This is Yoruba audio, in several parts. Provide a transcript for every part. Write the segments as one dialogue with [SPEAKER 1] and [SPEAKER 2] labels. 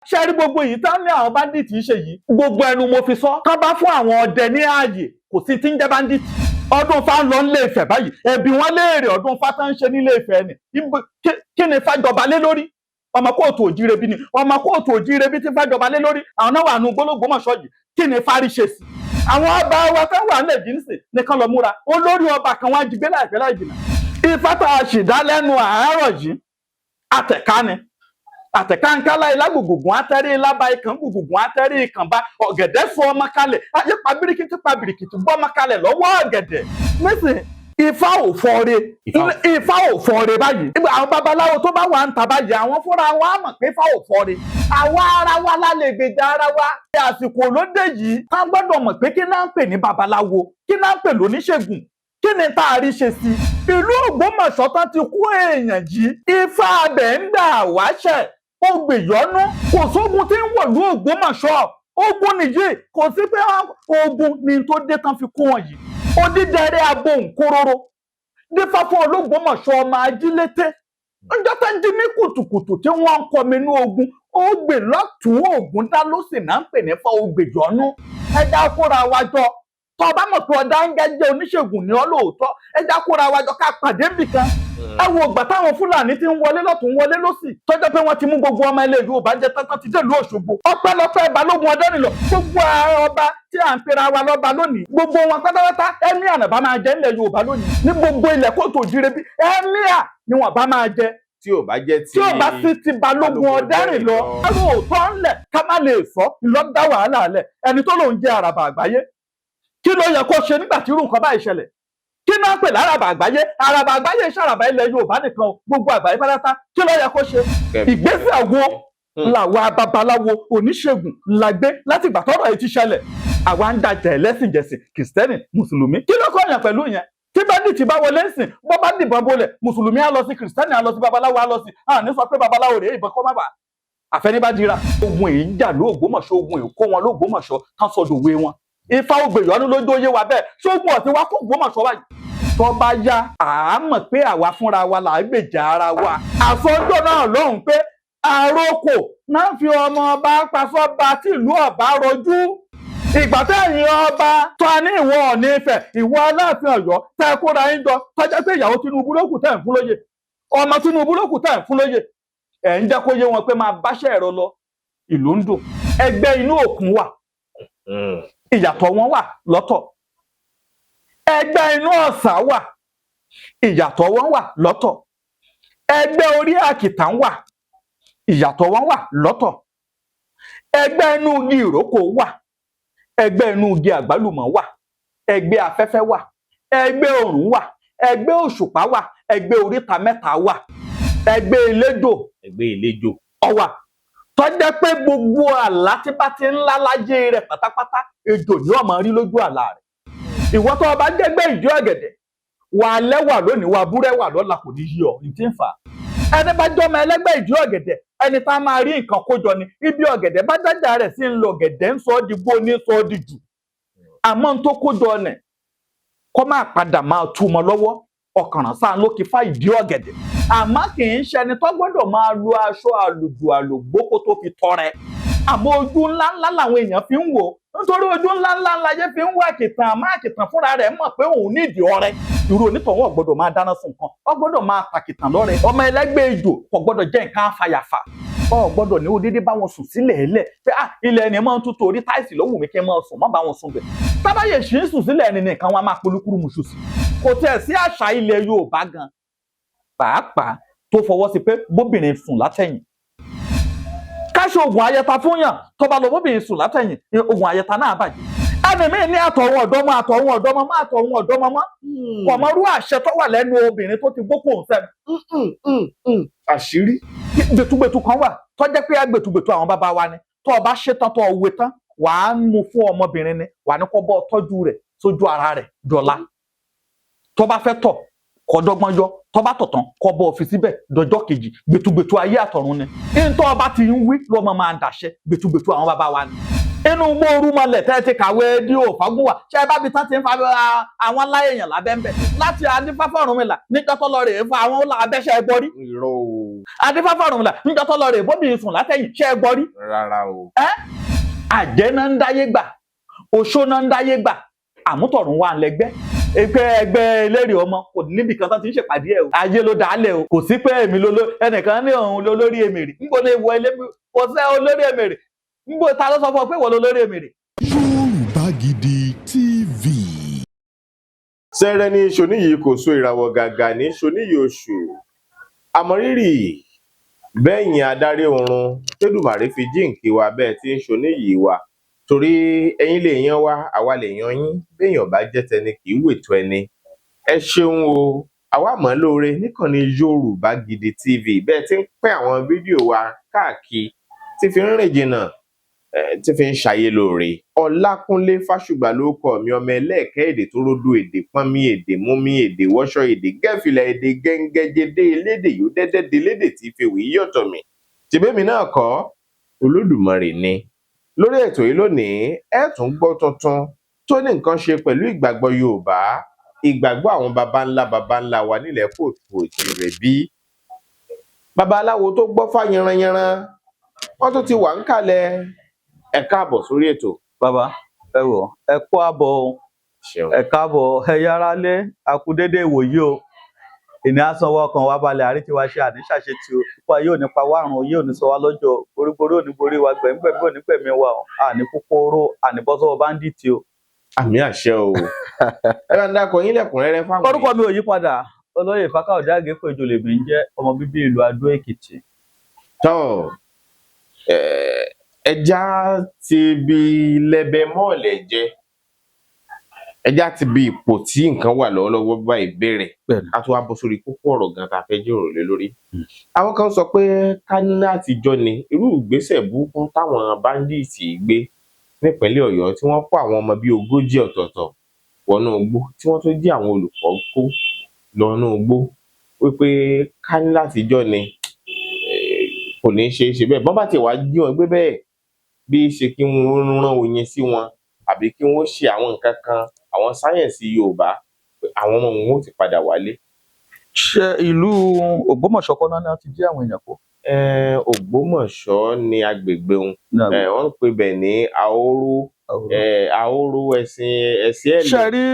[SPEAKER 1] ṣe rí gbogbo yìí tán ní àwọn bandits ṣe yìí gbogbo ẹnu mo fi sọ tán bá fún àwọn ọdẹ ní ààyè kò sí tí ń jẹ́ bandits. ọdún Ifá ń lọ nílé Ifẹ̀ báyìí ẹbí wọn léèrè ọdún Ifá tán ń ṣe nílé Ifẹ̀ ni kí ni Ifá jọba lé lórí ọmọ kóòtù òjíire bí ni ọmọ kóòtù òjíire bí tí Ifá jọba lé lórí àwọn náà wà nù gbólógbòmọ̀ṣọ́ yìí kí ni Ifá rí ṣe sí. àwọn ọba wa kan wà nílẹ̀ jíǹsì nìkan lọ múra olórí ọba kan wá jí gbé láìpẹ́ láì jìnnà. Ifá tá a sì dá lẹ́nu àárọ̀ yìí àtẹ̀ká ni àtẹ̀kánkálá ilá gbùgbùgbùn átẹ́rí ilába ikàn gbùgbùgbùn átẹ́rí ìkànbá ọ̀gẹ̀dẹ̀ fún ọmọ kalẹ̀ ayé pa bíríkìtì bọ́ ọmọ kalẹ̀ lọ́wọ́ ọ̀gẹ̀dẹ̀. nísìn Ifá ò fọ́re báyìí àwọn babaláwo tó bá wà ń ta báyìí àwọn fúnra wọn á mọ̀ pé Ifá ò fọ́re àwa ara wa la lè gbèjà ara wa. àsìkò lóde yìí ká gbọ́dọ̀ mọ̀ pé kí náà ń pè ní babaláwo kí náà ń pè lóníṣègùn kí ni tá a rí ṣe sí. ìlú Ògbómọ̀ṣọ́ tán ti kú èèyàn yìí Ifá abẹ ń gbà wáṣẹ̀ ó gbìyànjú kò sógun tí ń wọ̀lú Ògbómọ̀ṣọ́ ogun nìyí kò sí pé ogun ni tó dé tán fi kú wọn yìí odídẹrẹ́ abo nkóróró dífá fún Ológbómọ̀ṣọ́ ọmọ ajílété ọjọ́ tó ń jí ní kùtùkùtù tí wọ́n ń kọminú ogun ó gbè lọ́tún ògùn dá ló sì náà ń pè ní fa ògbèjọ́nú ẹja kóra wa jọ tó o bá mọ̀ pé ọ̀dà ń gẹ́gẹ́ oníṣègùn ní ọ lóòótọ́ ẹja kóra wa jọ ká pàdé nìkan. ẹ wo ìgbà táwọn Fúlàní ti ń wọlé lọ́tún wọlé lọ́sì tọ́jọ́ pé wọ́n ti mú gbogbo ọmọ ilẹ̀ Yorùbá jẹ tán ti dé ìlú Òṣogbo ọpẹ́lọpẹ́ Balógun Ọdẹ́rìnlọ gbogbo ọba tí à ń pera wa lọ́ba lónìí gbogbo wọn pátápátá ẹ̀míà náà bá máa jẹ nílẹ̀ Yorùbá lónìí ní gbogbo ilẹ̀ kóòtù òjìrè bí ẹ̀míà ni wọ́n bá máa jẹ
[SPEAKER 2] tí ò bá jẹ́
[SPEAKER 1] tí ò bá sí ti Balógun Ọdẹ́rìnlọ ẹ̀rọ òótọ́ ńlẹ̀ ká má lè sọ ìlọ́dá wàhálà lẹ̀ ẹni tó lòun jẹ́ àràbà àgbáyé kí ló yẹ kó ṣe nígbà tí irú nǹkan báyìí ṣẹlẹ̀ kí náà pè láràbà àgbáyé àràbà àgbáyé ṣàràbà ilẹ̀ Yorùbá nìkan gbogbo àgbáyé pátá kí ló yẹ kó ṣe ìgbésẹ̀ wo làwa babaláwo oníṣègùn la gbé láti ìgbà tọ́rọ̀ yìí ti ṣẹlẹ̀ àwa ń dàjà ẹlẹ́sìnjẹsìn kìrìsìtẹ́nì mùsùlùmí kí ló kọ́ yàn pẹ̀lú yẹn tí bẹ́ndìtì bá wọlé ń sìn bọ́ bá dìbọn bolẹ̀ mùsùlùmí á lọ sí kìrìsìtẹ́nì á lọ sí babaláwo á lọ sí àní sọ pé babaláwo rèé ìbọn kọ́ má bà àfẹnibádìra ogun èyí jà lóògbómọ̀ṣọ́ ogun èkó wọn lóògbómọ̀ṣọ́ tán sọdọ̀wé wọn Ifá ògbèyọ́nú lójó yé wa bẹ́ẹ̀ ṣógun ọ̀sìn wa kó Ògbómọ̀ṣọ́ wáyé tó bá yá àámọ̀ pé àwa fúnra wa là ń gbèjà ara wa àfọ́jọ́ náà lóhùn pé àròkò náà fi ọmọ ọba pasọ́ba tí ìlú ọba rọjú ìgbà tẹ̀yìn ọba tó a ní ìwọ Ọọ̀ni Ifẹ̀ ìwọ Aláàfin Ọ̀yọ́ tẹ́ kóra yín jọ tọ́jà pé ìyàwó Tinubu lókù tẹ̀ ń fún lóye ọmọ Tinubu lókù tẹ̀ ń fún lóye ẹ̀ ń jẹ́ kó yé wọn pé máa báṣẹ́ ẹ̀rọ lọ ìlú ń dùn ẹgbẹ́ inú òkun wà ìyàtọ̀ wọn wà lọ́tọ̀ ẹgbẹ́ inú ọ̀sà wà ìyàtọ̀ wọn wà lọ́tọ̀ ẹgbẹ́ orí àkìtàn wà ìyàtọ̀ wọn wà lọ́tọ̀ ẹgbẹ́ inú igi ìrókò wà ẹgbẹ́ inú igi àgbálùmọ̀ wà ẹgbẹ́ afẹ́fẹ́ wà ẹgbẹ́ òrùn wà ẹgbẹ́ òṣùpá wà ẹgbẹ́ oríta mẹ́ta wà ẹgbẹ́ ìlejò ọwà tó jẹ́ pé gbogbo àlá tí bá ti ń lá láyé rẹ̀ pátápátá ejò ni ọmọ rí lójú àlá rẹ̀ ìwọ tó bá jẹ́gbẹ́ ìdí ọ̀gẹ̀dẹ̀ wà lẹ́wà lónìí wà búrẹ́wà lọ́la kò ní yí ọ ní tí ń fà á ẹni bá jọmọ ẹlẹ́gbẹ́ ìdí ọ̀gẹ̀dẹ̀ ẹni tá a máa rí nǹkan kójọ ni ibi ọ̀gẹ̀dẹ̀ bá dájà rẹ̀ sí ń lọ ọ̀gẹ̀dẹ̀ ń sọ ọ́ di gbó ní sọ ọ́ di jù àmọ́ ń tó kójọ nẹ̀ kọ́ máa padà máa tú mọ́ lọ́wọ́ ọ̀kànràn sáà ló kí fá ìdí ọ̀gẹ̀dẹ̀ àmọ́ kì í ṣẹni tó gbọ́dọ̀ máa lo aṣọ àlùjù àlògbó kó tó fi tọrẹ àmọ́ ojú ńláńlá làwọn èèyàn fi ń wò nítorí ojú ńláńlá láyé fi ń wá àkìtàn àmọ́ àkìtàn fúnra rẹ̀ mọ̀ pé òun nídìí ọrẹ irú onítọ̀hún ò gbọ́dọ̀ máa dáná sun nǹkan ó gbọ́dọ̀ máa pàkìtàn lọ́rẹ ọmọ ẹlẹ́gbẹ́ ejò kò gbọ́dọ̀ jẹ́ nǹkan àfàyàfà ó gbọ́dọ̀ ní odidi bá wọn sùn sílẹ̀ ẹlẹ̀ pé ilẹ̀ ẹni máa ń tún torí táìsì lówù mí kí n máa sùn má bá wọn sùn bẹ̀ tábàyè sì ń sùn sílẹ̀ ẹni nìkan wọn máa polúkúrú muṣu sí kò tiẹ̀ sí àṣà ilẹ̀ Yorùbá gan pàápàá tó fọwọ́ sí pé bóbìnrin sùn látẹ̀yìn káṣí oògùn ayẹta fún yàn tó bá lọ bóbìnrin sùn látẹ̀yìn oògùn ayẹta náà bàjẹ́ ẹni míì ní àtọ̀hún ọ̀dọ́mọ àtọ̀hún ọ̀dọ́mọ má àtọ̀hún ọ̀dọ́mọ mọ́ kọ̀mọ́rú àṣẹ tó wà lẹ́nu obìnrin tó ti gbókò ń sẹ́nu àṣírí gbẹtugbẹtu kan wà tó jẹ́ pé gbẹtugbẹtu àwọn bàbá wa ni tó o bá ṣe tán tó o wé tán wàá mú fún ọmọbìnrin ni wàá ní kó bọ́ tọ́jú rẹ̀ sójú ara rẹ̀ dọ̀la tó bá fẹ́ tọ̀ kọ́dọ́gbọ́n yọ tó bá tọ̀tàn kọ́ bọ́ fi síbẹ̀ dọjọ́ kejì gbẹtugbẹtu ayé àtọ̀run ni ntọ́ ọba ti ń wí lọ́mọ máa ń dàṣẹ gbẹtugbẹtu àwọn bàbá wa ni inú gbóòrú mọlẹ̀ tẹ́ ti kàwé díò Fágúnwà ṣe bá bi tán ti ń fa àwọn aláyèèyàn lábẹ́ńbẹ́ láti adífáfá Ọ̀rúnmìlà níjọ́ tó lọ rèé fún àwọn ọlọ́ abẹ́ṣẹ́ gbọ́rí. Adífáfá Ọ̀rúnmìlà níjọ́ tó lọ rèé bóbi sùn látẹ̀yìn ṣẹ́ gbọ́rí.
[SPEAKER 2] Rárá o.
[SPEAKER 1] Àjẹ́ náà ń dáyé gbà oṣó náà ń dáyé gbà àmútọ̀run wà lẹ́gbẹ́ ẹgbẹ́ eléré ọmọ kò níbi kan tán ti ń ṣèpàdé ẹ̀ o ayé ló dálẹ̀ o kò sí pé èmi ẹnìkan ní òun lólórí èmèrè ń gbọ́dọ̀ ìwọ ilé kò sẹ́ olórí èmèrè ń gbọ́ ta ló sọ fún ọ pé ìwọ lólórí èmèrè.
[SPEAKER 3] Yorùbá Gidi TV.
[SPEAKER 2] Sẹ́rẹ́ ní ṣoníyìí kò so ìràwọ̀ gàgà ní ṣoníyìí oṣù àmọ̀rírì bẹ́yìn adarí oorun tẹ́dùmàrè fi jíǹkí wa bẹ́ẹ̀ tí ń ṣoníyìí wa torí ẹ̀yin lè yan wa àwa lè yan yín béèyàn bá jẹ́ tẹni kì í wètò ẹni. Ẹ ṣeun o àwa mọ̀ lóore níkànnì Yorùbá Gidi TV bẹ́ẹ̀ tí ń pín àwọn fídíò wa káàkiri tí fi ń rìn jìnnà tí fi ń ṣàyè lóore. Ọlákúnlé Fásùgbà ló kọ mi ọmọ ẹlẹ́ẹ̀kẹ́ èdè tó ródò èdè pọ́nmí èdè múmí èdè wọ́ṣọ́ èdè gẹ́fìlà èdè gẹ́ngẹ́jẹdé elédè yóò dẹ́dẹ́dẹ́ elédè tí fèwì yọ̀tọ̀ mi tìbẹ́mi náà kọ́ Olódùmarè ni. Lórí ètò yìí lónìí ẹ tún gbọ́ tuntun tó ní nǹkan ṣe pẹ̀lú ìgbàgbọ́ Yorùbá ìgbàgbọ́ àwọn baba ńlá wa nílẹ̀ Kóòtù Òjìrè bí. Babaláwo tó gbọ́ fá yanranyanran wọ́n tún ti wà ń kalẹ̀. Ẹ káàbọ̀ sórí ètò.
[SPEAKER 1] Bàbá ẹ wò ẹ kú àbọ̀ ẹ káàbọ̀ ẹ yára lé akúdédé ìwòyí o ìní àsanwó ọkàn wa balẹ̀ àrítiwa ṣe àníṣàṣe tí o púpọ̀ yóò nípa wárùn yóò ní sọ wá lọ́jọ́ oríborí òní borí wa gbẹ̀mgbẹ̀mí òní gbẹ̀mí wa o àní kúkúrú àní bọ́sọ́wọ́ báńdíìtì o.
[SPEAKER 2] Àmì àṣẹ o. Ẹ bá ń dákọ yín lẹ́kùnrẹ́rẹ́ fáwọn.
[SPEAKER 1] Orúkọ mi ò yí padà olóyè Fákáòdé Àgékòjò lèmi ń jẹ́ ọmọ bíbí ìlú Adó Èkìtì.
[SPEAKER 2] Tọ́ ẹja ti bi lẹ́bẹ̀ mọ́ọ̀lẹ̀ jẹ́ ẹja ti bi ipò tí nǹkan wà lọ́wọ́lọ́wọ́ bá ìbéèrè a tún wá bọ́ sórí kókó ọ̀rọ̀ gan tá a fẹ́ jíròrò lé lórí. Àwọn kan sọ pé kánínà àtijọ́ ni irú ìgbésẹ̀ burúkú táwọn báńdíìtì gbé nípínlẹ̀ Ọ̀yọ́ tí wọ́n kó àwọn ọmọ bíi 40 ọ̀tọ̀ọ̀tọ̀ wọnú igbó tí wọ́n tún jí àwọn olùkọ́ kó lọ́nú igbó wípé kánínà àtijọ́ ni kò ní ṣe é ṣe bẹ́ẹ̀ bọ́n bá ti wá jí wọn gbé bẹ́ẹ̀ bí ṣe kí wọ́n rán oyin sí wọn àbí kí wọ́n ṣe àwọn nǹkan kan àwọn sáyẹ̀nsì Yorùbá àwọn ọmọ wọn ó ti padà wálé.
[SPEAKER 1] Ṣé ìlú Ògbómọ̀ṣọ́ kọ́ náà ti jí àwọn èèyàn kó?
[SPEAKER 2] Ògbómọ̀ṣọ́ ni agbègbè wọn wọ́n ń pè bẹ̀ ní Ahoro ẹ̀sìn ẹ̀lẹ́.
[SPEAKER 1] Ṣé rí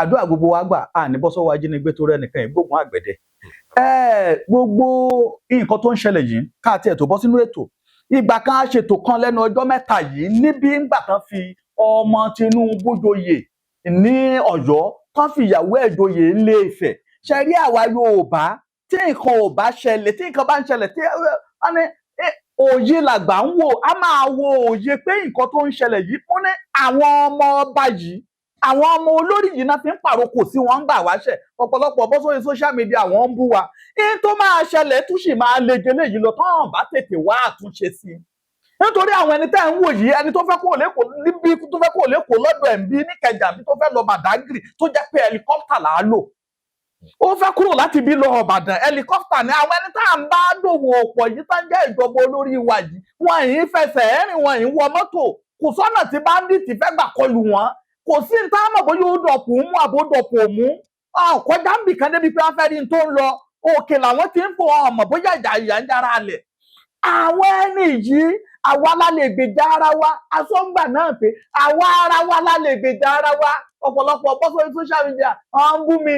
[SPEAKER 1] àdúrà gbogbo wa gbà ní bọ́sọ́wọ́ ajínigbé tó rẹ́ nìkan ìgbógun àgbẹ̀dẹ. Gbogbo nǹkan tó ń ṣẹlẹ̀ yìí káàtì ẹ̀ tó bọ́ sínú ètò ìgbà kan á ṣètò kan lẹ́nu ọjọ́ mẹ́ta yìí níbi ńgbà kan fi ọmọ Tinubu joyè ní Ọ̀yọ́ kan fi ìyàwó ẹ̀ joyè Ilé Ifẹ̀. Ṣé rí àwa Yorùbá tí nǹkan ò bá ṣẹlẹ̀ tí nǹkan bá ń ṣẹlẹ̀ tí òye làgbà ń wò á máa wo òye pé nǹkan tó ń ṣẹlẹ̀ yìí ó ní àwọn ọmọ ọba yìí àwọn ọmọ olórí yìí náà fi ń pàrokò sí wọn ń gbà wáṣẹ ọ̀pọ̀lọpọ̀ bọ́ sórí social media àwọn ń bú wa ihun tó máa ṣẹlẹ̀ tún sì máa le gẹ́lẹ́ yìí lọ tán bá tètè wá àtúnṣe sí i nítorí àwọn ẹni tẹ́ ń wò yìí ẹni tó fẹ́ kó lẹ́kọ̀ọ́ níbi tó fẹ́ kó lẹ́kọ̀ọ́ lọ́dọ̀ ẹ̀ ń bí ní Ìkẹjà bí tó fẹ́ lọ Badagry tó jẹ́ pé helicopter là á lò ó fẹ́ kúrò láti bí lọ Ìbàdàn helicopter ni àwọn ẹni tá à ń bá dòwò ọ̀pọ̀ yìí tá ń jẹ́ ìjọba olórí wa yìí wọn yìí fẹsẹ̀ ẹ̀rìn wọn yìí wọ mọ́tò kò sọ́nà tí báńdíìtì fẹ́ gbà kọlù wọn kò sí ní táwọn ọmọ bóyá ó dọ̀pù mú àbó dọ̀pù mú kọjá ń bì kan débi pé wọ́n fẹ́ rí n tó ń lọ òkè làwọn ti ń fò ọmọ bóyá ìyà ń jára alẹ̀ àwọn ẹni yìí àwa la lè gbèjà ara wa asọ́ngbà náà pé àwa ara wa la lè gbèjà ara wa ọ̀pọ̀lọpọ̀ bọ́ sórí social media wọ́n ń bú mi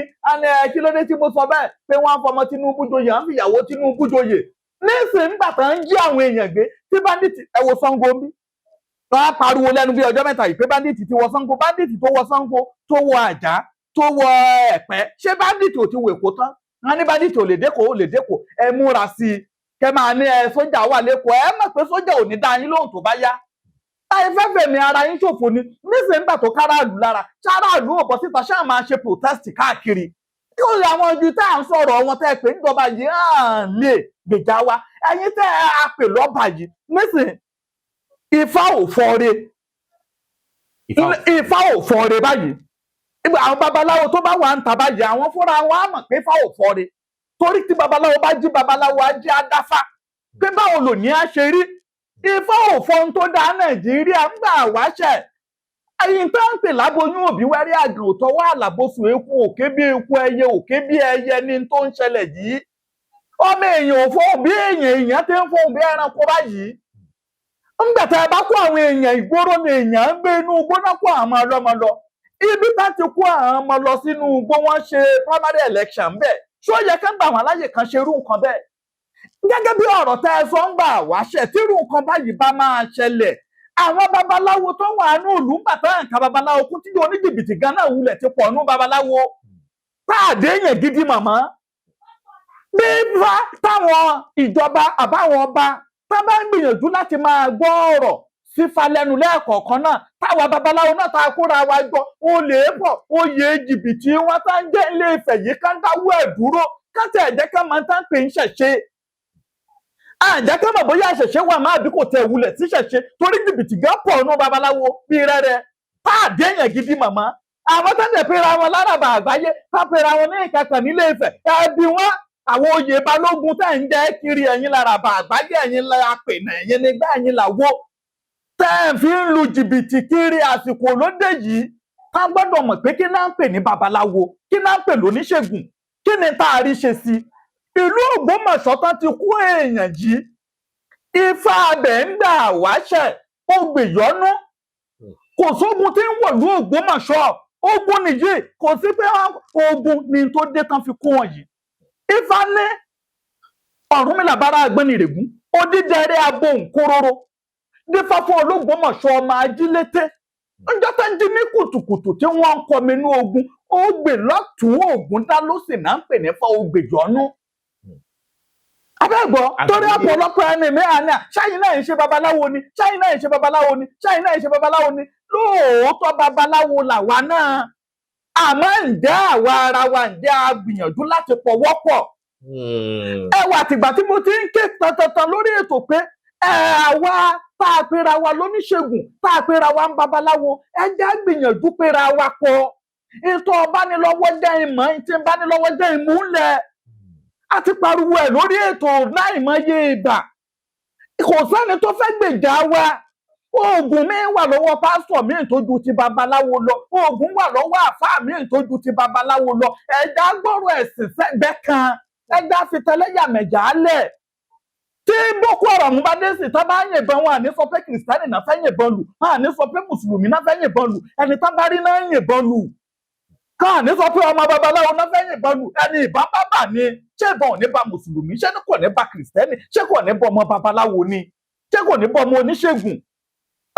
[SPEAKER 1] kí ló dé tí mo sọ bẹ́ẹ̀ pé wọ́n fọmọ Tinubu joyè wọ́n fìyàwó Tinubu joyè nísìnyí nígbà tó ń jí àwọn èèyàn gbé tí báńdíìtì ẹ wo Sango bí wọ́n á pariwo lẹ́nu bí ọjọ́ mẹ́ta yìí pé báńdíìtì ti wọ Sango báńdíìtì tó wọ Sango tó wọ Àjà tó wọ Ẹ̀pẹ́ ṣé báńdíìtì ò ti wọ Èkó tán wọ́n ní báńdíìtì ò lè dẹ́kọ̀ ẹ múra sí i kẹ máa ní sójà wà lẹ́kọ̀ọ́ ẹ mọ̀ pé sójà ò ní dá yín lóhùn tó bá yá táyé fẹ́fẹ́ mi ara yín ṣòfò ni nísìnyí nígbà tó káràlú lára ṣáráàlú ò bọ́ síta ṣáà máa ṣe protest káàkiri kí ó lè àwọn ibi tá à ń sọ̀rọ̀ wọn tẹ́ pé níjọba yìí lè gbèjà wa ẹ̀yin tẹ́ a pè lọ́ba yìí nísìnyí Ifá ò fọ́re báyìí àwọn babaláwo tó bá wà ń ta báyìí àwọn fúnra wọn á mọ̀ pé Ifá ò fọ́re torí tí babaláwo bá jí babaláwo á jí adáfá pé báwo lò ní á ṣe rí Ifá ò fọhun tó dá Nàìjíríà ń gbà wáṣẹ̀. Ẹyin tó ń pè láboyún òbí wẹ́rí àgàn òtọ́wọ́ àlàbòsùn eku òkè bí eku ẹyẹ òkè bí ẹyẹ ní tó ń ṣẹlẹ̀ yìí. Ọmọ èèyàn ò fọhùn bí èèyàn ti ń fọhùn bí ẹranko báyìí. Ńgbà tá a bá kó àwọn èèyàn ìgboro ni èèyàn ń gbé inú igbó náà kó àwọn ọlọ́mọ lọ. Ibi tá ti kó àwọn ọmọ lọ sínú igbó wọ́n ṣe primary election bẹ́ẹ̀. Ṣó yẹ ká gbà wọ́n láyè kan ṣerú nǹkan bẹ́ẹ̀? Gẹ́gẹ́ bí ọ̀rọ̀ tẹ́ ẹ sọ ń gbà wáṣẹ̀ tírú nǹkan báyìí bá máa ṣẹlẹ̀. Àwọn babaláwo tó wà nínú ìlú ń bàtà nǹkan babaláwo kú tí oníjìbìtì gan náà wulẹ̀ ti pọ̀ nú babaláwo. Táàdé yẹn gidi màmá. Bí bá táwọn ìjọba àbáwọn ọba tá bá ń gbìyànjú láti máa gbọ́ ọ̀rọ̀ sífà lẹ́nu lẹ́ẹ̀kọ̀ọ̀kan náà táwa babaláwo náà tá a kóra wa jọ olè pọ̀ oyè jìbìtì wọn tá ń jẹ́ Ilé Ifẹ̀ yìí ká ń dáwọ́ ẹ̀ dúró ká tẹ̀ ẹ̀jẹ̀ ká máa ń tán pé ń ṣẹ̀ṣe. Àjẹ́ ká mọ̀ bóyá ṣẹ̀ṣe wà máa bí kò tẹ̀ wulẹ̀ sí ṣẹ̀ṣe torí jìbìtì gan pọ̀ nú babaláwo bí rẹ́rẹ́. Táàdé yẹn gidi màmá. Àwọn tó ń tẹ̀ pera wọn láràbà àgbáyé tá pera wọn ní ìkàkàn nílé Ifẹ̀ ẹbí wọn àwọn oyè balógun tẹ̀ ń jẹ́ kiri ẹ̀yin láràbà àgbáyé ẹ̀yin la pènà ẹ̀yin nígbà ẹ̀yin làwọ̀ tẹ́ ẹ̀ fi ń lu jìbìtì kiri àsìkò lóde yìí ká gbọ́dọ̀ mọ̀ pé kí náà ń pè ní babaláwo kí náà ń pè lóníṣègùn kí ni tá a rí ṣe sí i. Ìlú Ògbómọ̀ṣọ́ tán ti kú èèyàn yìí Ifá abẹ̀ ń gbà wáṣẹ̀ ó gbìyọ́nú kò sógun tí ń wọ̀lú Ògbómọ̀ṣọ́ ogun nìyí kò sí pé ogun ni tó dé tán fi kú wọn yìí. Ifá ní Ọ̀rúnmìlà bára Àgbẹnìrègún odídẹrẹ́ abo òǹkóróró dífá fún Ológbòmọ̀ṣọ́ ọmọ Ajílété ọjọ́ tó ń jí ní kùtùkùtù tí wọ́n ń kọminú ogun ó gbè lọ́tún Ògún dá ló sì náà ń pè ní Ifá ògbèjọ́nú. Abẹ́gbọ́ torí ọ̀pọ̀lọpọ̀ ẹni mi àná ṣáyìn náà ń ṣe babaláwo ni ṣáyìn náà ń ṣe babaláwo ni ṣáyìn náà ń ṣe babaláwo ni lóòótọ́ babaláwo làwa náà àmọ́ ǹjẹ́ àwa ara wa ǹjẹ́ a gbìyànjú láti pọ̀wọ́pọ̀. Ẹwà àtìgbà tí mo ti ń ké tantantan lórí ètò pé àwa tá a pera wa lóníṣègùn tá a pera wa ń babaláwo ẹ jẹ́ gbìyànjú pera wa pọ̀. Ètò ọbánilọ́wọ́ jẹ́ ìmọ̀ tí ń bánilọ́wọ́ jẹ́ ìmúlẹ̀. A ti pariwo ẹ̀ lórí ètò láìmọye ìgbà. Kò sẹ́ni tó fẹ́ gbèjà wa. Oògùn mi wà lọ́wọ́ pásítọ̀ mi tó ju ti babaláwo lọ. Oògùn wà lọ́wọ́ àfáà mi tó ju ti babaláwo lọ. Ẹja gbọ́rọ̀ ẹ̀sìn sẹ́gbẹ́ kan. Ẹja fi tẹlẹ́yàmẹ̀jà lẹ̀. Tí Boko Haram bá dé sí tá bá yìnbọn wọn àní sọ pé kìrìsìtánì náà fẹ́ yìnbọn lù. Àní sọ pé mùsùlùmí náà fẹ́ yìnbọn lù. Ẹni tá bá rí náà yìnbọn lù. Káàní sọ pé ọmọ babaláwo náà fẹ́ yìnbọn lù. Ẹni ìbá bábà ni. Ṣé ìbọn ò ní ba mùsùlùmí? Ṣé kò ní ba kìrìsìtánì? Ṣé kò ní bọ ọmọ babaláwo ni? Ṣé kò ní bọ ọmọ oníṣègùn?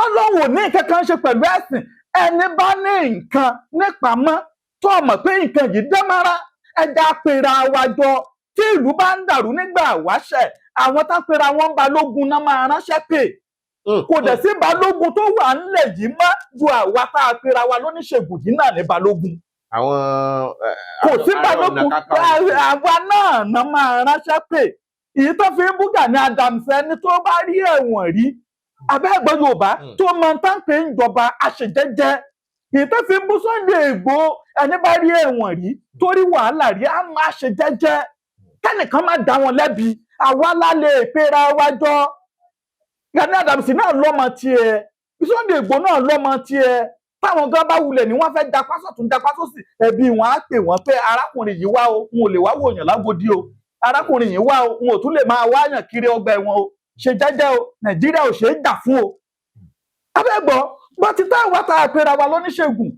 [SPEAKER 1] Ọlọ́run ò ní nǹkan kan ṣe pẹ̀lú ẹ̀sìn. Ẹni bá ní nǹkan nípamọ́ tó mọ̀ pé nǹkan yìí dámára ẹja pera wa jọ tí ìlú bá ń dàrú nígbà wáṣẹ̀ àwọn tá pera wọn balógun náà máa ránṣẹ́ pè. Kò dẹ̀ sí balógun tó wà ńlẹ̀ yìí mọ́ ju àwa tá a pera wa lóníṣègùn yìí náà ní balógun. Kò sí balógun àwa náà máa ránṣẹ́ pè. Èyí tó fi ń bú Gani Adams ẹni tó bá rí ẹ̀wọ̀n rí abẹ́gbọ́ Yorùbá tó máa ń tán pé ń jọba àṣejẹ́jẹ́. Èyí tó fi ń bú Sunday Igboho ẹni bá rí ẹ̀wọ̀n rí torí wàhálà rí á máa ṣe jẹ́jẹ́ kẹ́nìkan má dá wọn lẹ́bi àwa lálẹ́ ìpera wa jọ. Gani Adams náà lọ́mọ tiẹ̀ Sunday Igboho náà lọ́mọ tiẹ̀ táwọn gan bá wulẹ̀ ni wọ́n fẹ́ dapá sọ̀tún dapá sósì ẹbí wọn á pè wọ́n pé arákùnrin yìí wá o n ò lè wá wòyàn lágodi o arákùnrin yìí wá o n ò tún lè máa wáyàn kiri ọgbà ẹ̀wọ̀n o ṣe jẹ́jẹ́ o Nàìjíríà ò ṣe é jà fún o. Abẹ́gbọ́ bó ti tá àwa tá a pera wa lóníṣègùn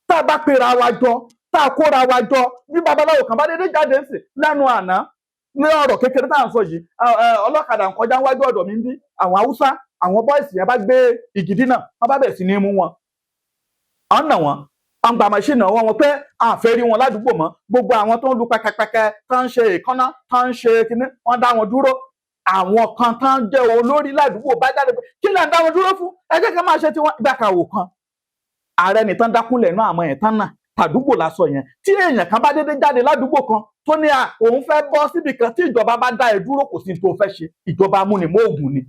[SPEAKER 1] tá a bá pera wa jọ tá a kóra wa jọ bí babaláwo kan bá dédé jáde sí lẹ́nu àná ní ọ̀rọ̀ kékeré tá à ń sọ yìí ọlọ́kadà ń kọjá wájú ọ̀dọ̀ mi ń bí àwọn Haúsá àwọn bọ́ìsì yẹn bá gbé ìgìdí náà wọ́n bá bẹ̀rẹ̀ sí ní mú wọn. Ọ̀nà wọn wọ́n gba màṣínì ọwọ́ wọn pé àfẹ́ rí wọn ládùúgbò mọ́ gbogbo àwọn tó ń lu pẹkẹpẹkẹ tó ń ṣe ìkànnà tó ń ṣe kinní wọ́n dá wọn dúró. Àwọn kan tán jẹ́ olórí ládùúgbò bá jáde pé kí lè ń dá wọn dúró fún ẹ jẹ́ ká máa ṣe tiwọn ìgbàkàwò kan. Ààrẹ nìtàn dákúnlẹ̀ náà àmọ́ ẹ̀tàn náà tàdúgbò lásọ yẹn tí èèyàn kan bá dédé jáde ládùúgbò kan tó ní òun fẹ́ bọ́ síbi kan tí ìjọba bá dá ẹ dúró kò sí tó fẹ́ ṣe ìjọba amúnimóògùn ni.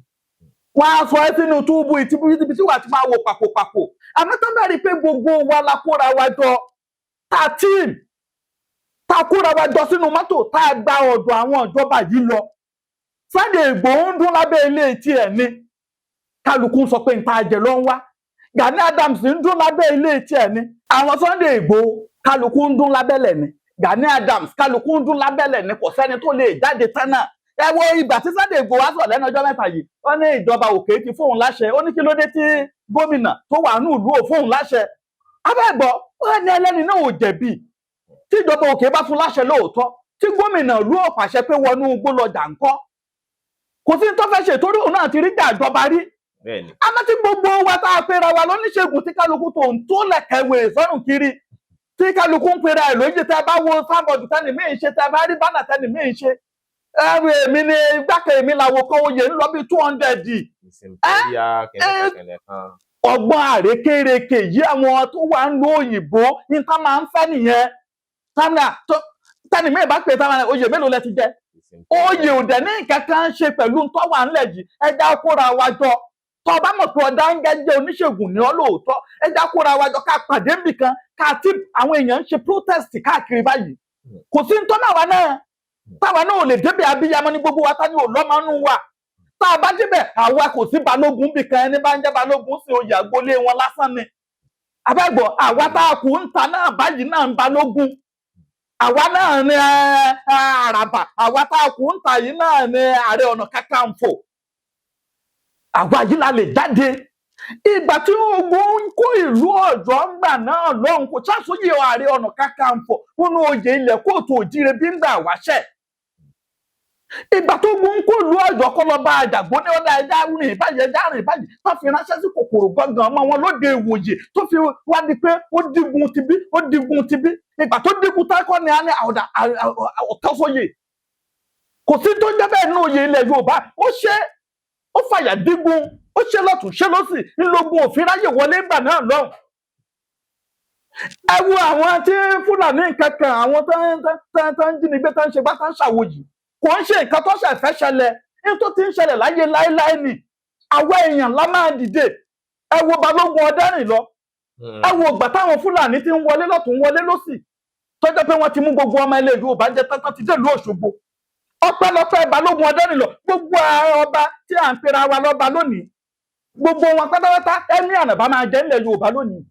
[SPEAKER 1] Wọ́n á sọ ẹ́ sínú túbú ibi tí wàá ti máa wo pàkópàkó àmọ́ tó bá rí i pé gbogbo wa la kóra wa jọ 13 tá a kóra wa jọ sínú mọ́tò tá a gba ọ̀dọ̀ àwọn ìjọba yìí lọ. Sunday Igboho ń dún lábẹ́ ilé tiẹ̀ ni kálukú sọ pé nta jẹ ló ń wá Gani Adams ń dún lábẹ́ ilé tiẹ̀ ni àwọn Sunday Igboho kálukú ń dún lábẹ́lẹ̀ ni Gani Adams kálukú ń dún lábẹ́lẹ̀ ni kò sẹ́ni tó lè jáde tán náà ẹ wo ìgbà tí Sunday Igboho wá sọ lẹ́nu ọjọ́ mẹ́ta yìí wọ́n ní ìjọba òkè ti fóun láṣẹ ó ní kí ló dé tí gómìnà tó wà ní ìlú ò fóun láṣẹ abẹ́gbọ́ wọ́n ní ẹlẹ́ni náà ò jẹ̀bi tí ìjọba òkè bá fún láṣẹ lóòótọ́ tí gómìnà ìlú ò pàṣẹ pé wọnú igbó lọ jà ńkọ́ kò sí tó fẹ́ ṣe torí òun náà ti rí jà ìjọba rí àmọ́ tí gbogbo wa tá a pera wa lóníṣègùn tí kálukú tó ń tó lẹ̀kẹ̀wé sọ́run kiri tí kálukú ń pera ẹ̀ lóyè tẹ́ bá wo sábọ̀dù tẹ́ni mí ń ṣe tẹ́ bá rí bánà tẹ́ni mí ń ṣe èmi ni gbákẹ́ èmi làwọn kan oyè ń lọ bí 200 ọgbọ́n àrékérekè yí àwọn tó wà ń lo òyìnbó ní tá máa ń fẹ́ nìyẹn tẹ́ni mí bá pè táwọn oyè mélòó lẹ ti jẹ oyè ò dẹ̀ ní nǹkan kan ṣe pẹ̀lú tó wà ńlẹ̀ yìí ẹja kóra wa jọ tó bá mọ̀ pé ọ̀dà ń gẹ́jẹ́ oníṣègùn ní ọ́ lóòótọ́ ẹja kóra wa jọ ká pàdé nbìkan ká tí àwọn èèyàn ń ṣe protest káàkiri báyìí kò sí ń tọ́ náà náà táwa náà ò lè débẹ̀ abíyamọ ní gbogbo wa táni ò lọ́mọ nù wa tá a bá débẹ̀ àwa kò sí balógun bìkan ẹni bá ń jẹ́ balógun sí oyè àgbolé wọn lásán ni abẹ́gbọ̀ àwa tá a kù ń ta náà báyìí náà ń balógun àwa náà ni àràbà àwa tá a kù ń ta yìí náà ni Ààrẹ Ọ̀nà Kakanfò àwa yìí la lè jáde ìgbà tí ogun ń kó ìlú Ọ̀yọ́ ńgbà náà lọ́hùn kò ṣàṣòyè Ààrẹ Ọ̀nà Kakanfò nínú oyè ilẹ̀ kóòtù òjìrè bí ń gbà wáṣẹ̀ ìgbà tó gun ń kó ìlú Ọ̀yọ́ kọ́ lọ bá àjàgbó ní ọ̀dà ẹja rìn báyìí ẹja rìn báyìí tó fi ránṣẹ́ sí kòkòrò gangan ọmọ wọn lóde ìwòye tó fi wá di pé ó digun tibí ó digun tibí ìgbà tó digun tákọ́ ni a ní ọ̀tọ́sóyè kò sí tó ń jẹ́ bẹ́ẹ̀ ní oyè ilẹ̀ Yorùbá ó fàyà digun ó ṣe lọ́tún ṣe lọ́sì ńlọgùn òfin ráyè wọlé ńgbà náà lọ́hùn ẹ wo àwọn tí Fúlàní kankan àwọn tó ń jínigbé tó ń ṣe bá tó ń ṣàwòyí kò ń ṣe nǹkan tó ṣẹ̀fẹ́ ṣẹlẹ̀ ní tó ti ń ṣẹlẹ̀ láyé láéláé ni àwa èèyàn la máa dìde ẹ wo Balógun Ọdẹ́rìnlọ ẹ wo ìgbà táwọn Fúlàní ti ń wọlé lọ́tún wọlé lọ́sì tó jẹ́ pé wọ́n ti mú gbogbo ọmọ ilẹ̀ Yorùbá jẹ tán ti dé ìlú Òṣogbo ọpẹ́lọpẹ́ Balógun Ọdẹ́rìnlọ gbogbo ọba tí à ń pera wa lọ́ba lónìí gbogbo wọn pátápátá Emir bá máa jẹ ilẹ̀ Yorùbá lónìí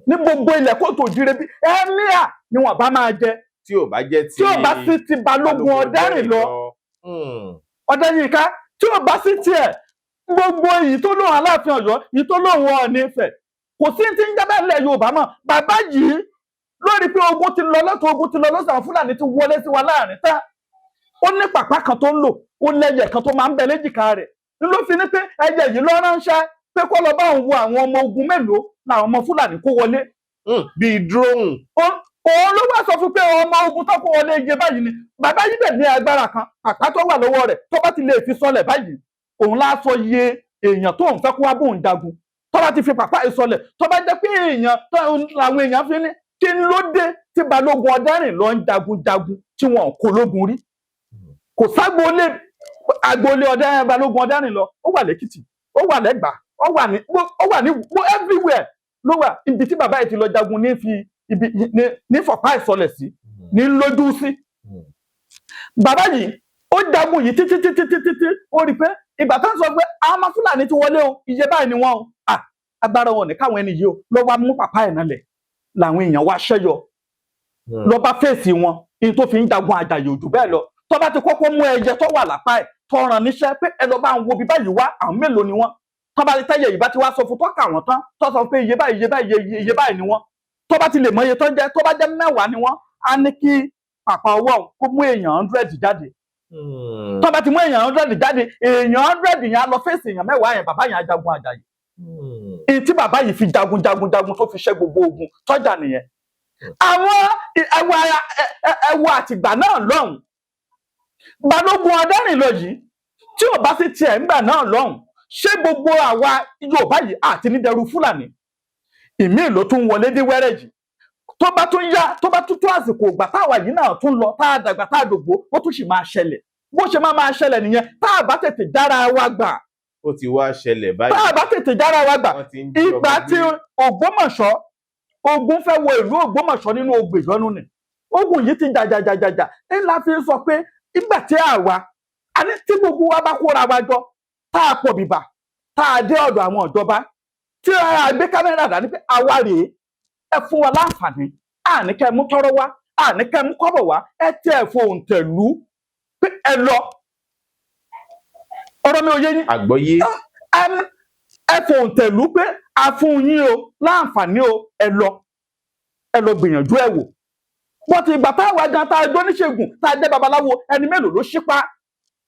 [SPEAKER 1] ní gbogbo ilẹ̀ kóòtù òjìrè bí Emir ni wọn bá máa jẹ
[SPEAKER 2] tí ò bá jẹ́
[SPEAKER 1] tí ò bá sí ti Balógun Ọdẹ́rìnlọ Ọdẹ́yìnká tí ò bá sí tiẹ̀ gbogbo èyí tó lóun Aláàfin Ọ̀yọ́ èyí tó lóun Ọọ̀ni Ifẹ̀ kò sí ti ń jábẹ́ ilẹ̀ Yorùbá mọ́ bàbá yìí lórí pé ogun ti lọ lọ́tọ̀ ogun ti lọ lọ́sàn àwọn Fúlàní ti wọlé sí wa láàrin tán ó ní pàpá kan tó ń lò ó lẹ́yẹ̀ kan tó máa ń bẹ léjìká rẹ̀ ló fi ní pé ẹyẹ yìí lọ ránṣẹ́ pé kó lọ bá òun wo àwọn ọmọ ogun mélòó làwọn ọmọ Fúlàní kó wọlé
[SPEAKER 2] bíi drone
[SPEAKER 1] òun ló wá sọ fún pé ọmọ ogun tó kó wọlé iye báyìí ni bàbá yìí bẹ̀ ní agbára kan àpá tó wà lọ́wọ́ rẹ̀ tó bá ti lè fi sọlẹ̀ báyìí òun lá sọ iye èèyàn tó ń fẹ́ kó wá bóun jagun tó bá ti fi pàpá ìsọlẹ̀ tó bá jẹ́ pé èèyàn làwọn èèyàn fi ní kí ló dé tí Balógun Ọdẹ́rìnlọ ń jagun tí wọn kò lógun rí kò ságbolé agboolé Balógun Ọdẹ́rìnlọ ó wà lẹ́kìtì ó wà lẹ́gbàá ó wà ní everywhere ló wà ibi tí bàbá yìí ti lọ jagun ní fi ibi ní fọ̀pá ìsọlẹ̀ sí ní lójú sí bàbá yìí ó jagun yìí títí ó rí pé ìgbà tó ń sọ pé àwọn ọmọ Fúlàní ti wọlé o iye báyìí ni wọn o agbára wọn ní káwọn ẹni yìí o lọ wá mú pàpá ẹ̀ náà lẹ̀ làwọn èèyàn wá ṣẹ́yọ lọ bá fèsì wọn ní tó fi ń jagun àjàyè òjò bẹ́ẹ̀ lọ tó bá ti kọ́kọ́ mú ẹyẹ tó wà lápá ẹ̀ tó ràn níṣẹ́ pé ẹ lọ bá ń wo bí báyìí wá àwọn mélòó ni wọ́n tó bá ti tẹ́yẹ yìí bá ti wá sọ fún tọ́ka wọn tán tó sọ pé iye báyìí ni wọ́n tó bá ti lè mọ iye tó jẹ́ tó bá jẹ́ 10 ni wọ́n á ní kí pàpà ọwọ́ kó mú èèyàn 100 jáde tó bá ti mú èèyàn 100 jáde èèyàn 100 yẹn á lọ fèsì èèyàn 10 yẹn bàbá yẹn á jagun àjàyè èyí tí bàbá yìí fi jagun tó fi ṣẹ́ gbogbo ogun tọ́jà nìyẹn àwọn ẹwọ àtìgbà náà lọ́hùn Balógun Ọdẹ́rìnlọ yìí tí ò bá sí tiẹ̀ ńgbà náà lọ́hùn ṣé gbogbo àwa Yorùbá yìí àti nídẹ̀rù Fúlàní ìmíì ló tún wọlé dé wẹ́rẹ́ yìí tó bá tún yá tó bá tún tó àsìkò ìgbà táwa yìí náà tún lọ tá a dàgbà tá a dògbò ó tún sì máa ṣẹlẹ̀ bó ṣe máa ṣẹlẹ̀ nìyẹn tá a bá tètè dára wa gbà
[SPEAKER 2] ó ti wá ṣẹlẹ̀ báyìí
[SPEAKER 1] tá a bá tètè dára wa gbà ìgbà tí Ògbómọ̀ṣọ́ ogun fẹ́ wọ ìlú Ògbómọ̀ṣọ́ nínú Ògbèjọ́nú ni ogun yìí ti jàjàjàjà ńlá fi sọ pé ìgbà tí àwa àní tí gbogbo wa bá kóra wa jọ tá a pọ̀ bìbà tá a dé ọ̀dọ̀ àwọn ìjọba tí a gbé kámẹ́rà dání pé àwa rèé ẹ fún wa láǹfààní àníkẹ́ mú tọ́rọ́ wá àníkẹ́ mú kọ́bọ̀ wá ẹ tẹ́ ẹ fohùn tẹ̀lú pé ẹ lọ ọ̀rọ̀ mi ò yé yín
[SPEAKER 2] àgbọ́yé
[SPEAKER 1] ẹ fohùn tẹ̀lú pé a fún yín o láǹfààní o ẹ lọ gbìyànjú ẹ wò wọ́n ti gbà táwa gan tá a jọ oníṣègùn tá a jẹ́ babaláwo ẹni mélòó ló ṣípá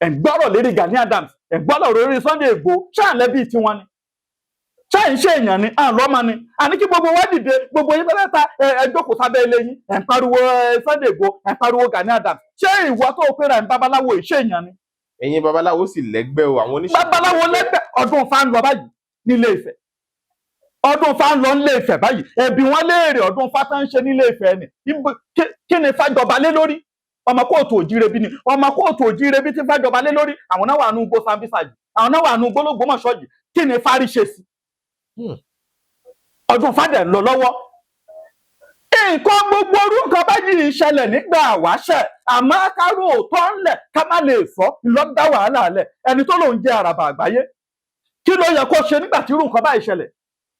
[SPEAKER 1] ẹ̀ ń gbọ́rọ̀ lérí Gani Adams ẹ̀ ń gbọ́rọ̀ lórí Sunday Igboho ṣáàlẹ́ bíi tiwọn ni ṣáà ń ṣe èèyàn ni à ń lọ́mọ ni àní kí gbogbo wa dìde gbogbo yín pẹ́lẹ́ ta ẹ jókòó sábẹ́ ilé yín ẹ̀ ń pariwo Sunday Igboho ẹ̀ ń pariwo Gani Adams ṣé ìwọ tó pera ẹ̀ ń babaláwo ìṣe èèyàn ni.
[SPEAKER 2] ẹ̀yin babaláwo sì lẹ́gbẹ́ o àwọn oníṣègùn.
[SPEAKER 1] babaláwo lẹ́gbẹ́ ọdún fa ń lọ báyìí nílé Ifẹ̀ ọdún fa ń lọ nílé Ifẹ̀ báyìí ẹ̀bí wọn léèrè ọdún fa tó ń ṣe nílé Ifẹ̀ ni kí ni fàjọba lé lórí ọmọ kóòtù òjíire-bí ni ọmọ kóòtù òjíire-bí tí fàjọba lé lórí àwọn náà wà nù gbó Sambisa yìí àwọn náà wà nù gbólógbòmọ̀ṣọ́ yìí kí ni fárí ṣe sí ọdún fàdẹ̀ ń lọ lọ́wọ́ nǹkan gbogbo orú nǹkan báyìí ń ṣẹlẹ̀ nígbà àwáṣẹ̀ àmọ́ kárò òótọ́ ńlẹ̀ ká má lè fọ́ lọ́dá wàhálà lẹ̀ ẹni tó lòun jẹ́ àràbà àgbáyé kí ló yẹ kó ṣe nígbà tí irú nǹkan báyìí ṣẹlẹ̀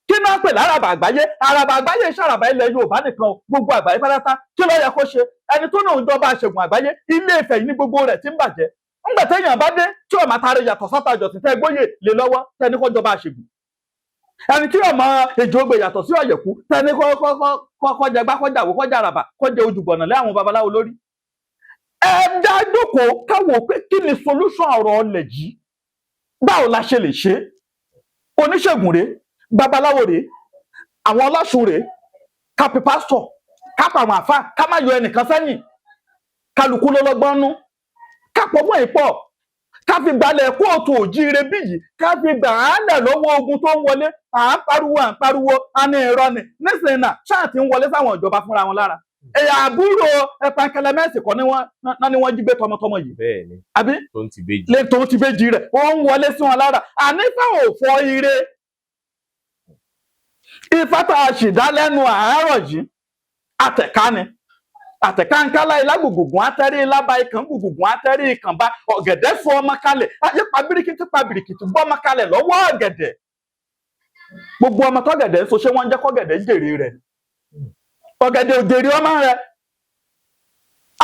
[SPEAKER 1] kí náà pè láràbà àgbáyé ṣàràbà ilẹ̀ Yorùbá nìkan gbogbo àgbáyé pátá kí ló yẹ kó ṣe ẹni tó lòun jọba àṣẹ̀gùn àgbáyé Ilé Ifẹ̀ yìí ní gbogbo rẹ̀ ti ń bàjẹ́ ńgbà téèyàn bá dé tí ọmọ àtàrẹ yàtọ̀ sátàjọ tí tẹ́ gbóyè lé lọ́wọ́ tẹni kó jọba àṣẹ̀gùn ẹni tí ọmọ èjì ogbè yàtọ̀ sí Ọ̀yẹ̀kú tẹni kọjá gbá kọjá àwò kọjá àràbà kọjá ojúbọ̀nà lé àwọn babaláwo lórí. ẹ dá jókòó káwọ pé kí ni solution ọ̀rọ̀ ọlẹ̀ yìí báwo la ṣe lè ṣe oníṣègùn rèé babaláwo rèé àwọn ọlọ́ṣun rèé kápẹ́ pásítọ̀ kápẹ́ àwọn àfáà ká má yọ ẹnìkan sẹ́yìn kálukú ló lọ́gbọ́n nú kápọ̀ mọ́ ìpọ̀ ká fi gbalẹ̀ kóòtù òjíire-bí yìí ká fi gbà á lẹ̀ lọ́wọ́ ogun tó ń wọlé à ń pariwo a ní irọ́ ni nísìnyí náà ṣáà ti ń wọlé sáwọn ìjọba fúnra wọn lára ẹ̀yà àbúrò ẹ̀pàkẹlẹmẹ́sì kan ní wọ́n jí gbé tọmọtọmọ yìí
[SPEAKER 2] bẹ́ẹ̀ni
[SPEAKER 1] àbí tó ń ti béjì rẹ̀ ó ń wọlé sí wọn lára ànífà òfò ire ifá tá a sì dá lẹ́nu àárọ̀ yìí àtẹ̀ká ni àtẹ̀kánkálá ilá gbùgbùgbùn átẹ́rí ilába ikàn gbùgbùgbùn átẹ́rí ìkànbá ọ̀gẹ̀dẹ̀ fún ọmọ kalẹ̀ ayé pa bìrìkìtì gbọ́ ọmọ kalẹ̀ lọ́wọ́ ọ̀gẹ̀dẹ̀ gbogbo ọmọ tọ́gẹ̀dẹ̀ ń so ṣé wọ́n ń jẹ́ kọ́gẹ̀dẹ̀ jèrè rẹ̀ ọ̀gẹ̀dẹ̀ òjèrè ọmọ rẹ̀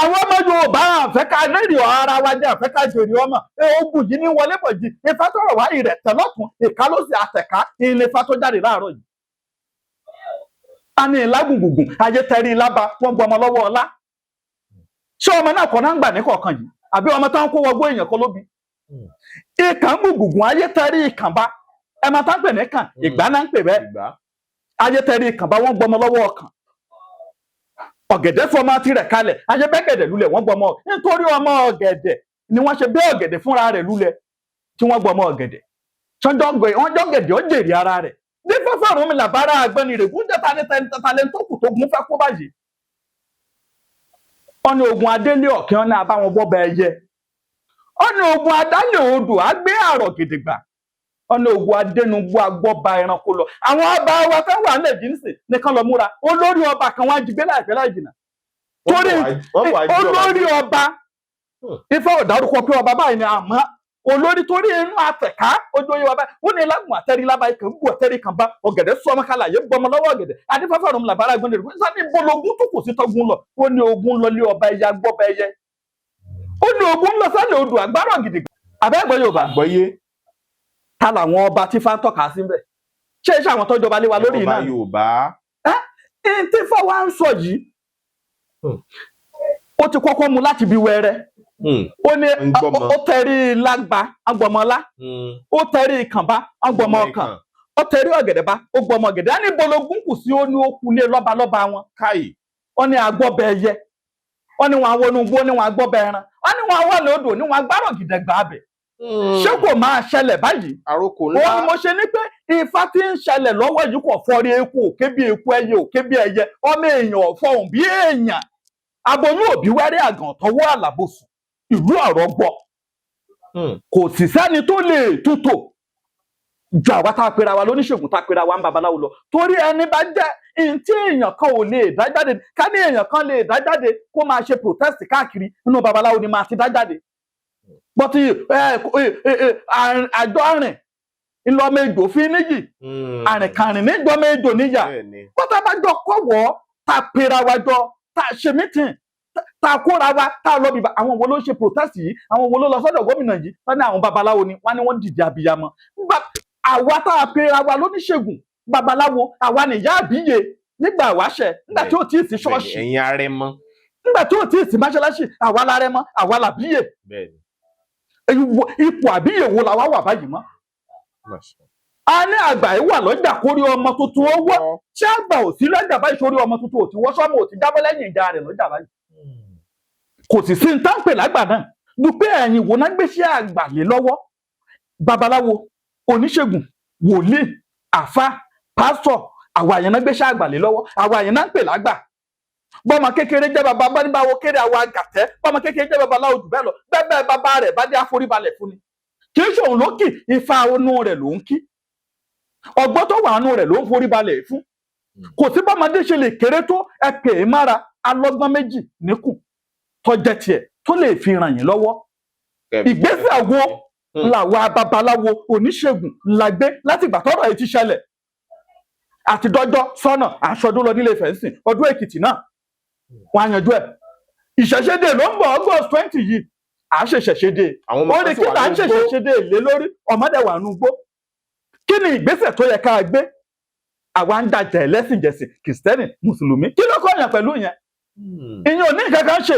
[SPEAKER 1] àwọn ọmọ Yorùbá àfẹ́ ká lérè ara wa jẹ́ àfẹ́ ká jèrè ọmọ ogun yìí ní wọlé pọ̀ jì ifá tó rọ̀ wáyé rẹ̀ tẹ̀lọ́tún ìkálọ́sì àtẹ̀ká ilé ifá tó jáde láàárọ̀ yìí a ní ìlà gbùngbùngbùn ayé tẹrí lába wọn gbọmọ lọ́wọ́ ọlá ṣé ọmọ náà kọ náà ń gbà ní kọ̀ọ̀kan yìí àbí ọmọ táwọn kó wọgbó èèyàn kọ lóbi ìkàn gbùngbùngbùn ayé tẹrí ìkànbá ẹ máa tá ń pè ní kàn ìgbà náà ń pè bẹ́ẹ̀ ayé tẹrí ìkànbá wọn gbọmọ lọ́wọ́ ọkàn ọ̀gẹ̀dẹ̀ fọmọ tirẹ̀ kalẹ̀ ayé bẹ́gẹ̀dẹ̀ lulẹ̀ wọ́n gbọmọ nítorí ọmọ ọ̀gẹ̀dẹ̀ ni wọ́n ṣe bẹ́ ọ̀gẹ̀dẹ̀ fúnra rẹ̀ lulẹ̀ tí wọ́n gbọmọ ọ̀gẹ̀dẹ̀ wọ́n jọ́gẹ̀dẹ̀ ó jèrè ara rẹ̀ ní fẹ́fẹ́ ọ̀run mi làbára àgbẹ̀ni rẹ̀ gúnjẹ́ talẹ̀ tó kù tó gún fẹ́ kó báyìí. ọ̀nà ogun adélé ọ̀kẹ́ ọ̀nà àbáwọn bọ́ba ẹyẹ ọ̀nà ogun adálẹ̀ odò àgbẹ̀ àrọ̀ gidigba ọ̀nà ogun adẹnugbó agbọ́ba ẹranko lọ àwọn ọba wa fẹ́ wà nílẹ̀ jíǹsì nìkan lọ múra olórí ọba kan wá jí gbé láìpẹ́ láì jìnnà torí olórí ọba Ifá ò dárúkọ pé ọba báyìí ni àmọ́ olórí torí inú àtẹ̀ká ojú oyè wa báyìí ó ní lágùn àtẹ́rí lába ikàn ń bù àtẹ́rí kan bá ọ̀gẹ̀dẹ̀ sọmọ kálá yé gbọmọ lọ́wọ́ ọ̀gẹ̀dẹ̀ adífáfá ọ̀run làbára gbọ́n lè sani bológun tó kù sí tọ́gun lọ ó ní ogun lọ lé ọba ẹyẹ agbọ́ba ẹyẹ ó ní ogun lọ sálẹ̀ odò àgbárọ̀ gidigba àbẹ́gbọ́ Yorùbá gbọ́yé ta làwọn ọba tí Ifá ń tọ́ka sí bẹ́ẹ̀ ṣé iṣẹ́ àwọn tọ́jọba lé wa lórí iná
[SPEAKER 2] Yorùbá
[SPEAKER 1] ẹ́ tí Ifá wa ń sọ yìí ó ti kọ́kọ́ mu láti bí wẹ́rẹ́ ó ní ó tẹrí lágbá agbọmọlá ó tẹrí ìkànbá agbọmọ ọkàn ó tẹrí ọ̀gẹ̀dẹ̀ bá ó gbọmọ ọ̀gẹ̀dẹ̀ á ní bológun kù sí ó ní ó kulé lọ́balọ́ba wọn káyì ó ní agbọ́bẹ ẹyẹ ó ní wọn àwọn onugbó ní wọn agbọ́bẹ ẹran ó ní wọn àwọn lòdò ní wọn agbárò gìdẹ̀gbà abẹ ṣé kò máa ṣẹlẹ̀ báyìí
[SPEAKER 2] àròkò ńlá
[SPEAKER 1] ó ní mo ṣe ní pé Ifá tí ń ṣẹlẹ̀ lọ́wọ́ yìí kò fọrí eku òkè bí eku ẹyẹ òkè bí ẹyẹ ọmọ èèyàn ọ̀fọ̀hún bí èèyàn aboyún òbí wẹ́rẹ́ àgàn tọwọ́ àlàbòsùn ìlú ọ̀rọ̀ gbọ́ kò sì sẹ́ni tó lè tútò ju àwa tá a pera wa lóníṣègùn tá a pera wa ń babaláwo lọ torí ẹni bá jẹ́ ntí èèyàn kan ò lè dá jáde ká ní èèyàn kan lè dá jáde kó máa ṣe protest káàkiri nínú babaláwo ni máa ti dá jáde bọ́tí àjọ àrìn ńlọmọ ejò fi níyì àrìnkàrìn níjọmọ ejò níyà bọ́tà bá jọ kọ́wọ́ tá a pera wa jọ tá a ṣe mítìn tá a kóra wa tá a lọ bìbà àwọn wo ló ṣe protest yìí àwọn wo ló lọ sọ́dọ̀ gómìnà yìí wọ́n ní àwọn babaláwo ni wọ́n ní wọ́n dìde abiyamọ àwa tá a pera wa lóníṣègùn babaláwo àwa nìyá àbíyè nígbà wáṣẹ nígbà tí ó ti sí ṣọ́ọ̀ṣì
[SPEAKER 2] ẹ̀yin arẹmọ
[SPEAKER 1] nígbà tí ó ti sí mọ́ṣáláṣí àwa lárẹmọ àwa làbíyè ipò àbíyè wo làwa wà báyìí mọ́. A ní àgbà yìí wà lọ́jà kórí ọmọ tuntun owó tí àgbà ò sí lọ́jà báyìí sórí ọmọ tuntun ò ti wọ́ sọ́mọ ò ti jábọ́ lẹ́yìn ìjà rẹ̀ lọ́jà báyìí. Kò sì sí ní táǹpẹ̀ lágbà náà dúpẹ́ ẹ̀yìn wò náà gbéṣẹ́ àgbà lé lọ́wọ́ babaláwo oníṣègùn wòlíì àfá pásítọ̀ àwọn àyàn náà gbéṣẹ́ àgbà lé lọ́wọ́ àwọn àyàn náà ń pè lágbà. Bọ́mọ kékeré jẹ́ bàbá báníbáwo kéré àwọn àgàtẹ́ bọ́mọ kékeré jẹ́ babaláwo jù bẹ́ẹ̀ lọ bẹ́ẹ̀ bàbá rẹ̀ bá dé àforíbalẹ̀ fún ni. Kì í ṣòun ló kì ifá inú rẹ̀ ló ń kí ọgbọ́n tó wà nù rẹ̀ ló ń forí balẹ̀ fún kò sí bọ́mọdé ṣe lè kéré tó ẹ pè é mára alọ́gbọ́n méjì níkùn tó jẹ́ tiẹ̀ tó lè fi ràn yín lọ́wọ́ ìgbésẹ̀ wo làwọn babaláwo oníṣègùn la gbé láti ìgbà tọ́rọ̀ yìí ti ṣẹlẹ̀ àti dọ́jọ́ sọ́nà aṣọdún lọ nílé Ifẹ̀ ọdún Èkìtì náà wọ́n á yanjú ẹ̀ ìṣẹ̀ṣẹ̀dé ló ń bọ̀ August 20 yìí à ń ṣèṣẹ̀ṣẹ̀dé ó ní kí là ń ṣèṣẹ̀ṣẹ̀dé lé lórí ọmọdé wà nù gbó kí ni ìgbésẹ̀ tó yẹ ká gbé àwa ń dàjà ẹlẹ́sìnjẹsìn kìrìsìtẹ́nì mùsùlùmí kí ló kọ́ yàn pẹ̀lú yẹn ìyẹn ò ní nǹkan kan ṣe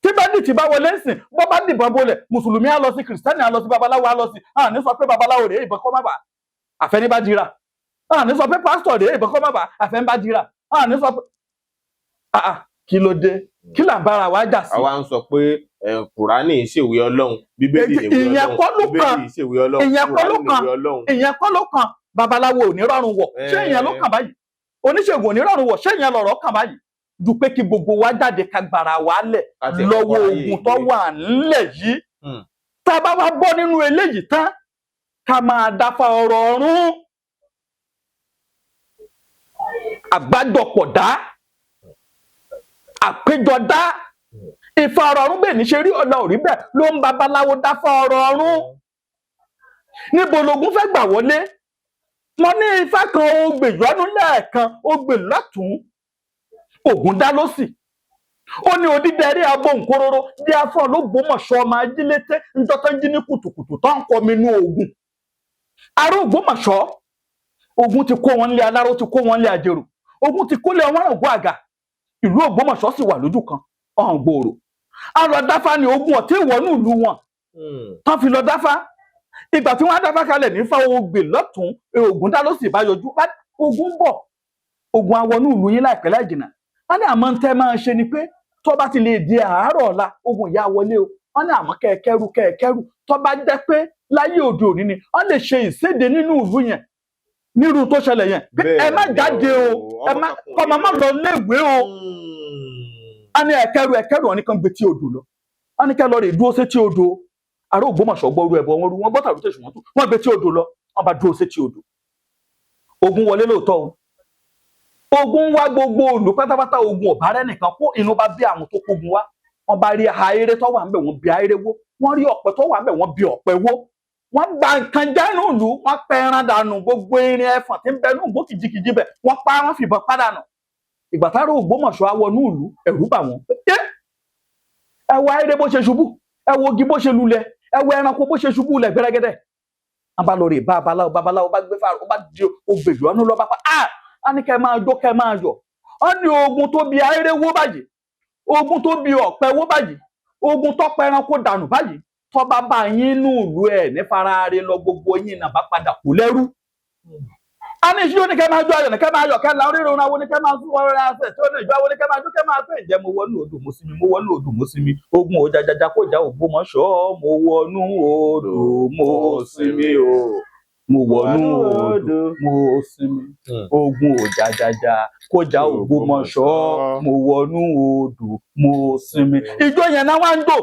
[SPEAKER 1] tí bẹ́ndìtì bá wọlé ń sìn bọ́ bá dìbọn bolẹ̀ mùsùlùmí á lọ sí kìrìsìtẹ́nì á lọ sí babaláwo á lọ sí àní sọ pé babaláwo rèé ìbọn kọ́ má bà àfẹ́ní bá dira àní sọ pé pásítọ̀ rèé ìbọn kọ́ má bà àfẹ́ní bá dira àní sọ pé kí ló dé kí là ń bára wa jà sí.
[SPEAKER 2] àwa ń sọ pé kùránì ìṣèwé Ọlọ́run bíbélì ìṣèwé Ọlọ́run
[SPEAKER 1] ìyẹn kọ́ ló kàn babaláwo ò ní rọrùn wọ̀ ṣé ìyẹn ló kàn báyìí oníṣègùn ò ní rọrùn wọ̀ ṣé ìyẹn lọ̀rọ̀ kàn báyìí ju pé kí gbogbo wa jáde ká gbára wa lẹ̀ lọ́wọ́ ogun tó wà ńlẹ̀ yìí tá a bá wá bọ́ nínú eléyìí tán ká máa dáfa ọ̀rọ̀ ọ̀run àgbájọpọ̀ dá àpéjọ dá ìfà ọ̀rọ̀ ọ̀run bẹ́ẹ̀ ní ṣe rí ọ̀nà òrí bẹ́ẹ̀ ló ń babaláwo dáfa ọ̀rọ̀ ọ̀run níbo lógun fẹ́ gbà wọlé mo ní ifá kan ó gbè yọnu lẹ́ẹ̀kan ó gbè lọ́tún ògùn dá lọ́sì ó ní odídẹrí abóhùnkóróró bí afọ l'Ógbómọ̀ṣọ́ ọmọ ajílété ńjọ́ tó ń jí ní kùtùkùtù tó ń kọ mi inú ogun ará Ògbómọ̀ṣọ́ ogun ti kó wọn lé aláró ti kó wọn lé àjèrò ogun ti kó lé wọn ògùn àgà ìlú Ògbómọ̀ṣọ́ sì wà lójú kan ọ̀hún gbòòrò àlọ́ dáfá ni ogun ọ̀tí ìwọ̀nú ìlú wọn tán fi lọ dáfá ìgbà tí wọ́n á dáfá kalẹ̀ nífa ogbè lọ́tún ogun dá ló sì bá yọjú ogun bọ̀ ogun awọnú ìlú yín láìpẹ́ láì jìnnà wọ́n ní àmọ́ tẹ́ máa ṣe ni pé tó bá ti lè di àárọ̀ ọ̀la ogun ìyá wọlé o wọ́n ní àmọ́ kẹ́ẹ̀kẹ́rù tó bá jẹ́ pé láyé òde òní ni wọ́n lè ṣe ìséde nínú ìlú yẹn nírú tó ṣẹlẹ̀ yẹn ẹ má jáde o ẹ má kọ́mọ má lọ léèwé o wọ́n ní ẹ̀kẹ́rù wọn ní kan gbé tí odò lọ wọ́n ní kẹ́ lọ rè dúró sí tí odò ará Ògbómọ̀ṣọ́ gbọ́rú ẹbọ wọn rú wọn bọ́tà rú tẹ̀sùn wọn tún wọ́n gbé tí odò lọ wọ́n bá dúró sí tí odò ogun wọlé lóòótọ́ o ogun wá gbogbo òlù pátápátá ogun ọ̀bá rẹ̀ nìkan kó inú bá bí àwọn tó kógun wá wọ́n bá rí ahéré tó wà ń bẹ̀ wọ́n bí ahéré wó wọ́n rí ọ̀pẹ tó wà ń bẹ̀ wọ́n bí ọ̀pẹ wó wọ́n gba nǹkan jẹ́nu ìlú wọ́n pẹ́ ẹran dànù gbogbo irin ẹ̀fọ̀n tí ń bẹ nùgbò kìjikìji bẹ̀ wọ́n pa wọ́n fìbọn pádànù ìgbà tá Ògbómọ̀ṣọ́ awọnú ìlú ẹ̀rù bà wọ́n ẹ wo ahéré bó ṣe ṣubú ẹ wo igi bó ṣe lulẹ̀ ẹ wo ẹranko bó ṣe ṣubú lẹ̀ gbẹ́rẹ́gẹ́dẹ́ wọ́n bá lọ rè babaláwo bá gbé fáwọn ó bá di ògbèjì ọ̀nù lọ́ bá pa á ní kẹ́ máa jó kẹ́ máa yọ̀ ọ́ ní ogun tó bi ahéré wó báyìí ogun tó bi ọ̀pẹ wó báyìí ogun tó pa ẹranko dànù báyìí tó bá bá yín nù ìlú ẹ̀ ní faraare lọ gbogbo yín náà bá padà kú lẹ́rú. a ní ìṣí oníkẹ́ máa jó ayọ̀ ní kẹ́ máa yọ̀ kẹ́ la oríro náà wo ní kẹ́ máa fún ọrẹ́ àṣẹ tí ó ní ìjọ àwọn oníkẹ́ máa jó kẹ́ máa fẹ́ ìjẹ́ mo wọnú odò mo sinmi mo wọnú odò mo sinmi ogun ò jajaja kó já Ògbómọ̀ṣọ́ mo wọnú odò mo sinmi o mo wọnú odò mo sinmi ogun ò jajaja kó já Ògbómọ̀ṣọ́ mo wọnú odò mo sinmi. ìjọ yẹn náà wá ń dò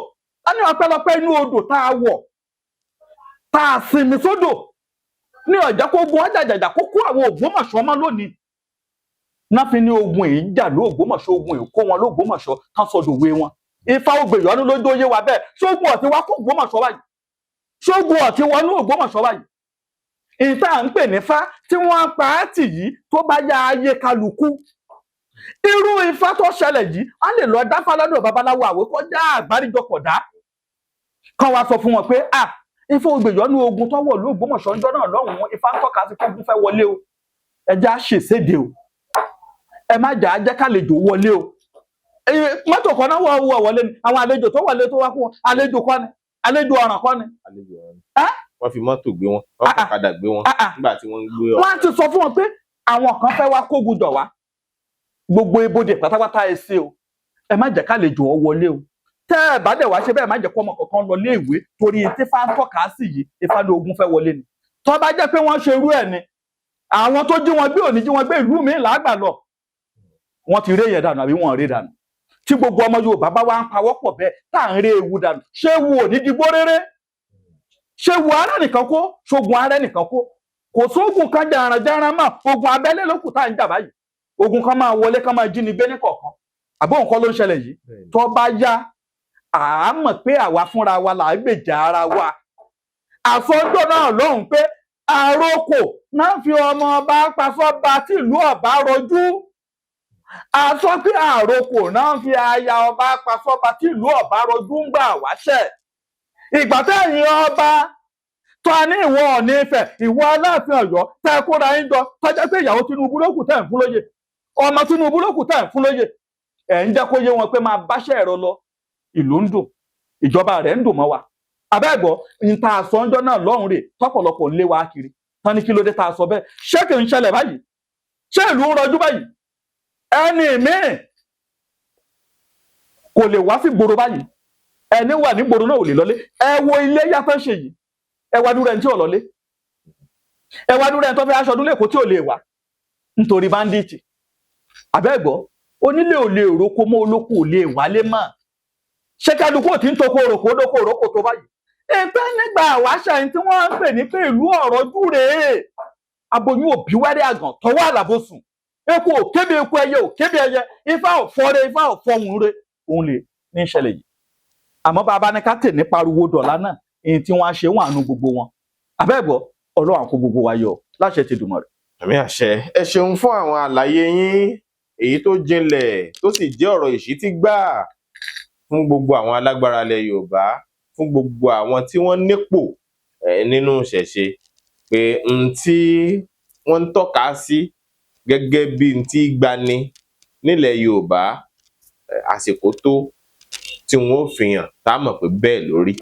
[SPEAKER 1] á ní ọpẹ́lọpẹ́ inú odò tá a wọ̀ tá a sinmi sódò ní ọjà kó gun ọjàjàjà kó kó àwọn Ògbómọ̀ṣọ́ mọ́ lónìí náà fi ní ogun èyí jà ló Ògbómọ̀ṣọ́ ogun èyí kó wọn lÓgbómọ̀ṣọ́ kán sọdọ̀ wé wọn Ifá ògbèyọ́nú lójú oyé wa bẹ́ẹ̀ ṣógun ọ̀tí wá kó Ògbómọ̀ṣọ́ báyìí ṣógun ọ̀tí wọnú Ògbómọ̀ṣọ́ báyìí ìta ń pè ní Ifá tí wọ́n pa á tì yìí tó bá yá ayé kálukú. Irú Ifá tó ṣẹlẹ̀ yìí á lè lọ dáfá lọ́dọ̀ babaláwo àwé kó já àgbáríjọpọ̀ dá kán wá sọ fún wọn pé Ifá ògbèyọ́nú ogun tó wọ̀ l'Ógbómọ̀ṣọ́ ńjọ́ náà lọ́hùn-ún Ifá ń tọ́ka sí kógun fẹ́ wọlé o, ẹ já ṣèséde o, ẹ má jà á jẹ́ kálejò wọlé o. Mọ́tò kan náà wọ̀ wọlé ni àwọn àlejò tó wọlé tó wá fún wọn àlejò kọ́ ni àlejò ọ̀ràn kọ́ ni.
[SPEAKER 2] Wọ́n fi mọ́tò gbé wọn, wọ́n fi ọ̀kadà gbé wọn nígbà tí wọ́n ń gbé
[SPEAKER 1] wọ́n á ti sọ fún wọn pé àwọn kan fẹ́ wá kógun jọ wá gbogbo ibodè pátápátá ẹ ṣe o, ẹ má jẹ́ kálejò ọ wọlé o, tẹ́ ẹ bá dẹ̀ wá ṣe bẹ́ẹ̀ má jẹ́ kó ọmọ kankan lọ léèwé torí tí Ifá ń tọ́ka sí yìí Ifá ní ogun fẹ́ wọlé ni. Tó bá jẹ́ pé wọ́n ṣe irú ẹ̀ ni àwọn tó jí wọn gbé òní jí wọn gbé ìlú mi làágbà lọ wọ́n ti ré yẹn dànù àbí wọ́n ré dànù. Tí gbogbo ọmọ Yorùbá bá wá ń pawọ́pọ̀ bẹ́ẹ̀ tá à ń ré ewu dànù ṣé ewu ò ní digbó réré? Ṣé ewu ara nìkan kó ṣogun ara nìkan kó? Kò sóògùn kan jàrànjàràn mọ́ ogun abẹ́lé ló kù tá à ń jà báyìí. Ogun kan máa wọlé kan máa jí ni gbé ní kọ̀ọ̀kan àbó nǹkan ló ń ṣẹlẹ̀ yìí. Tó bá yá à mọ̀ pé àwa fúnra wa là ń gbèjà ara wa. Àfọ́jọ́ náà lóhùn pé àròkò náà fi ọmọ ọba pasọ́ba tí ìlú ọba rọjú. Àsọ pé àròkò náà fi aya ọba pasọ́ba tí ìlú ọba rọjú ń gbà wáṣẹ̀. Ìgbà tẹ́yìn ọba tó ní ìwọ Ọọ̀ni Ifẹ̀ ìwọ Aláàfin Ọ̀yọ́ tẹ́ kóra yín jọ tọ́jọ́ pé ìyàwó Tinubu ló kù tẹ́ ń fún lóyè ọmọ Tinubu ló kù tẹ́ ń fún lóyè ẹ̀ ń jẹ́ kó yé wọn pé máa báṣẹ́ ẹ̀rọ lọ ìlú ń dùn ìjọba rẹ̀ ń dùn mọ́ wa. Abẹ́gbọ́ ní ta àsọ̀njọ́ náà lọ́rùn rè tọ́pọ̀lọpọ̀ ń lé wa kiri tán ní kí ló dé ta sọ bẹ́ẹ̀ ṣé kì í ṣẹlẹ̀ báyìí ṣé ìlú ń rọjú báyìí ẹni míì kò lè wá sí gbòòrò báyìí ẹni wà ní gbòòrò náà ò lè lọlé ẹ wo ilé yàtọ̀ ṣe yìí ẹ wá dúró ẹni tí ò lọlé ẹ wá dúró ẹni tó fẹ́ aṣọ ọdún lẹ́kọ̀ọ́ tí ò lè wá nítorí báńdíìtì. Àbẹ́gbọ́ onílé ò lè roko mọ́ olóko ò lè wálé mọ́ ṣé kálukú ò tí ń toko òròkó dóko òrókò tó báyìí. Ẹgbẹ́ nígbà àwáṣà yìí tí wọ́n ń pè ní pé ìlú ọ̀rọ̀ dúró aboyún òbí wẹ́rẹ́ àgàn tọwọ́ àlàbòsùn eku ò kébi eku ẹyẹ ò kébi ẹyẹ Ifá ò fọre Ifá ò fọhùn re òun lè ní ìṣẹ̀lẹ̀ yìí. Àmọ́ bàbá ní ká tè ní pariwo dọ̀là náà èyí tí wọ́n á ṣe wọn àánú gbogbo wọn. Àbẹ́gbọ́ Ọlọ́run àkó gbogbo wa yọ láṣẹ ti dùnmọ̀ rẹ̀.
[SPEAKER 2] Àmín àṣẹ. Ẹ ṣeun fún àwọn àlàyé yín èyí tó jinlẹ̀ tó sì jẹ́ ọ̀rọ̀ ìṣítí gbà fún gbogbo àwọn alágbára ilẹ̀ Yorùbá fún gbogbo àwọn tí wọ́n nípò nínú ìṣẹ̀ṣe pé tí wọ́n ń tọ́ka sí gẹ́gẹ́ bí tí gbani nílẹ̀ Yorùbá àsìkò tó tí wọ́n ó fi hàn tá a mọ̀ pé bẹ́ẹ̀ lórí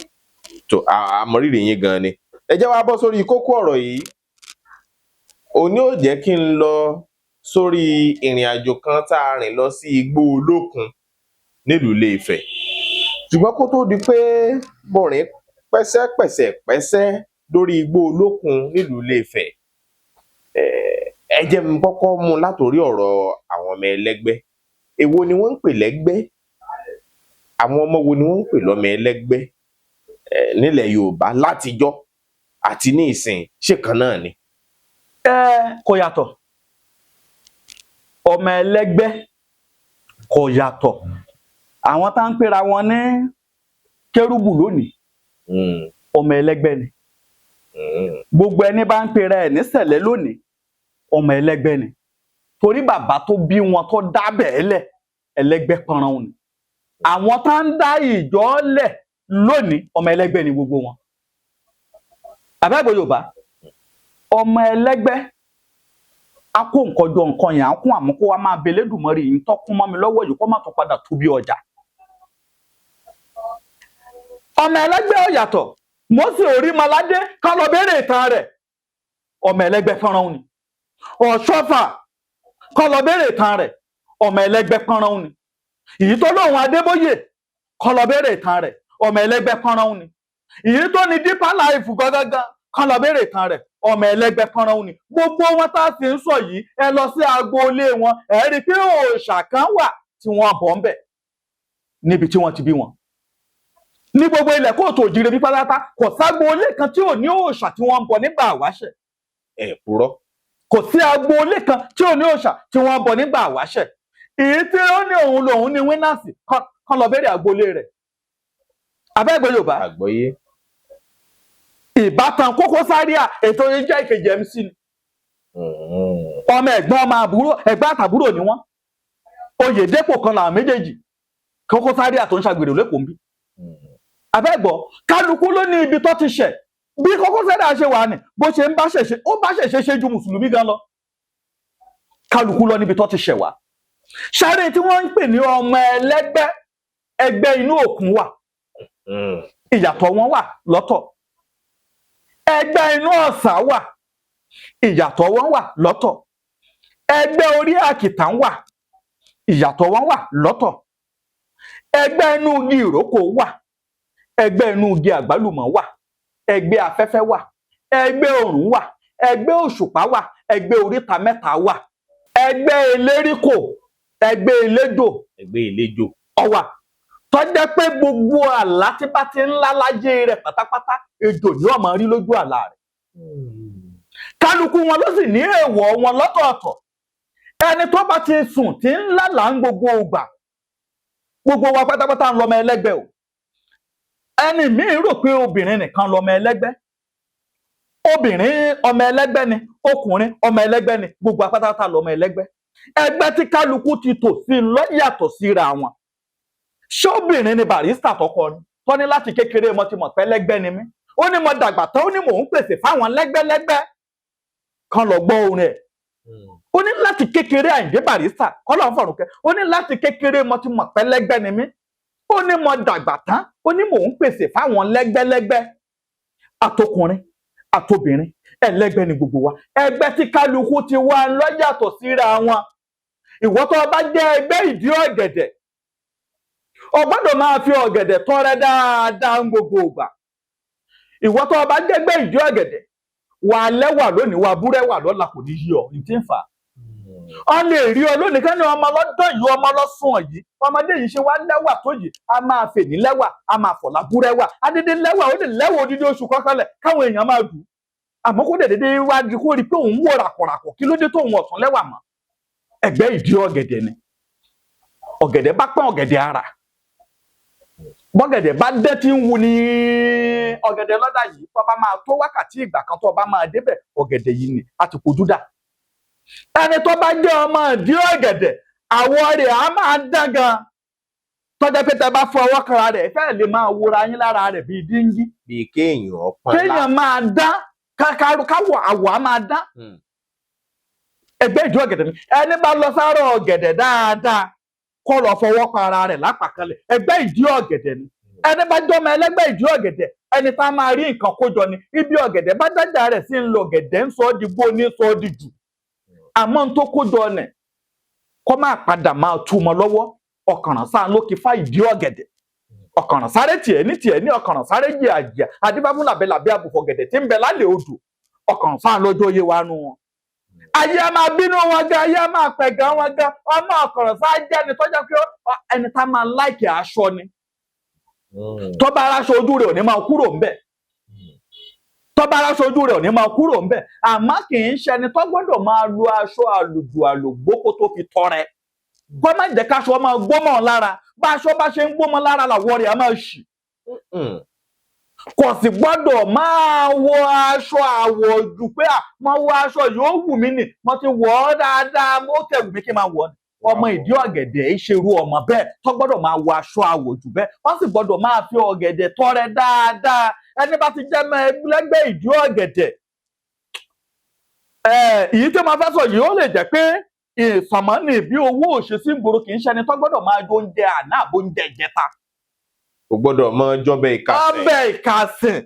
[SPEAKER 2] tó àmọ̀rírì yín gan ni. Ẹ jẹ́ wá bọ́ sórí kókó ọ̀rọ̀ yìí òní ò jẹ́ kí n lọ sórí ìrìn àjò kan tá a rìn lọ sí Igbó Olókun nílùú Ilé-Ifẹ̀ ṣùgbọ́n kó tó di pé mo rìn pẹ́sẹ́pẹ́sẹ́ lórí Igbó Olókun nílùú Ilé-Ifẹ̀ ẹ jẹ́ mi kọ́kọ́ mú látòrí ọ̀rọ̀ àwọn ọmọ ẹlẹ́gbẹ́ èwo ni wọ́n ń pè lẹ́gbẹ́ àwọn ọmọ wo ni wọ́n ń pè lọ́mọ ẹlẹ́gbẹ́ nílẹ̀ Yorùbá látijọ́ àti ní ìsìn ṣé kan náà ni.
[SPEAKER 1] Kò yàtọ̀ ọmọ ẹlẹ́gbẹ́ kò yàtọ̀ àwọn tá ń pera wọn ní kérúbù lónìí ọmọ ẹlẹ́gbẹ́ ni gbogbo ẹni bá ń pera ẹ̀ ní sẹ̀lẹ̀ lónìí ọmọ ẹlẹ́gbẹ́ ni torí bàbá tó bí wọn tó dá bẹ́ẹ̀ lẹ̀ ẹlẹ́gbẹ́ pọnran ni àwọn tá ń dá ìjọ lẹ̀ lónìí ọmọ ẹlẹ́gbẹ́ ni gbogbo wọn. Àbẹ́gbẹ́ Yorùbá ọmọ ẹlẹ́gbẹ́ a kó nǹkan jọ nǹkan yẹn à ń kún àmúkó wa máa belé dùmọ́rì yìí tó kún mọ́ mi lọ́wọ́ yìí kó má tó padà tú bí ọjà. ọmọ ẹlẹ́gbẹ́ ò yàtọ̀ Mósè Orímọládé ká lọ béèrè ìtàn rẹ̀ ọmọ ẹlẹ́gbẹ́ fọ́nrán ni Ọ̀ṣọ́fà ká lọ béèrè ìtàn rẹ̀ ọmọ ẹlẹ́gbẹ́ fọ́nrán ni èyí tó lóhùn Adébóyè ká lọ béèrè ìtàn rẹ̀ ọmọ ẹlẹ́gbẹ́ fọ́nrán ni èyí tó ní Deeper Life gangan ká lọ béèrè ìtàn rẹ̀ ọmọ ẹlẹ́gbẹ́ fọ́nrán ni gbogbo wọn tá a sì ń sọ yìí ẹ lọ sí agboolé wọn ẹ rí i pé òòṣà kan wà tí wọ́n bọ̀ ń bẹ̀ níbi tí wọ́n ti bí wọn ní gbogbo ilẹ̀ kóòtù òjìrè bí pátá kò ságboolé kan tí ò ní òòṣà tí wọ́n ń bọ̀ nígbà àwáṣẹ̀.
[SPEAKER 2] Purọ́.
[SPEAKER 1] Kò sí agboolé kan tí ò ní òòṣà tí wọ́n ń bọ̀ nígbà àwáṣẹ̀ èyí tí ó ní òun lòun ní wínàsì kan lọ béèrè agboolé rẹ̀. Àbẹ́gbẹ́ Yorùbá.
[SPEAKER 2] Àgbọ́yé.
[SPEAKER 1] ìbátan Koko Zaria ètò yìí jẹ́ ìkejì MC ni ọmọ ẹ̀gbọ́n ọmọ àbúrò ẹ̀gbọ́n àtàbúrò ni wọ́n Oyèdépò kan làwọn méjèèjì Koko Zaria tó ń ṣàgbèrè lẹ́kọ̀ọ́ ń bí abẹ́gbọ́ kálukú ló ní ibi tó ti ṣẹ̀ bí Koko Zaria ṣe wà ní bó ṣe ń bá ṣẹ̀ṣẹ̀ ó bá ṣẹ̀ṣẹ̀ ṣe ju mùsùlùmí gan lọ kálukú lọ níbi tó ti ṣẹ̀ wá ṣáré tí wọ́n ń pè ní ọmọ ẹlẹ́gbẹ́ ẹgbẹ́ inú òkun wà ìyàtọ̀ wọn wà lọ́tọ̀ ẹgbẹ́ inú ọ̀sà wà ìyàtọ̀ wọn wà lọ́tọ̀ ẹgbẹ́ orí àkìtàn wà ìyàtọ̀ wọn wà lọ́tọ̀ ẹgbẹ́ inú igi ìrókò wà ẹgbẹ́ inú igi àgbálùmọ̀ wà ẹgbẹ́ afẹ́fẹ́ wà ẹgbẹ́ òrùn wà ẹgbẹ́ òṣùpá wà ẹgbẹ́ oríta mẹ́ta wà ẹgbẹ́ eléríkò ẹgbẹ́ eléjò ọwà tó jẹ́ pé gbogbo àlá tí bá ti ń lá láyé rẹ̀ pátápátá ejò ni wọ́n máa rí lójú àlá rẹ̀ kálukú wọn ló sì ní èèwọ̀ wọn lọ́tọ̀ọ̀tọ̀ ẹni tó bá ti sùn tí ń lálàá ń gbogbo ìgbà gbogbo wa pátápátá ń lọmọ ẹlẹ́gbẹ́ o ẹni míì rò pé obìnrin nìkan lọmọ ẹlẹ́gbẹ́ obìnrin ọmọ ẹlẹ́gbẹ́ ni ọkùnrin ọmọ ẹlẹ́gbẹ́ ni gbogbo apátápátá lọmọ ẹlẹ́gbẹ́ ẹgbẹ́ tí kálukú ti tò sí lọ yàtọ̀ síra wọn ṣé obìnrin ni Barrister tọkọ ni tó ní láti kékeré mo ti mọ̀ pé ẹlẹ́gbẹ́ ni mí ó ní mo dàgbà tán ó ní mò ń pèsè fáwọn lẹ́gbẹ́lẹ́gbẹ́ kan lọ gbọ́ orin ẹ̀ ó ní láti kékeré Àyìndé Barrister kọ́lọ́ fọ̀rùn kẹ́ ó ní láti kékeré mo ti mọ̀ pé ẹlẹ́gbẹ́ ni mí ó ní mo dàgbà tán ó ní mò ń pèsè fáwọn lẹ́gbẹ́lẹ́gbẹ́ àtọkùnrin àtobìnrin ẹlẹ́gbẹ́ ni gbogbo wa ẹgbẹ́ tí kálukú ti wá lọ́yàtọ̀ síra wọn ìwọ tó bá jẹ́ ẹgbẹ́ ìdí ọ̀gẹ̀dẹ̀ o gbọ́dọ̀ máa fi ọ̀gẹ̀dẹ̀ tọrẹ dáadáa ń gbogbo ìgbà ìwọ tó bá jẹ́ ẹgbẹ́ ìdí ọ̀gẹ̀dẹ̀ wà lẹ́wà lónìí wà búrẹ́wà lọ́la kò ní yí ọ ní tí ń fà á lè rí ọ lónìí kẹ́ni ọmọ lọ́dọ̀ yìí ọmọ lọ́sùn yìí ọmọdé yìí ṣe wá lẹ́wà tó yìí a máa fè ní lẹ́wà a máa fọ̀lá búrẹ́wà adédé lẹ́wà ó lè lẹ́wà odidi oṣù kọ́kànlẹ̀ káwọn èèyàn máa dùn àmọ́ kó dédé wá di kó rí pé òun wò ràkọ̀ràkọ̀ kí ló dé tóun ọ̀tún lẹ́wà mọ́ ẹgbẹ́ ìdí ọ̀gẹ̀dẹ̀ ni ọ̀gẹ̀dẹ̀ bá pọ́n ọ̀gẹ̀dẹ̀ ara bọ́gẹ̀dẹ̀ bá dé tí ń wu ní ọ̀gẹ̀dẹ̀ lọ́dà yìí tó bá máa tó wákàtí ìgbà kan tó bá máa débẹ̀ ọ̀gẹ̀dẹ̀ yìí ni a ti kojú dà ẹni tó bá jẹ́ ọmọ ìdí ọ̀gẹ̀dẹ̀ àwọ̀ rẹ̀ á máa dán gan tọ́jà pé tẹ bá fọwọ́ kanra rẹ̀ fẹ́ẹ̀ lè máa wúra yín lára rẹ̀ bíi díngí
[SPEAKER 2] bíi kéèyàn
[SPEAKER 1] kéèyàn máa dán káwọ̀ àwọ̀ á máa dán ẹgbẹ́ ìdí ọ̀gẹ̀dẹ̀ ni ẹni bá lọ sáré ọ̀gẹ̀dẹ̀ dáadáa kó lọ fọwọ́ kan ara rẹ̀ lápàkalẹ̀ ẹgbẹ́ ìdí ọ̀gẹ̀dẹ̀ ni ẹni bá jọmọ ẹlẹ́gbẹ́ ìdí ọ̀gẹ̀dẹ̀ ẹni tá máa rí nǹkan kójọ ni ibi ọ̀gẹ̀dẹ̀ bá dájà rẹ̀ sí ń lo ọ̀gẹ̀dẹ̀ ń sọ ọ́ di gbó ní sọ ọ́ di jù àmọ́ n tó kójọ nẹ̀ kó máa padà máa túmọ̀ lọ́wọ́ ọ̀kànràn sáà ló kí fá ìdí ọ̀gẹ̀dẹ̀ ọ̀kànràn sáré tiẹ̀ ní ọ̀kànràn sáré jẹ àjẹ adébábú làbẹ́làbẹ́ àbùfọ̀ gẹ̀dẹ̀ tí ń bẹ lálẹ́ odò ọ̀kànràn sáà lọ́jọ́ yé wa nù wọn. ayé a máa bínú wọn gan ayé a máa pẹ̀gàn wọn gan ọmọ ọ̀kànràn sáà jẹ́ ẹni tọ́jà pé ẹni tá máa láìkì aṣọ ni tó bá aráṣọ ojú rẹ̀ ò ní máa kúrò ńbẹ̀ tọ́ba aráṣọ ojú rẹ̀ ò ní máa kúrò ńbẹ̀ àmọ́ kì í ṣe ẹni tó gbọ́dọ̀ máa lo aṣọ àlùjù àlùgbó kó tó fi tọrẹ kó má jẹ́ káṣọ máa gbómọ̀ lára bá aṣọ bá ṣe ń gbómọ̀ lára làwọ̀ rẹ̀ á máa ṣì kò sì gbọ́dọ̀ máa wọ aṣọ àwọ̀jù pé mo wọ aṣọ yóò wù mí nì mo ti wọ̀ ọ́ dáadáa mo tẹ̀ wù mí kí n máa wọ̀ ọ́ ọmọ ìdí ọ̀gẹ̀dẹ̀ ṣerú ọmọ bẹ́ẹ̀ tó gbọ́dọ̀ máa wọ aṣọ àwọ̀jù bẹ́ẹ̀ wọ́n sì gbọ́dọ̀ máa fi ọ̀gẹ̀dẹ̀ tọrẹ dáadáa ẹni bá ti jẹ́ ẹgbẹ́ ìdí ọ̀gẹ̀dẹ̀ èyí tí mo fẹ́ sọ yìí ó lè jẹ́ pé ìsọ̀mọ́nì bí owó òṣèṣì gbòòrò kì í ṣẹni tó gbọ́dọ̀ máa jó oúnjẹ àná àbó oúnjẹ ìjẹta.
[SPEAKER 2] kò gbọ́dọ̀ mọ jọ́bẹ̀ ìkàsìn.
[SPEAKER 1] ọbẹ̀ ìkàsìn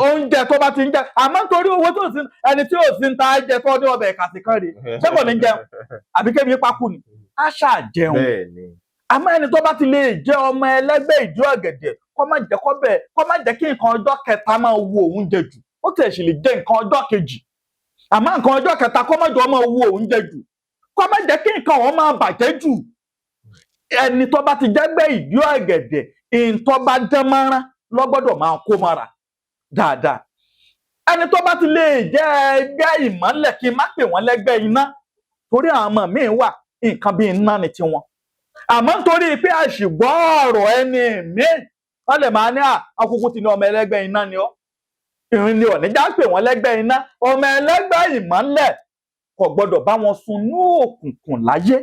[SPEAKER 1] oúnjẹ tó bá ti ń jẹ àmọ́ nítorí owó tó sí ẹni tí ò sí ń ta jẹ tó ní ọbẹ̀ ìkàsìn kan rèé ṣé kò ní jẹun àbí kébi pákó ni á ṣáà jẹun àmọ́ ẹni tó bá ti lè jẹ ọmọ ẹlẹ́gbẹ́ ìdí ọ̀gẹ̀dẹ̀ kó má jẹ́ kí nǹkan ọjọ́ kẹta máa wo òun jẹ jù ó tẹ̀ sì lè jẹ nǹkan ọjọ́ kejì àmọ́ nǹkan ọjọ́ kẹta kó má jọ máa wo òun jẹ jù kó má jẹ́ kí nǹkan wọn máa bàjẹ́ jù ẹni tó bá ti jẹ́gbẹ́ ìdí ọ̀gẹ̀dẹ̀ ìǹtọ́ bá dán mọ́rán lọ́gbọ́dọ̀ máa kó mọ́ra dáadáa ẹni tó bá ti lè jẹ́ ẹgbẹ́ ìmọ́lẹ̀ kí n má pè wọ́n lẹ́gbẹ́ iná torí àwọn ọmọ míín wà nǹkan bíi iná ni tiwọn àmọ́ nítorí pé àṣìgbọ́ ọ̀rọ̀ ẹni míín wọ́n lè máa ní àkókò tí ní ọmọ ẹlẹ́gbẹ́ iná ni ọ́ ìrìn ni ọ̀nìjà pè wọ́n lẹ́gbẹ́ iná ọmọ ẹlẹ́gbẹ́ ìmọ́lẹ̀ kò gbọ́dọ̀ bá wọn sunú òkùnkùn láyé.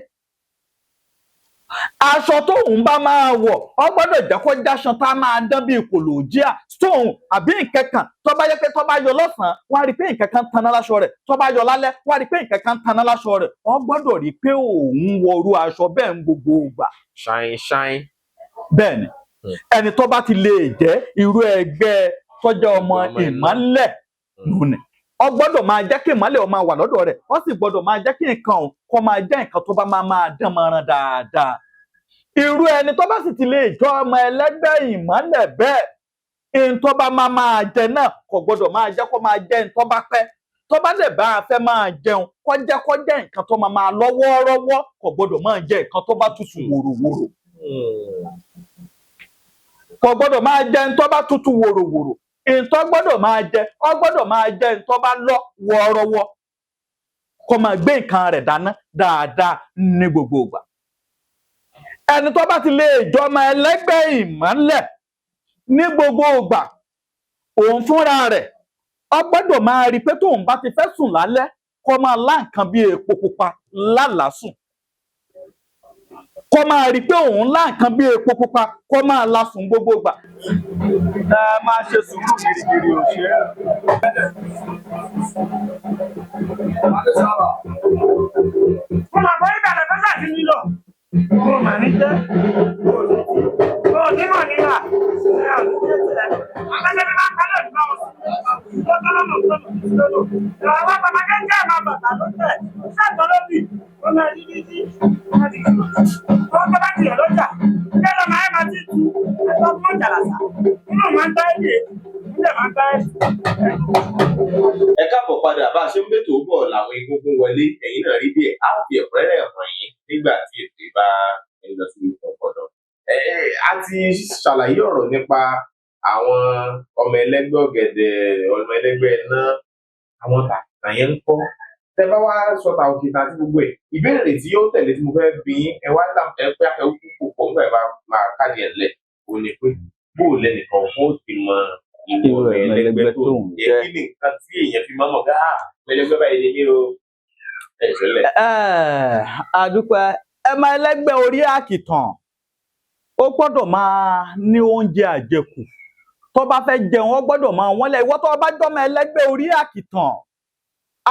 [SPEAKER 1] Aṣọ tóun bá máa wọ̀ ọ gbọ́dọ̀ jẹ́ kó jáṣan tá a máa dán bíi kòlòjíà stone àbí nǹkankan tó bá yẹ pé tó bá yọ lọ́sàn-án wọ́n á rí i pé nǹkankan taná láṣọ rẹ̀ tó bá yọ lálẹ́ wọ́n á rí i pé nǹkankan taná láṣọ rẹ̀ ọ gbọ́dọ̀ rí i pé òun wọrú aṣọ bẹ́ẹ̀ ń gbogbo ìgbà.
[SPEAKER 2] ṣáínṣáín.
[SPEAKER 1] Bẹ́ẹ̀ni ẹni tó bá ti lè jẹ́ irú ẹgbẹ́ tọ́jọ́ ọmọ ìmọ́lẹ̀ lónìí ọ gbọ́dọ̀ máa jẹ́ kí ìmọ́lẹ̀ ó máa wà lọ́dọ̀ rẹ̀ ọ sì gbọ́dọ̀ máa jẹ́ kí nǹkan òun kó máa jẹ́ nǹkan tó bá máa dán mọ́ran dáadáa. Irú ẹni tó bá sì ti lè jọ ọmọ ẹlẹ́gbẹ́ ìmọ́lẹ̀ bẹ́ẹ̀ ihun tó bá máa jẹ náà kò gbọ́dọ̀ máa jẹ́ kó máa jẹ ihun tó bá pẹ́ tó bá dẹ̀ bá a fẹ́ máa jẹun kó jẹ́ nǹkan tó máa lọ wọ́ọ́rọ́wọ́ kò gbọ́dọ̀ máa jẹ nǹkan tó bá tutù wòròwòrò. Kò gbọ́dọ̀ máa jẹ ihun tó bá tutù wòròwòrò ihun tó gbọ́dọ̀ máa jẹ ọ gbọ́dọ̀ máa jẹ ihun tó bá lọ wọ́ọ́rọ́wọ́ kó máa gbé nǹkan rẹ̀ dáná dáadáa ní gbogbo ìgbà. Ẹni tó bá ti lè jọmọ ẹlẹ́gbẹ́ ìmọ́lẹ̀ ní gbogbo ìgbà òun fúnra rẹ̀ ọ gbọ́dọ̀ máa rí i pé tóun bá ti fẹ́ sùn lálẹ́ kó máa lá nǹkan bí epo pupa lálàásùn kó máa rí i pé òun lá nǹkan bí epo pupa kó máa lásùn gbogbo ìgbà. Ẹ máa ṣe sùúrù gírígírí òṣèré.
[SPEAKER 4] Mo máa bọ́ ìbàdàn tó ṣàtì nílò. Mo mà ní jẹ́. Mo ò ní mọ̀ nígbà. Àgbẹ̀dẹ̀ mi máa ń kálẹ̀ ìgbà wọn. Mo tọ́lọ́ mọ̀ tó lò. Ìwà wa bàbá jẹ́ àmà bàtà ló tẹ̀. Ṣáàtọ̀ ló bì. Ó máa rí bí sí. Ó tó bá tiẹ̀ lọ́jà. Ṣé lọ máa máa ti tu? Ẹ̀tọ́ fún ọjà làṣà. Inú máa ń tá èdè. Ilé máa ń tá èdè.
[SPEAKER 2] Ẹ káàbọ̀ padà bá a ṣe ń bètò bọ̀ làwọn egungun wọlé ẹ̀yin náà rí bí ẹ̀ á fi ẹ̀kúnrẹ́rẹ́ hàn yín nígbà tí ètò ìbá ẹ lọ sí ọ̀pọ̀dọ̀. A ti ṣàlàyé ọ̀rọ̀ nípa àwọn ọmọ ẹlẹ́gbẹ́ ọ̀gẹ̀dẹ̀ ọmọ ẹlẹ́gbẹ́ iná àwọn tàkìtàn yẹn ń kọ́. Tẹ bá wá sọta òkìtà àti gbogbo ẹ̀ ìbéèrè tí yóò tẹ̀lé tí mo fẹ́ bí yín ẹ wá ẹ pé akẹ́wọ́ púpọ̀ pọ̀ nígbà ìbá máa káàdì ẹ̀ lẹ̀ ò ní pé bóò lẹ́nìkan ó ti mọ ìwọ ọmọ ẹlẹ́gbẹ́ tó ń jẹ́ kí ni nǹkan tí èèyàn fi máa mọ̀ ká ẹlẹ́gbẹ́ báyìí ni mí o ẹ̀ ṣẹlẹ̀.
[SPEAKER 1] Àdúpẹ́ ẹ máa ẹlẹ́gbẹ́ orí àkìtàn ó gbọ́dọ̀ máa ní oúnjẹ àjẹkù tó bá fẹ́ jẹun ó gbọ́dọ̀ máa wọ́n lẹ̀ ìwọ tó bá jọmọ ẹlẹ́gbẹ́ orí àkìtàn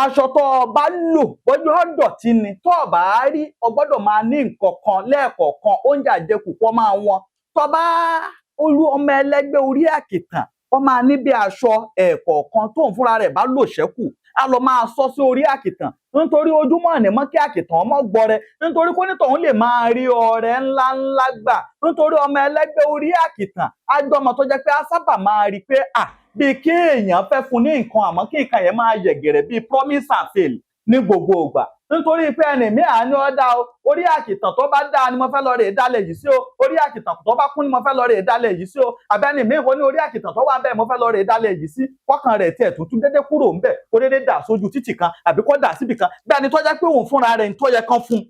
[SPEAKER 1] aṣọ tó bá lò bójú ọ̀dọ̀tí ni tó bá rí ó gbọ́dọ̀ máa ní nǹkan kan lẹ́ẹ̀kọ̀ọ̀kan oúnjẹ àjẹkù kó máa wọn tó bá olú ọmọ ẹlẹ́gbẹ́ orí àkìtàn ó máa ní bí aṣọ ẹ̀ẹ̀kọ̀ọ̀kan tóun fúnra rẹ̀ bá lò ṣẹ́kù á lọ máa sọ sí orí àkìtàn nítorí ojúmọ́ àná mọ́ kí àkìtàn ọmọ gbọrẹ nítorí kó nítòun lè máa rí ọrẹ ńláńlá gbà nítorí ọmọ ẹlẹ́gbẹ́ orí àkìtàn ájọmọ tó jẹ́ pé á sábà máa rí pé bíi kí èèyàn fẹ́ fún ní nǹkan àmọ́ kí nǹkan yẹn máa yẹ̀gẹ̀rẹ̀ bíi promise and fail ní gbogbo ìgbà nítorí pé ẹnì mí àní ọ̀dà o orí àkìtàn tó bá dáa ni mo fẹ́ lọ rè é dálẹ̀ yìí sí o orí àkìtàn tó bá kún ni mo fẹ́ lọ rè é dálẹ̀ yìí sí o àbẹ́ni mi kò ní orí àkìtàn tó wà ń bẹ̀ mo fẹ́ lọ rè é dálẹ̀ yìí sí kọ́kàn rẹ̀ tiẹ̀ tuntun dédé kúrò ń bẹ̀ kó dédé dà sójú títì kan àbí kó dà síbì kan bí ẹni tó jẹ́ pé òun fúnra rẹ̀ ń tó yẹ kán fún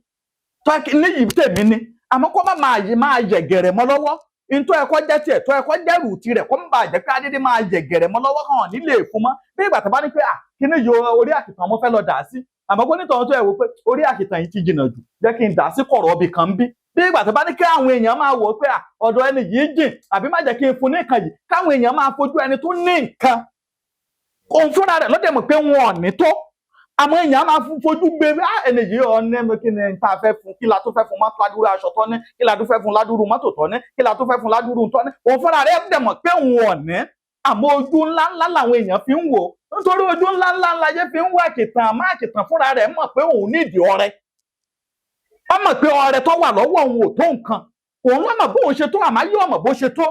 [SPEAKER 1] níyì tèmi ni àmọ́ kó má máa yẹ̀gẹ̀rẹ̀ mọ́ lọ́wọ́ ntọ́ ẹ̀kọ́ jẹ́ tiẹ̀ tọ́ ẹ̀kọ́ jẹ́ rùtì rẹ̀ kó ń bà jẹ́ pé adédé máa yẹ̀gẹ̀rẹ̀ mọ́ lọ́wọ́ hàn nílé èfún mọ́ bí ìgbà tó bá ní pé kíní yo orí àkìtàn mo fẹ́ lọ dà sí àmọ́ kó nítorí tó ẹ̀ wò pé orí àkìtàn yìí ti jìnnà jù jẹ́ kí n dà sí kọ̀rọ̀ ọbì kan bí ìgbà tó bá ní kí àwọn èèyàn máa wò pé ọ̀dọ̀ ẹni yìí jìn àbí má jẹ́ kí n fún ní nǹkan yìí káwọn èèyàn máa fojú ẹni tó ní nǹkan òun fúnra rẹ̀ lọ́dẹ̀ mọ̀ pé wọn ò ní tó àmọ́ èèyàn máa fojú gbé ẹni yìí ọ̀nẹ́ kí ni tá a fẹ́ fún kí la tó fẹ́ fún mọ́tò ládùúrú aṣọ tọ́ ní kí la tó fẹ́ fún ládùúrú mọ́tò tọ́ ní kí la tó fẹ́ fún ládùúrú tọ́ ní òun fúnra rẹ̀ dẹ̀ mọ̀ pé òun ọ̀nẹ́ àmọ́ ojú ńláńlá làwọn èèyàn fi ń wò nítorí ojú ńláńlá láyé fi ń wò àkìtàn àmọ́ àkìtàn fúnra rẹ̀ mọ̀ pé òun nídìí ọrẹ ó mọ̀ pé ọrẹ tó wà lọ́wọ́ òun ò tó nǹkan òun lọ́mọ̀ bó ṣe tó àmọ́ yóò mọ̀ bó ṣe tó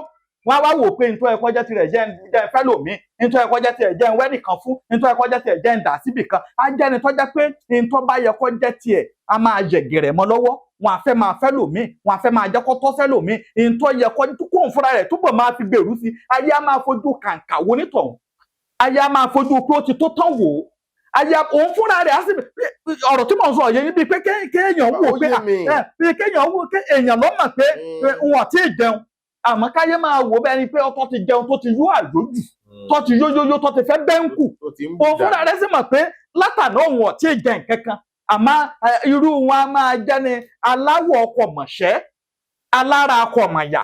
[SPEAKER 1] wọ́n á wá wò pé nítorí ẹ̀kọ́ jẹ́ tirẹ̀ jẹ́ fẹ́ lòmí nítorí ẹ̀kọ́ jẹ́ tirẹ̀ jẹ́ wẹ́nì kan fún nítorí ẹ̀kọ́ jẹ́ tirẹ̀ jẹ́ ń dà síbì kan á jẹ́ ni tó jẹ́ pé nítorí bá yẹ kó jẹ́ tiẹ̀ á máa yẹ̀gẹ̀rẹ̀ mọ́ lọ́wọ́ wọn á fẹ́ máa fẹ́ lòmí wọn á fẹ́ máa jẹ́ kó tọ́ fẹ́ lòmí nítorí yẹ kó ń fúnra rẹ̀ túbọ̀ máa fi gbèrú sí ayé á máa fojú kàǹkà wo nítọ̀hún ayé á máa fojú pé ó ti tó tán wò ó ayé òun fúnra rẹ̀ á sì ọ̀rọ̀ tí mò ń sọ yẹn bíi pé kéèyàn wò pé kéèyàn wò pé èèyàn ló mọ̀ pé wọn ò tí ì jẹun àmọ́ káyé máa wò bẹ́ẹ̀ ni pé ọtọ́ ti jẹun tó ti yó àjòjù tó ti yóyóyó tó ti fẹ́ bẹ́ńkù òun fúnra rẹ̀ sì mọ̀ pé látàná òun ò tí ì jẹ nǹkan kan àmọ́ irú wọn a máa jẹ́ ni aláwọ̀ ọkọ̀ mọ̀ṣẹ́ alára ọkọ̀ mọ̀yà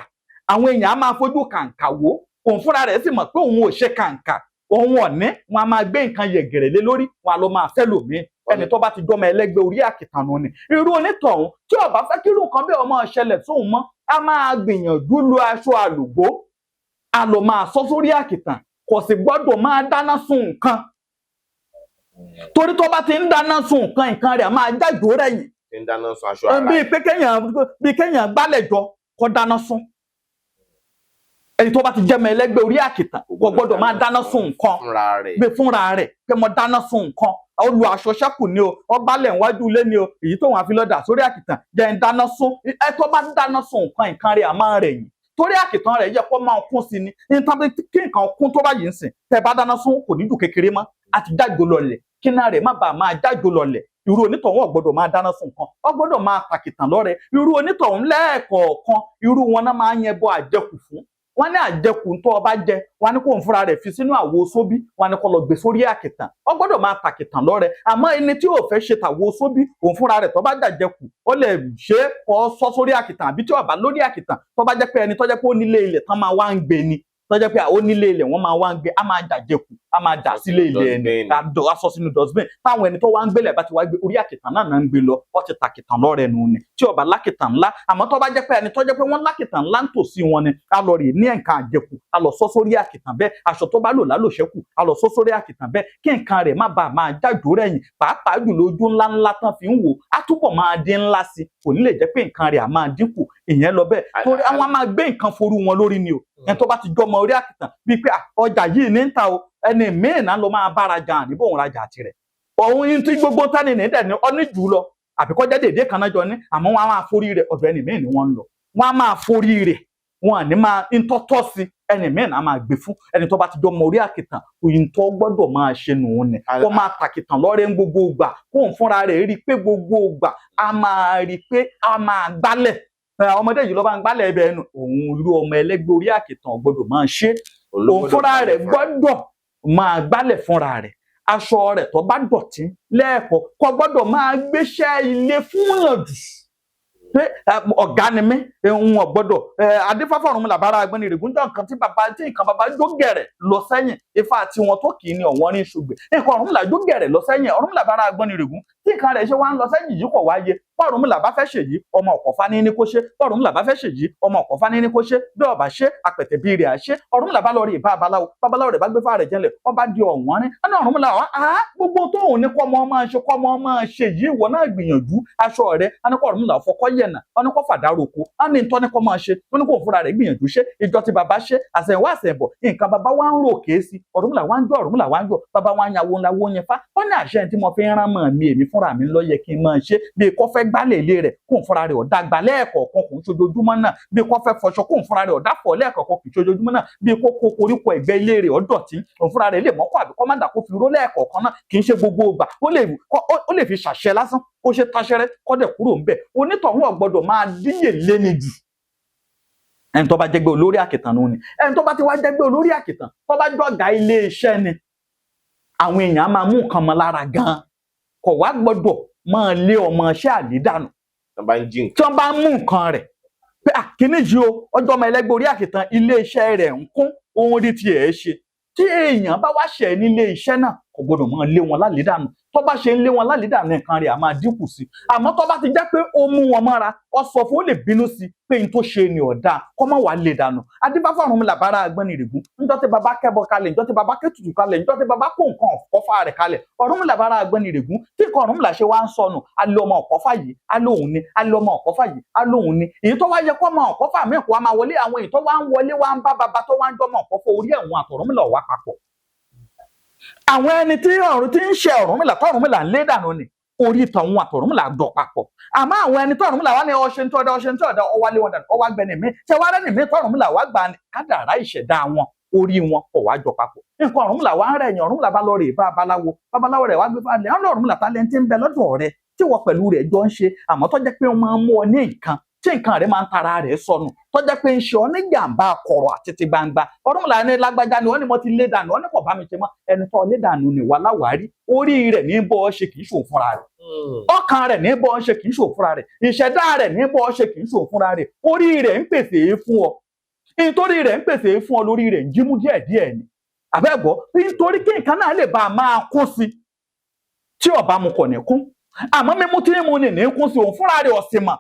[SPEAKER 1] àwọn èèyàn á máa fojú kàǹkà wò òun fúnra rẹ̀ sì mọ̀ pé òun ò ṣe kàǹkà òun ọ̀ní wọn a máa gbé nǹkan yẹ̀gẹ̀rẹ̀ lé lórí wọn a lọ máa fẹ́ lòmíì ẹni tó bá ti jọmọ ẹlẹ́gbẹ́ orí àkìtàn nù ni irú onítọ̀hún tí ó bá fẹ́ kí irú nǹkan bí ọmọ ṣẹlẹ̀ sóun mọ́ a máa gbìyànjú lo aṣọ àlùgbó a lọ máa sọ sórí àkìtàn kò sì gbọ́dọ̀ máa dáná sun nǹkan torí tó bá ti ń dáná sun nǹkan rẹ̀ máa jájò rẹ̀yìn bíi kéèyàn gbálẹ̀ jọ kó dáná sun ẹni tó bá ti jẹ́mọ ẹlẹ́gbẹ́ orí àkìtàn kò gbọ́dọ̀ máa dáná sun nǹkan gbé fúnra rẹ̀ pé mo dáná sun nǹkan ó lu aṣọ ṣẹ́kù ni o ó gbálẹ̀ níwájú ilé ni o èyí tó wọn àfi lọ́dà sórí àkìtàn jẹ́ ń dáná sun ẹ tó bá dáná sun nǹkan rẹ̀ àmọ́ rẹ̀ yìí torí àkìtàn rẹ̀ yẹ kó máa kún sí ni nítorí kí nǹkan kún tó bá yìí ń sìn tẹ́ bá dáná sun kò ní jù kékeré mọ́ àti jágò lọlẹ̀ kí náà rẹ̀ má bàa máa jágò lọlẹ̀ irú onítọ̀hún ọ̀gbọ́dọ̀ máa dáná sun nǹkan ọ̀gbọ́dọ̀ máa tàkìtàn lọ́rẹ irú onítọ̀hún lẹ́ẹ̀kọ̀ọ̀kan irú wọn náà máa ń yẹbọ àjẹkù fún wọn ní àjẹkù tó ọba jẹ wọn ní kó ń fúnra rẹ̀ fi sínú àwo sóbí wọn ní kó lọ gbé sórí àkìtàn ọ̀gbọ́dọ̀ máa tàkìtàn lọ́rẹ àmọ́ ẹni tí ò fẹ́ ṣe tàwo sóbí òun fúnra rẹ̀ tó bá jàjẹkù ó lè ṣe é kó sọ sórí àkìtàn àbí tí ó bá lórí àkìtàn tó bá jẹ́ pé ẹni tó jẹ́ pé ó nílé ilẹ̀ tán máa wá ń gbé ni tó jẹ́ pé ó nílé ilẹ̀ wọ́n máa wá ń gbé á máa jàjẹkù á máa dà sílé ilẹ̀ ẹni aṣọ sínú dustbin táwọn ẹni tó wá ń gbélẹ̀ bá ti wá gbé orí àkìtàn náà ń gbé lọ ó ti tàkìtàn lọ́rẹ̀ nù ni tí ó bá lákìtàn ńlá àmọ́ tó bá jẹ́ pé ẹni tó jẹ́ pé wọ́n lákìtàn ńlá ń tòsí wọn ni a lọ rè ní nǹkan àjẹkù a lọ sọ sórí àkìtàn bẹ́ẹ̀ aṣọ tó bá lò lálòṣẹ́kù a lọ sọ sórí àkìtàn bẹ́ẹ̀ kí nǹkan rẹ̀ má bàa máa jájò rẹ̀yìn pàápàá jùlọ ojú ńláńlá tán fi ń wò á túbọ̀ máa dín ńlá sí kò ní lè jẹ́ pé nǹkan rẹ̀ á máa dínkù ìyẹn lọ bẹ́ẹ̀ torí àwọn máa gbé nǹkan forú wọn lórí ni o ẹni tó bá ti jọmọ orí àkìtàn bíi pé ọjà yìí ní ń ta o ẹni míì náà ló máa bára jan àníbò òun rajà tirẹ̀ òun yín tí gbogbo tani ní dẹ̀ ní ọ́ní jù lọ àbíkọ́ jẹ́ dédé kan náà jọ ní àmọ́ wọn á máa forí rẹ̀ ọ̀dọ̀ ẹni míì ni wọ́n ń lọ wọn á máa forí rẹ̀ wọn à ní máa ń tọ́tọ́ sí ẹni míì náà máa gbé fún ẹni tó bá ti jọmọ orí àkìtàn òyìn tó gbọ́dọ̀ máa ṣe nù ní kó máa tàkìtàn lọ́rẹ́ ń gbogbo ìgbà kó ń fúnra rẹ̀ rí i pé gbogbo ìgbà á máa rí i pé á máa gbálẹ̀ ọmọdé yìí ló bá ń gbálẹ̀ ẹbẹ̀ ẹnu òun irú ọmọ ẹlẹ́gbẹ́ orí àkìtàn gbọ́dọ̀ máa ṣe òun fúnra rẹ̀ gbọ́dọ̀ máa gbálẹ̀ fúnra rẹ̀ aṣọ rẹ̀ tó bá dọ̀tí lẹ́ẹ̀kọ́ kò gbọ́dọ̀ máa gbéṣẹ́ ilé fún yànjú pé ọ̀gá ni mí ń ọ̀gbọ́dọ̀ adífáfá Ọ̀rúnmìlà bára agbẹ́ni règúnjọ́ nǹkan tí nǹkan bàbá jó gẹ̀rẹ̀ lọ sẹ́yìn ifá àti wọn tó kì í ní ọ̀wọ́n ní ṣùgbẹ́ nǹkan Ọ̀rúnmìlà jó gẹ̀rẹ̀ lọ sẹ́yìn Ọ̀rúnmìlà bára agbẹ́ni règún tí nǹkan rẹ̀ ṣe wá ń lọ sẹ́yìn yìí kò wáyé Ọ̀rúnmìlà bá fẹ́ ṣèyí ọmọ Ọ̀kọ̀fà ní kó ṣe Ọ̀rúnmìlà bá fẹ́ ṣèyí ọmọ Ọ̀kọ̀fà ní kó ṣe bí ọba ṣe apẹ̀tẹ̀ bí rẹ̀ àṣẹ Ọ̀rúnmìlà bá lọ rí ìbá babaláwo rẹ̀ bá gbé fáà rẹ̀ jẹ́lẹ̀ ọba di ọ̀wọ́n ní ẹni Ọ̀rúnmìlà wá gbogbo tó òun ní kọ́mọ máa ṣe yìí ìwọ náà gbìyànjú aṣọ rẹ̀ ẹnikọ́ Ọ̀rúnmìlà fọkọ́ yẹ̀nà ẹnikọ́ fàdároko ẹni tó ní kọ́ máa ṣe ó ní kó fúnra rẹ̀ gbìyànjú ṣe ìjọ tí baba ṣe àṣẹ̀wá àṣẹ̀bọ̀ nǹkan baba wa ń rò kéésì Ọ̀rúnmìlà wa ń jọ Ọ̀rúnmìlà wa ń jọ baba wa ń yàwó ńlá wo yẹn fá ó ní àṣẹ tí mo fi ń rán mọ́ mi èmi fúnra mi ló yẹ kí n máa ṣe bí kò fẹ́ gbálẹ̀ ilé rẹ̀ kó ń fúnra rẹ̀ ọ̀dà gbà lẹ́ẹ̀kọ̀ọ̀kan kò ń ṣojoojúmọ́ náà bí kò fẹ́ fọṣọ kó ń fúnra rẹ̀ ọ̀dà fọ̀ lẹ́ẹ̀kọ̀ọ̀kan kò ń ṣojoojúmọ́ náà bí kò kó koríko ẹ̀gbẹ́ ilé rẹ̀ ọ̀dọ̀tí òun fúnra rẹ̀ lè mọ́kọ́ àbí kọ́mádà kó fi ró lẹ́ẹ̀kọ̀ọ̀kan náà kì í ṣe gbogbo ìgbà ó lè fi ṣàṣẹ lásán kó ṣe táṣẹrẹ kọ́dẹ̀ kúrò ńbẹ̀ onítọ̀hún ọ̀gbọ́dọ̀ máa díyè léni jù ẹni tó bá jẹ́gbẹ́ olórí àkìtàn nù ni ẹni tó bá ti wá jẹ́gbẹ́ olórí àkìtàn tó bá jọ̀gá ilé iṣẹ́ ni àwọn èèyàn á máa mú nǹkan mọ́ lára gan-an kò wá gbọ́dọ̀ máa lé ọmọ iṣẹ́ àdídànù tí wọ́n bá ń mú nǹkan rẹ̀ pé kíní yìí o ọjọ́ ọmọ ẹlẹ́gbẹ́ orí àkìtàn ilé iṣẹ́ rẹ̀ ń kún ohun rí tiẹ̀ ṣe tí èèyàn bá wá ṣẹ̀ nílé iṣẹ́ náà kò gbọ́dọ̀ máa lé wọn lálédànù tó bá ṣe ń lé wọn lálédànù nǹkan rẹ̀ á máa dínkù sí àmọ́ tó bá ti jẹ́ pé ó mú wọn mọ́ra ó sọ fún ó lè bínú sí pé n tó ṣe ni ọ̀dà kó má wàá lè dànù adífáfá Ọ̀rúnmìlà bára agbẹ́ni règún níjọ́ tí baba kẹ́bọ kalẹ̀ níjọ́ tí baba kẹ́tùtù kalẹ̀ níjọ́ tí baba kó nǹkan ọ̀kọ́fà rẹ̀ kalẹ̀ Ọ̀rúnmìlà bára agbẹ́ni règún tí nǹkan Ọ̀rúnmìlà ṣe wá ń sọnù alẹ́ ọmọ ọ̀kọ́fà yìí alóhùn ni alẹ́ ọmọ ọ̀kọ́fà yìí alóhùn ni èyí tó wá yẹ kó ọmọ ọ̀kọ́fà mẹ́kọ̀ọ́ wá máa wọlé àwọn èyí tó wá ń wọlé wá ń bá baba tó wá ń jọmọ ọ̀kọ́fà orí ẹ̀wọ̀n àtọ̀rúnmìlà wá papọ̀ àwọn ẹni tí ń ṣe Ọ̀rúnmìlà tọ̀rúnmìlà ń lé dànù ni orí tọ̀hún àtọ̀rúnmìlà dọ̀ papọ̀ àmọ́ àwọn ẹni tọ̀rúnmìlà wá ní ọṣẹ tó ọ̀dà ọwálé wọn dànù ọwá gbẹni mi ṣé wàá rẹ́ni mi tọ̀rúnmìlà wá gbà ní kádàrá ìṣẹ̀dá wọn orí wọn kò wá jọ papọ̀ nǹkan Ọ̀rúnmìlà wá ń rẹ̀yìn Ọ̀rúnmìlà bá lọ rè bá babaláwo rẹ̀ wá gbé fáwọn ọ̀nà Ọ̀rúnmìlà tálẹ́ntì ń bẹ lọ́dọ̀ rẹ̀ tí wọ́n pẹ̀lú rẹ̀ jọ ń ṣe àmọ́ tó jẹ́ pé wọ́n máa ń mú ọ ní nǹkan tí nǹkan rẹ̀ máa ń tara rẹ̀ sọnù tó jẹ́ pé ń ṣe ọ́ ní jàǹbá kọ̀rọ̀ àti ti gbangba Ọ̀rúnmìlà ní lágbájá ni wọ́n ní mo ti lé dànù wọ́n ní kò bá mi ṣe mọ́ ẹni tó lé dànù ni wà láwárí orí rẹ̀ ní bọ́ ṣe kì í ṣòun fúnra rẹ̀ ọkàn rẹ̀ ní bọ́ ṣe kì í ṣòun fúnra rẹ̀ ìṣẹ̀dá rẹ̀ ní bọ́ ṣe kì í ṣòun fúnra rẹ̀ orí rẹ̀ ń pèsè fún ọ nítorí rẹ̀ ń pèsè fún ọ lórí rẹ̀ ń jímú díẹ̀díẹ̀ ni àbẹ́gbọ́ nítorí kí nǹkan náà lè bá a máa kún sí tí ọba mu kò ní kún àmọ́ mímú tí mo ní kún sí òun fúnra rẹ̀ ọ̀sìn mọ̀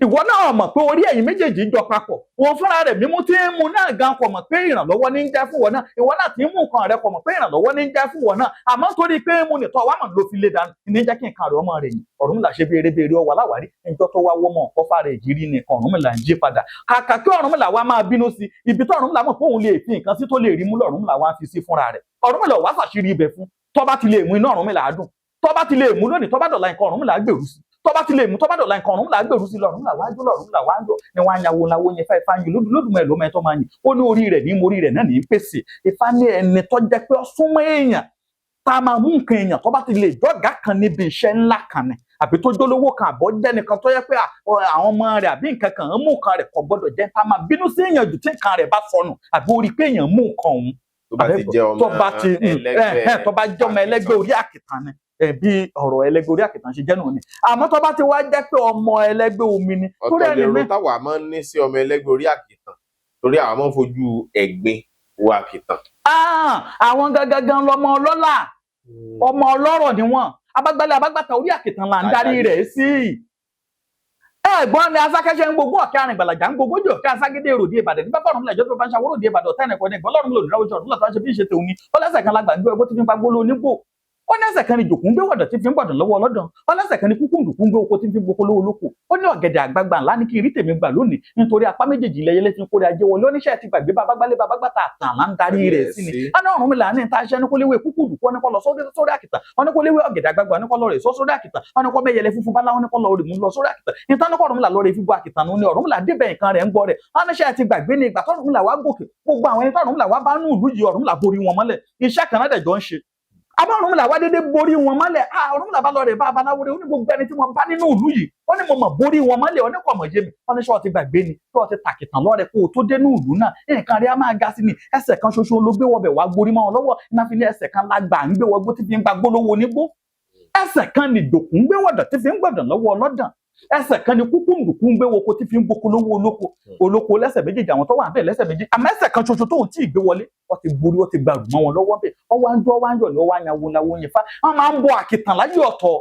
[SPEAKER 1] ìwọ náà mọ̀ pé orí ẹ̀yin méjèèjì ń jọ papọ̀ òun fúnra rẹ̀ mímú tí mu náà gan kò mọ̀ pé ìrànlọ́wọ́ ní ń jẹ́ fún wọn náà ìwọ náà tí ń mú nǹkan rẹ̀ kò mọ̀ pé ìrànlọ́wọ́ ní ń jẹ́ fún wọn náà àmọ́ torí pé mu nìtọ́ wa mọ̀ ló fi lé dànù ní jẹ́ kí nǹkan rẹ̀ ọmọ rẹ̀ yìí Ọ̀rúnmìlà ṣe béèrè ọwọ́ aláwárí ẹjọ́ tó wá wọ́mọ̀ ọ̀kọ́fà rẹ̀ ìjírí ni Ọ̀rúnmìlà ń jí padà kàkà kí Ọ̀rúnmìlà wa máa bínú sí ibi tó Ọ̀rúnmìlà mọ̀ pé òun lè fi nǹkan sí tó lè rí mú lọ́rúnmìlà wa fi sí fúnra rẹ̀ Ọ̀rúnmìlà wá ṣàṣírí ibẹ̀ fún tó bá ti lè mú iná Ọ̀rúnmìlà dùn tó bá ti lè mú lónìí tó bá dọ̀la nǹkan Ọ̀rúnmìlà gbèrú sí tó bá ti lè mú tó bá dọ̀la nǹkan Ọ̀rúnmìlà gbèrú sí lọ́rúnmìlà wájú lọ́rúnmìlà wájú ni wọ́n á yàwó làwọ́ yẹn fẹ́ ifá yín lódùmọ̀ ẹ̀ ló mẹ́ tó máa yìn ó ní orí rẹ̀ ní morí rẹ̀ náà ní pèsè ifá ní ẹni tó jẹ́ pé ó súnmọ́ èèyàn tá a máa mú nǹkan èèyàn tó bá ti lè jọ́gà kan níbi iṣẹ́ ńlá kan ni àbí tó jólówó kan àbọ̀ jẹ́ nìkan tó yẹ pé àwọn ọmọ rẹ̀ àbí nǹkan kan ń mú nǹkan rẹ̀ kò gbọ́dọ̀ jẹ́ tá a máa bínú sí èèyàn jù tí nǹkan rẹ̀ bá sọnù àbí orí pé èèyàn mú nǹkan òun tó bá jẹ́ ọmọ ẹlẹ́gbẹ́ orí àkìtàn ni bí ọ̀rọ̀ ẹlẹ́gbẹ́ orí àkìtàn ṣe jẹ́ nù ni àmọ́ tó bá ti wá jẹ́ pé ọmọ ẹlẹ́gbẹ́ omi ni.
[SPEAKER 2] ọ̀tọ̀ lè ro táwa máa ń ní sí ọmọ ẹlẹ́gbẹ́ orí àkìtàn torí àwọn máa ń fojú ẹ̀gbin wo àkìtàn.
[SPEAKER 1] àwọn gangan lọmọ ọlọ́lá ọmọ ọlọ́rọ̀ ni wọ́n abágbàtà orí àkìtàn là ń darí rẹ̀ sí. ẹ̀gbọ́n ni asákẹ́ṣẹ́ ń gbogbo ọ̀kẹ́ arìngbàlàjà ń gbogbo ọ̀kẹ́ aságédé èròdì Ìbàdàn nígbà fọ́ọ̀rùn lẹ́jọ́ tó bá ń ṣàwọ́rò di Ìbàdàn ọ̀tẹ́ ẹnìkan ní ìgbọ́n lọ́rùn lòdì láwùjọ ọ̀dún lọ́tọ́ ṣe bí ìṣe tòun ni ó lẹ́sẹ̀ kan lágbà ń gbé ẹgbẹ́ tó fi ń pagbó lónígbò ó ní ẹsẹ̀ kan ní jòkó ń gbé wọ̀dọ̀ tí fi ń gbọ̀dọ̀ lọ́wọ́ ọlọ́dàn ó lẹ́sẹ̀ kan ní kúkú ń dùkú ń gbé oko tí fi ń gboko lówó lóko ó ní ọ̀gẹ̀dẹ̀ àgbààgbà ńlá ní kí rí tèmi gbà lónìí nítorí apá méjèèjì ilẹ̀ yẹlẹ́ ti ń kórè ajé wọlé oníṣẹ́ ti gbàgbé babagbata àtàn là ń darí rẹ̀ sí ni ọ̀nà Ọ̀rúnmìlà ní ta iṣẹ́ ní kó léwé kúkú dùkú ọ̀nà kó lọ sórí àkìtàn ọ̀nà kó léwé ọ̀gẹ̀dẹ̀ àgbààgbà ọ̀nà kó lọ rè sórí àkìtàn ọ̀nà kó mẹ́yẹlẹ funfun báláwọn ní kó lọ rè mú lọ sórí àkìtàn nítorí ní kó Ọ̀rúnmìlà lọ rè fi bọ àkìtàn ní Ọ̀rúnmìlà débẹ̀ nǹkan rẹ̀ ń gbọ́ rẹ̀ oníṣẹ́ ti gbàgbé ní ìgbà tó Ọ̀rúnmìlà wá gòkè gbogbo àwọn ẹni tó Ọ̀rúnmìlà wá bá nù ìlú yìí Ọ̀rúnmìlà borí wọn mọ́lẹ̀ iṣẹ́ kan náà dẹ̀ jọ ń ṣe àmọ́ Ọ̀rúnmìlà wá dédé borí wọn mọ́lẹ̀ Ọ̀rúnmìlà bá lọ rẹ̀ bá abaláwo rẹ̀ ó ní gbogbo ẹni tí wọ́n bá nínú ìlú yìí ó ní mo mọ̀ borí wọn mọ́lẹ̀ ó ní kò mọ̀ yé mi wọ́n ní sọ ti gbàgbé ni tó ti tàkìtàn lọ́rẹ̀ kó o tó dénú ìlú náà nǹkan rẹ̀ á máa ga sí ni ẹsẹ̀ kan ṣoṣo ló gbé wọbẹ̀ wá gborí mọ́ wọn lọ́wọ́ iná fi ní ẹsẹ̀ kan lágbà ń gbé wọgbó tí fi ń gba gbólówó nígbó ẹsẹ̀ kan ní ìdòkú ń gbé wọ̀dọ̀ tí fi ń gbọ̀dọ̀ lọ́wọ́ ọlọ́dàn ẹsẹ̀ kan ní kúkú ndùkú ń gbé woko tí fi ń gboko lówó olóko lẹ́sẹ̀ méjèèjì àwọn tó wà bẹ́ẹ̀ lẹ́sẹ̀ méjì àmọ́ ẹsẹ̀ kan ṣoṣo tóun tí ì gbé wọlé wọ́n ti borí wọ́n ti gba àrùn mọ́ wọn lọ́wọ́ bẹ́ẹ̀ ọwọ́ ń jọ́ wáńjọ ni ọwọ́ àyàwó làwọn yẹn fa wọ́n máa ń bọ àkìtàn láyé ọ̀tọ̀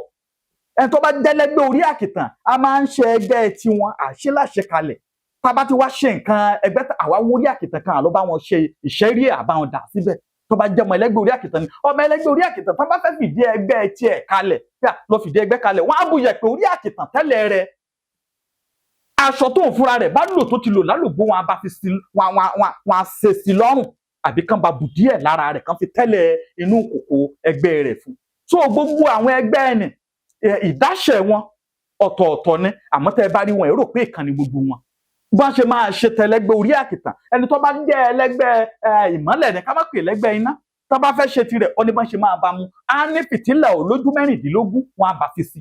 [SPEAKER 1] ẹni tó bá dẹ́lẹ́gbẹ́ orí àkìtàn a máa ń ṣe ẹgbẹ́ tiwọn àṣeláṣe kalẹ̀ tá a bá ti wá ṣe nǹkan ẹgbẹ́ àwa wórí àkìtàn kan àlọ́ bá wọn ṣe ìṣẹ́rí àbáwọn dà síbẹ̀ tó bá jẹ́ ọmọ ẹlẹ́gbẹ́ orí àkìtàn ni ọmọ ẹlẹ́gbẹ́ orí àkìtàn tó bá fẹ́ fìdí ẹgbẹ́ tiẹ̀ kalẹ̀ lọ fìdí ẹgbẹ́ kalẹ̀ wọ́n á bu yẹ̀pẹ̀ orí àkìtàn tẹ́lẹ̀ rẹ̀ aṣọ tó ń fúnra rẹ̀ bá lò tó ti lò lálùbọ́ wọn bá fi sí wọn á ṣe sí lọ́rùn àbí kan bá bù díẹ̀ lára rẹ̀ kan fi tẹ́lẹ̀ inú kòkò ẹgbẹ́ rẹ̀ fún so gbogbo àwọn ẹgbẹ́ ẹni ìdáṣẹ̀ wọn ọ̀tọ̀ọ̀tọ̀ ni àmọ́ tẹ́ ẹ bá rí wọn èrò pé ìkànnì gbogbo wọn bá ṣe máa ṣe tẹlẹgbẹ́ orí àkìtàn ẹni tó bá jẹ́ ẹlẹ́gbẹ́ ìmọ́lẹ̀ ní ká má pè lẹ́gbẹ́ iná tó bá fẹ́ ṣe tirẹ̀ ọ ní bá ṣe máa bá mu á ní fìtílà olójú mẹ́rìndínlógún wọn á bá fi sí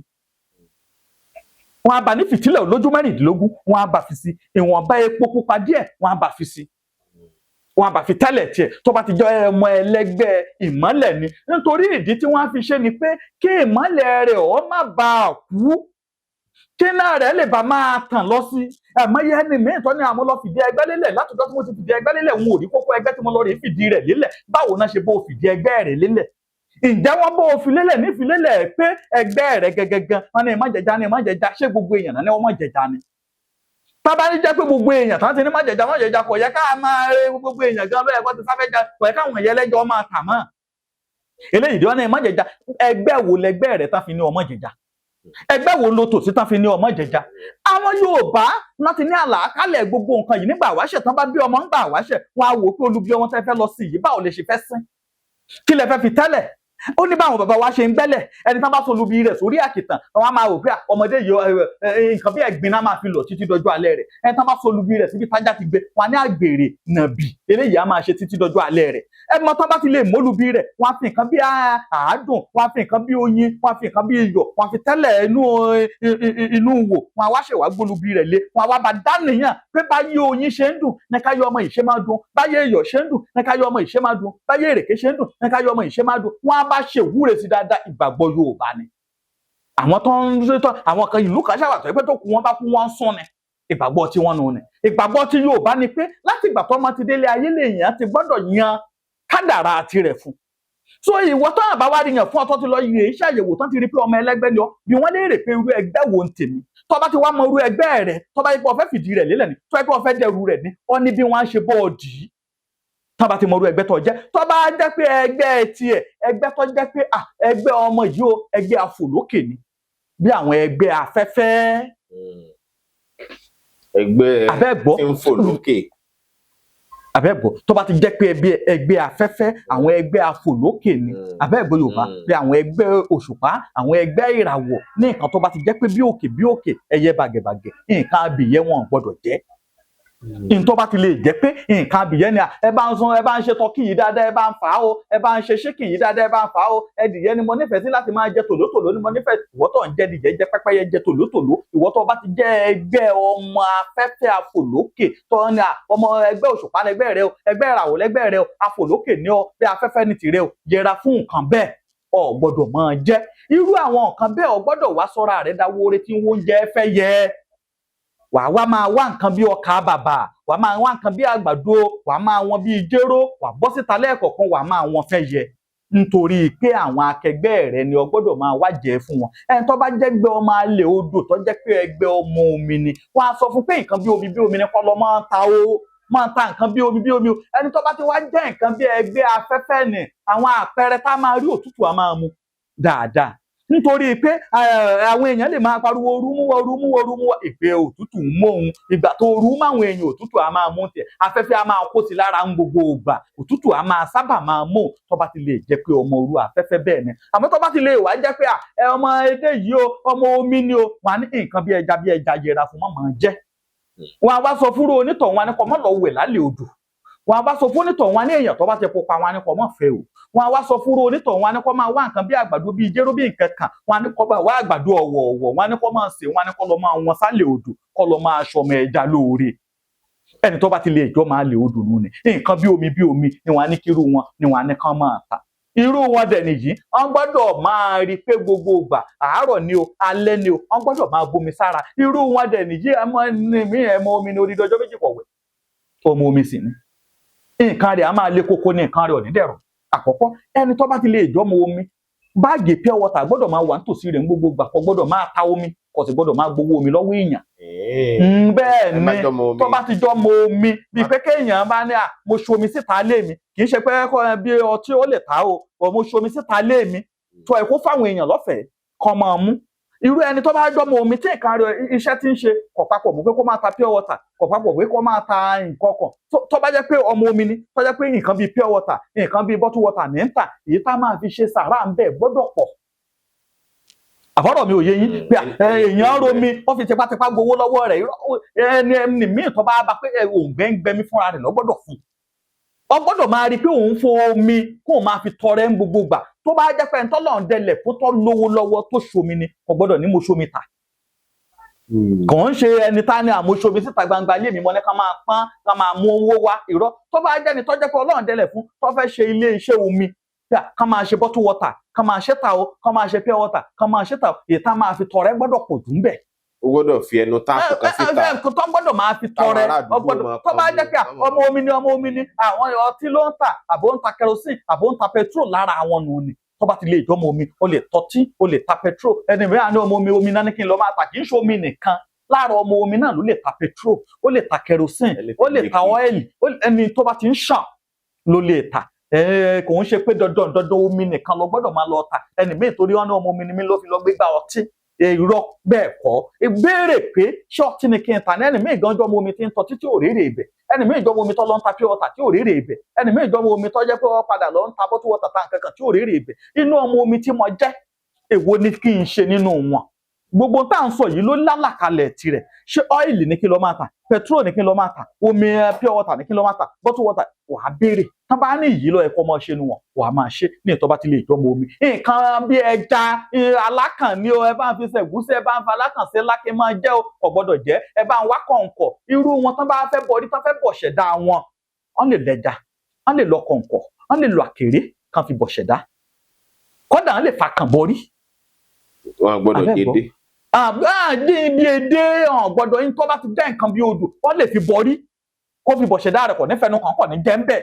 [SPEAKER 1] wọn á bá ní fìtílà olójú mẹ́rìndínlógún wọn á bá fi sí ìwọ̀nba epo pupa díẹ̀ wọn á bá fi sí wọn á bá fi tẹ́lẹ̀ tiẹ̀ tó bá ti jọ ọmọ ẹlẹ́gbẹ́ ìmọ́lẹ̀ ni nítorí ìdí tí wọ́n á fi ṣe ni pé kí ìmọ́lẹ̀ rẹ̀ ó má bàa kú kí náà rẹ̀ lè bá máa tàn lọ sí ẹ̀mọ́yé ẹni mìíràn tó ní àwọn lọ fìdí ẹgbẹ́ lélẹ̀ látọjọ́ tí mo ti fìdí ẹgbẹ́ lélẹ̀ wọn ò rí kókó ẹgbẹ́ tí mo lọ rí fìdí rẹ̀ lélẹ̀ báwo náà ṣe bó fìdí ẹgbẹ́ rẹ̀ lélẹ̀ ǹjẹ́ wọ́n bó fi lélẹ̀ nífi lélẹ̀ pé ẹgbẹ́ rẹ̀ gẹ́gẹ́gẹ́ wọn ní ìmọ̀jẹ̀já ní ìmọ̀jẹ̀já ṣé gbogbo èèyàn náà ní wọ́n mọ̀jẹ̀já ni tábà ní jẹ́ pé gbogbo èèyàn tán ti ní mọ̀jẹ̀já kò yẹ ká máa rẹ gbogbo èèyàn gan bẹ́ẹ̀ kọ́ ti sáfẹ́jà kò yẹ káwọn èèyàn lẹ́jọ́ máa tà mọ́ eléyìí dí wọn ní ìmọ̀jẹ̀já ẹgbẹ́ wo lẹgbẹ́ rẹ̀ tán fi ní ọmọjẹ̀já ẹgbẹ́ wo ló tòsí tán fi ní ọmọjẹ̀já àwọn Yorùbá wọn ti ní àlàkálẹ̀ gbogbo nǹkan yìí nígbà wáṣẹ̀ tán bá bí ọmọ ń gbà wáṣẹ̀ wọn á wò pé olúbi ọmọ tẹ́ fẹ́ lọ sí yìí báwo lè ṣe fẹ́ sín kí lẹ fẹ́ fi tẹ́lẹ̀ ó ní báwọn bàbá wa ṣe ń gbẹ́lẹ̀ ẹni tán bá solubi rẹ̀ sórí àkìtàn wọn á máa rò pé ọmọdé yìí nǹkan bí ẹ̀gbin náà máa fi lọ títí dọjọ́ alẹ́ rẹ̀ ẹni tán bá solubi rẹ̀ síbi tájà ti gbé wọn á ní àgbèrè nàbì eléyìí á máa ṣe títí dọjọ́ alẹ́ rẹ̀ ẹni tán bá ti lè mọ́lubi rẹ̀ wọn á fi nǹkan bí àádùn wọn á fi nǹkan bí oyin wọn á fi nǹkan bí iyọ̀ wọn á fi tẹ́lẹ̀ inú wò wọn á wá ṣèwà gbolubi rẹ̀ lé wọn á wá bá dánìyàn pé báyé oyin ṣe ń dùn ní ká yọ ọmọ ìṣe máa dùn báyé iyọ̀ ṣe ń dùn ní ká yọ ọmọ ìṣe máa dùn báyé èrèké ṣe ń dùn ní ká yọ ọmọ ìṣe máa dùn wọn á bá ṣèwúre sí dáadáa ìgbàgbọ́ Yorùbá ni àwọn tó ń ṣe tán àwọn kan ìlú kan ṣàwàtọ̀ pé tó kù wọn bá kú wọn sún ni ìgbàgbọ́ tí wọ́n nù ni ìgbàgbọ́ tí Yorùbá ni pé láti ìgbà tó ọmọ ti délé ayé lèèyàn ti gbọ́dọ̀ yan kádàrá tirẹ̀ fún so ìwọ tó àbá wá rí yàn fún ọtọ́ ti lọ yẹ iṣẹ́ àyẹ̀wò tán ti rí pé ọmọ ẹlẹ́gbẹ́ ni ọ bí wọ́n léèrè pé irú ẹgbẹ́ wo ń tèmi tó bá ti wá mọ irú ẹgbẹ́ rẹ̀ tó bá yẹ pé ó fẹ́ fìdí rẹ̀ lélẹ̀ ni tó yẹ pé ó fẹ́ dẹrù rẹ̀ ni ọ ní bí wọ́n á ṣe bọ́ọ̀dì tó bá ti mọ irú ẹgbẹ́ tó jẹ́ tó bá jẹ́ pé ẹgbẹ́ tiẹ̀ ẹgbẹ́ tó jẹ́ pé ẹgbẹ́ ọmọ yìí o ẹgbẹ́ afòlókè ni bí àwọn ẹgbẹ́ afẹ́fẹ́
[SPEAKER 2] ẹgbẹ́ tí ń fò lókè
[SPEAKER 1] abẹ́gbọ́ tó bá ti jẹ́ pé ẹgbẹ́ afẹ́fẹ́ àwọn ẹgbẹ́ afòlókè ni abẹ́gbọ́ Yorùbá bí àwọn ẹgbẹ́ òṣùpá àwọn ẹgbẹ́ ìràwọ̀ ní nǹkan tó bá ti jẹ́ pé bí òkè ẹyẹ bàgẹ̀bàgẹ̀ nǹkan abìyẹ wọn gbọ́dọ̀ jẹ́ tó bá ti lè jẹ́ pé nǹkan abìyẹ ni ẹ bá ń ṣe tọkí yìí dáadáa ẹ bá ń fà á o ẹ bá ń ṣe ṣíkì yìí dáadáa ẹ bá ń fà á o ẹdìyẹ ni mo nífẹ̀ẹ́ sí láti máa jẹ tòlótòló ni mo nífẹ̀ẹ́ ìwọ tó ń jẹ dìjẹ jẹ pẹ́pẹ́yẹ jẹ tòlótòló ìwọ tó bá ti jẹ ẹgbẹ́ ọmọ afẹ́fẹ́ afòlókè tó ní ọmọ ẹgbẹ́ òṣùpá lẹgbẹ́ rẹ o ẹgbẹ́ ìràwọ̀ lẹgbẹ́ rẹ o afòlókè ní ọ bí afẹ́fẹ́ ní tìrẹ o yẹra fún nǹkan bẹ́ẹ̀ o gbọ́dọ̀ máa jẹ irú àwọn nǹkan bẹ́ẹ̀ o gbọ́dọ̀ wá sọ́ra rẹ dáwọre tí wọ́n jẹ fẹ́ yẹ wàá máa wá nǹkan bí ọkà bàbà wàá máa wá nǹkan bí àgbàdo wàá máa wọn bí jéró wàá bọ́ síta lẹ́ẹ̀kọ̀ọ̀kan wàá máa wọn fẹ́ yẹ nítorí pé àwọn akẹgbẹ́ rẹ ni o gbọ́dọ̀ máa wá jẹ fún wọn ẹni tó bá jẹ́ ẹgbẹ́ ọmọ alẹ́ odò tó jẹ́ pé ẹgbẹ́ ọmọ omi ni wọ́n á sọ fún pé nǹkan bí omi ni kọ́ lọ máa ta nǹkan bí omi o ẹni tó bá ti wá jẹ́ nǹkan bí ẹgbẹ́ afẹ́fẹ́ ni àwọn àpẹẹrẹ tá máa rí òtútù á máa mu dáadáa nítorí pé àwọn èèyàn lè máa pariwo orúmúwọ ìpè òtútù ń mú òun ìgbà tó orú máwọn èèyàn òtútù á máa mú tiẹ̀ afẹ́fẹ́ á máa kó sí lára ń gbogbo ògbà òtútù á máa sábà máa mú tó bá ti lè jẹ́ pé ọmọ orú afẹ́fẹ́ bẹ́ẹ̀ ni àmọ́ tó bá ti lè wá jẹ́ pé ọmọ edé yìí o ọmọ omi ni o wọn á ní nǹkan bí ẹja yẹra fún mọ́ máa jẹ́ wọn á wá sọ fúnra onítọ̀hún wa ní kọ́ mọ́ lọ wẹ̀ lálẹ́ odò wọn á wá sọ fún onítọ̀hún wa ní èèyàn tó bá ti pupa wọn á ní kọ́ mọ́ fẹ́ o wọn á wá sọ fúnra onítọ̀hún wa ní kọ́ máa wá nǹkan bí àgbàdo bíi jéró bíi nǹkan kan wọn á ní kọ́ máa wá àgbàdo ọ̀wọ̀ọ̀wọ̀ wọn á ní kọ́ máa sè wọn á ní kọ́ lọ máa wọn sálẹ̀ odò kọ́ lọ máa ṣọmọ ẹja lóore ẹni tó bá ti lè jọ máa lè odò nù ni nǹkan bí omi ni wọn á ní kírú wọn ni wọn á ní kán máa ta irú wọn dẹ̀ nìyí wọn gbọ́dọ̀ máa rí pé gbogbo ìgbà àárọ̀ ni o alẹ́ ni o wọn gbọ́dọ̀ máa bomi sára irú wọn dẹ̀ nìyí ẹmọ omi ni odidi ọjọ́ méjì kọ̀wé ọmọ omi sì ni nǹkan rẹ̀ á máa lé kókó ní nǹkan rẹ̀ ò ní dẹ̀rọ̀ àkọ́kọ́ ẹni tó bá ti lè jọmọ omi báàgì pure water gbọ́dọ̀ máa wà nítòsí rẹ̀ ní gbogbo ìgbà kò gbọ́dọ̀ máa ta omi kò sì gbọ́dọ̀ máa gbowó omi lọ́wọ́ èèyàn bẹ́ẹ̀ ni tó bá ti jọmọ omi bíi pé kéèyàn bá ní mo ṣomi síta lé mi kì í ṣe pé bí ọtí ó lè ta o mo ṣomi síta lé mi tó ẹ̀ kó fáwọn èèyàn lọ́fẹ̀ẹ́ kan máa mú irú ẹni tó bá jọmọ omi tí nǹkan rẹ̀ iṣẹ́ tí ń ṣe kò papọ̀ mọ́ pé kó máa ta pure water kò papọ̀ pé kó máa ta nǹkan kan tó bá jẹ́ pé ọmọ omi ni tó jẹ́ pé nǹkan bíi pure water nǹkan bíi bottle water ní ń tà èyí tá máa fi ṣe sàrà ń bẹ̀ gbọ́dọ̀ pọ̀ àbọ̀rọ̀ mi ò yé yín pé èèyàn romi wọ́n fi tipátipá gbowó lọ́wọ́ rẹ̀ ẹni míì tó bá bá pé òǹgbẹ́ ń gbẹmí fúnra rẹ̀ lọ́gbọ́dọ̀ fún ọ gbọ́dọ̀ máa rí i pé òun fo omi kó máa fi tọrẹ ń gbogbo gbà tó bá jẹ́ pé ẹni tọ́lọ̀ ń dẹlẹ̀ fún tọ́ lówó lọ́wọ́ tó ṣomi ni kò gbọ́dọ̀ ní mo ṣomi ta kàn ń ṣe ẹni tá ní àmúṣomi síta gbangba ilé mi mọ́ ní ká máa pọ́n ká máa mú owó wá irọ́ tó bá jẹ́ ni tó jẹ́ pé Ọlọ́run dẹlẹ̀ fún tó fẹ́ ṣe ilé iṣẹ́ omi ká máa ṣe bottle water ká máa ṣe ta o ká máa ṣe pure water ká máa ṣe ta èyí tá máa fi tọrẹ gbọ́dọ̀ pọ̀ jù ń bẹ̀.
[SPEAKER 2] ó gbọ́dọ̀ fi ẹnu táàpù kan síta
[SPEAKER 1] tó gbọ́dọ̀ máa fi tọrẹ tó bá jẹ́ pé ọmọ omi ni àwọn ọtí ló ń tà àbò ń ta kerosene àbò ń ta petrol lára àwọn nù ni tó bá ti lè jọmọ omi o lè tọtí o lè ta petrol ẹni mìíràn ní ọmọ omi náà ní kí n lọ máa tà kì í ṣe omi nìkan lára ọmọ omi náà ló lè ta petrol ó lè ta kerosene ó lè ta ọ́ẹ̀lì ẹni tó bá ti ń ṣàn ló lè ta kò ń ṣe pé dandan omi nìkan lọ gbọ́dọ̀ máa lọ tà ẹni míì torí wọn ní ọmọ omi ni mí ló fi lọ gbégbá ọtí irọ́ bẹ́ẹ̀ kọ́ ìbéèrè pé ṣọ́ọ̀tì ni kí n tà ní ẹni míì gan jọmọ omi tí ń tọ́ títí òrèrè ibẹ̀ ẹni míì jọmọ omi tó lọ ń ta pure water tí òrèrè ibẹ̀ ẹni míì jọmọ omi tó jẹ́ pé wọ́n padà lọ ń ta bottle water tá nǹkan kan tí òrèrè ibẹ̀ inú ọmọ omi tí mo jẹ́ èwo ni kí n ṣe nínú wọn gbogbo tá à ń sọ yìí ló lálàkalẹ̀ tirẹ̀ ṣé ọ́ìlì ní kí ló máa tà petrol ní kí ló máa tà omi pure water ní kí ló máa tà bottle water wàá béèrè tán bá ní ìyí lọ ẹ̀kọ́ ọmọ ṣe nu wọn wàá máa ṣe ní ìtọ́ bá ti lè jọmọ omi nǹkan bí ẹja alákàn ni o ẹ bá ń fi ṣẹ̀gúsí ẹ bá ń fi alákàn sí lákè máa jẹ́ o gbọ́dọ̀ jẹ́ ẹ bá ń wá kọ̀ǹkọ̀ irú wọn tán bá fẹ́ bọ̀rí tán fẹ́ bọ̀ ṣẹ̀dá wọ́n lè lẹ́ja wọ́n lè lọ kọ̀ǹkọ̀ wọ́n lè lo àkèré kan fi bọ̀ ṣẹ̀dá kódà wọ́n lè fa kàn bọ̀rí.
[SPEAKER 2] wọn gbọ́dọ̀ dédé
[SPEAKER 1] ibi èdè gbọ́dọ̀ yín tó bá ti jẹ́ nǹkan bí odò wọ́n lè fi bọrí kó fi bọ̀ ṣẹ̀dá rẹ̀ kò ní fẹnu kàn kò ní jẹ́ ń bẹ̀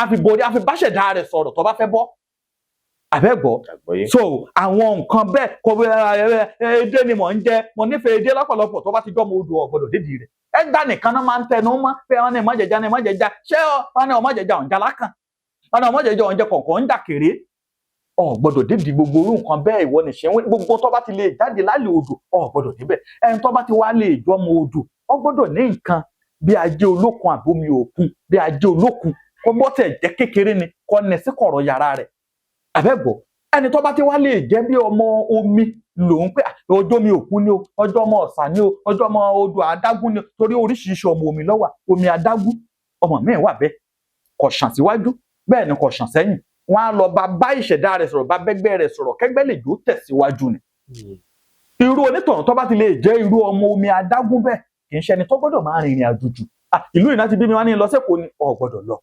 [SPEAKER 1] a fi bọrí a fi bá ṣẹ̀dá rẹ̀ sọ̀rọ̀ tó bá fẹ́ bọ́ àbẹ́gbọ́ so àwọn nǹkan bẹ́ẹ̀ kò èdè ni mò ń jẹ mo nífẹ̀ẹ́ èdè lọ́pọ̀lọpọ̀ tó bá ti jọ́mọ odò gbọ́dọ̀ dédì rẹ̀ ẹgbà nìkan náà máa ń tẹnu mọ́ pé wọ́n ní ìmọ̀jẹ̀já ní ìmọ̀jẹ̀já ṣé wọ́n ní ọmọjẹ̀já ọ̀njà lákàn wọ́n ní ọmọjẹ̀já ọ̀njẹ kọ̀ọ̀kan ń jà kéré gbọ́dọ̀ dédì gbogbo irú nǹkan bẹ́ẹ̀ ìwọ ní ṣe gbogbo tó bá ti lè jáde lálẹ́ odò gbọ́dọ̀ débẹ̀ ẹni tó bá ti wá lè jọmọ odò gbọ́dọ̀ ní nǹkan bí ajé olókun àbomi òkun bí ajé olókun kó bọ́tẹ̀ jẹ́ kékeré ni kó ní sí kọ̀rọ̀ yàrá rẹ̀ àbẹ́gbọ́ ẹni tó bá ti wá lè jẹ́ bí ọmọ omi lòun pé ọjọ́ mi òkun ni o ọjọ́ ọmọ ọ̀sà ni o ọjọ́ ọmọ odò adágún ni torí oríṣiríṣi ọmọ omi ló wà omi adágún ọmọ míì wà bẹ́ẹ̀ kò ṣàn síwájú bẹ́ẹ̀ ni kò ṣàn sẹ́yìn wọn á lọ bá ìṣẹ̀dá rẹ̀ sọ̀rọ̀ bá bẹ́gbẹ́ rẹ̀ sọ̀rọ̀ kẹ́gbẹ́ lè jó tẹ̀síwájú ni. irú onítọ̀hún tó bá ti lè jẹ́ irú ọmọ omi adágún bẹ́ẹ̀ kì í ṣe ẹni tó gbọ́dọ̀ máa rìnrìn àjò jù. ìlú ìná ti bí mi wá ní lọ sẹ́kọ̀ọ́ ni ò gbọ́dọ̀ lọ.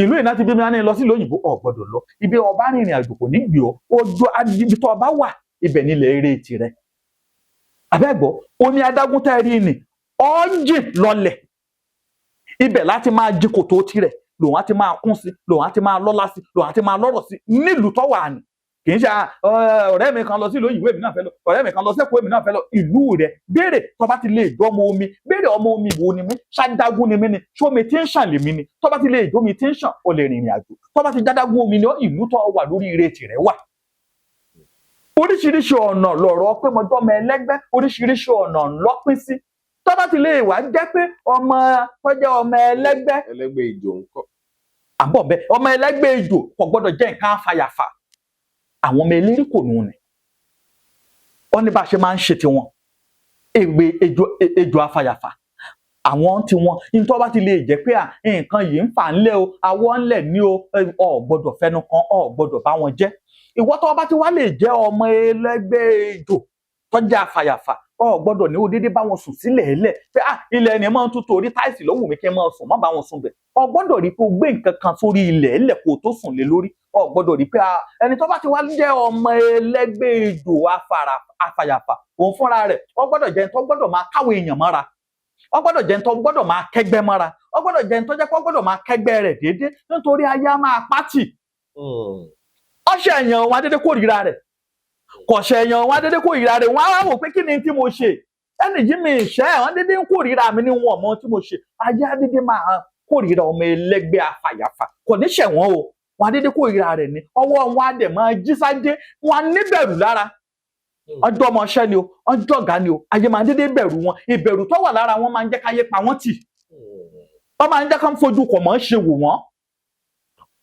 [SPEAKER 1] ìlú ìná ti bí mi wá ní lọ sí ìlú òyìnbó ò gbọ́dọ̀ lọ. ibi ọba rìnrìn àjò kò ní gbé ọ ojú ibi tó ọba wà ibẹ̀ nílẹ̀ eré tirẹ̀. àbẹ́gbọ́ omi adágún tẹ́ rí ni ọ́njìn lọlẹ̀ ibẹ̀ láti máa jí kòtò tirẹ̀ lòun á ti máa kún sí lòun á ti máa lọ́lá sí lòun á ti máa lọ́rọ̀ sí nílùú tó wà ní kì í ṣe ọ̀rẹ́ mi kan lọ sí ìlú òyìnbó èmi náà fẹ́ lọ ọ̀rẹ́ mi kan lọ sẹ́kọ̀ọ́ èmi náà fẹ́ lọ ìlú rẹ̀ béèrè tó bá ti lè jọmọ omi béèrè ọmọ omi wo ni mí ṣádágún ni mí ni ṣómi tí ń ṣàn lèmi ni tó bá ti lè jómi tí ń ṣàn ó lè rìnrìn àjò tó bá ti jádágún omi ni ìlú tó wà lórí ire tirẹ̀ wà. oríṣiríṣi ọ̀nà lọ̀rọ̀ pé mo jọ́mọ ẹlẹ́gbẹ́ oríṣiríṣi ọ̀nà lọ́pín sí tó bá ti lè wá jẹ́ pé ọmọ tó jẹ́ ọmọ ẹlẹ́gbẹ́
[SPEAKER 2] ìjò ńkọ́
[SPEAKER 1] àbọ̀ bẹ́ẹ̀ ọmọ ẹlẹ́gbẹ́ ìjò kò gbọ́dọ̀ jẹ́ nǹkan àfàyàfà àwọn ọmọ eléré kò nù ní wọ́n ní bá a ṣe máa ń ṣe tiwọn èwe ejò àfàyàfà àwọn tiwọn ní tó bá ti lè jẹ́ pé nǹkan yìí ń fà ńlẹ̀ o àwọ̀ ńlẹ̀ ní o gbọ́dọ̀ fẹnu kan gbọ́dọ̀ bá wọn jẹ́ ìwọ tó bá ti wá lè jẹ́ ọmọ ẹlẹ́gbẹ́ ìjò tó jẹ́ àfàyàfà gbọ́dọ̀ ní odidi bá wọn sùn sílẹ̀ ẹlẹ̀ pé ilẹ̀ ẹni máa ń tún torí táìsì lọ́wọ́ mi kí n máa sùn má bá wọn sùn bẹ̀ gbọ́dọ̀ rí pé o gbé nǹkan kan sórí ilẹ̀ ẹlẹ̀ kó o tó sùn lé lórí gbọ́dọ̀ rí pé ẹni tó bá ti wá jẹ́ ọmọ ẹlẹ́gbẹ́ ìjò àfàyàfà òun fúnra rẹ̀ gbọ́dọ̀ jẹ́ tó gbọ́dọ̀ máa káwọn èèyàn mọ́ra gbọ́dọ̀ jẹ́ tó gbọ́dọ̀ máa kẹ́gbẹ́ mọ́ra gbọ́dọ̀ jẹ́ tó jẹ́ kó gbọ́dọ̀ máa kẹ́gbẹ́ rẹ̀ déédéé nítorí ayé máa pátì ọ̀ṣẹ̀ èèyàn wọn adédé kórìíra rẹ̀ kọ̀ṣẹ̀ èèyàn wọn dédé kórìíra rẹ̀ wọ́n á wò pé kí ni tí mo ṣe ẹnì yìí mi ṣẹ́ wọ́n dédé ń kórìíra mi ní wọn ọmọ tí mo ṣe ayé adédé máa kórìíra ọmọ ẹlẹ́gbẹ́ àfàyàfà kò ní ṣẹ̀ wọ́n o wọ́n adédé kórìíra rẹ̀ ni ọwọ́ wọn á dẹ̀ máa jí sájé wọn á níbẹ̀rù lára ọjọ́ ọmọọṣẹ́ ni o ọjọ́ ọ̀gá ni o ayé máa dédé bẹ̀rù wọn ìbẹ̀rù tó wà lára wọn máa ń jẹ́ káyé pa wọ́n tì wọ́n máa ń jẹ́ ká ń fojú kọ̀ mọ́ ṣe wò wọ́n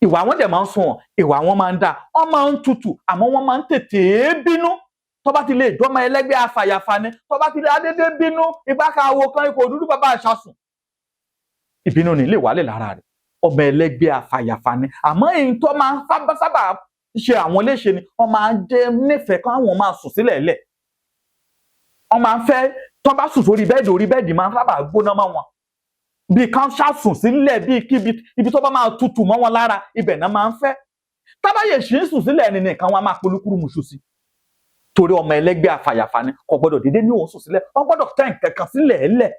[SPEAKER 1] ìwà wọn dẹ̀ máa ń sunwọ̀n ìwà wọn máa ń dà wọ́n máa ń tutù àmọ́ wọ́n máa ń tètè bínú tó bá ti lè jọmọ ẹlẹ́gbẹ́ àfàyàfà ni tó bá ti lè adédé bínú ìgbàkàwọ kan ikọ̀ òdúdú bàbá àṣàsùn ìbínú ni lè wálé lára rẹ̀ ọmọ ẹlẹ́gbẹ́ àfàyàfà ni àmọ́ èyí tó máa ń sábà ṣe àwọn léṣe ni wọ́n máa ń jẹ́ nífẹ̀ẹ́ kan àwọn máa sùn sílẹ̀ lẹ̀ wọ́n máa ń fẹ́ tó bá sùn sórí bẹ́ẹ̀dì orí bẹ́ẹ̀dì máa ń sábà gbóná mọ́ wọn bí kan ṣàsùn sílẹ̀ bí ibi tó bá máa tutù mọ́ wọn lára ibẹ̀ náà máa ń fẹ́ tábàyè ṣì ń sùn sílẹ̀ ẹni nìkan wọn máa polúkúrú muṣu sí torí ọmọ ẹlẹ́gbẹ́ àfàyàfà ni kò gbọ́dọ̀ dédé ní òun sùn sílẹ̀ wọ́n gbọ́dọ̀ tẹ́ nǹkan kan sílẹ̀ ẹlẹ̀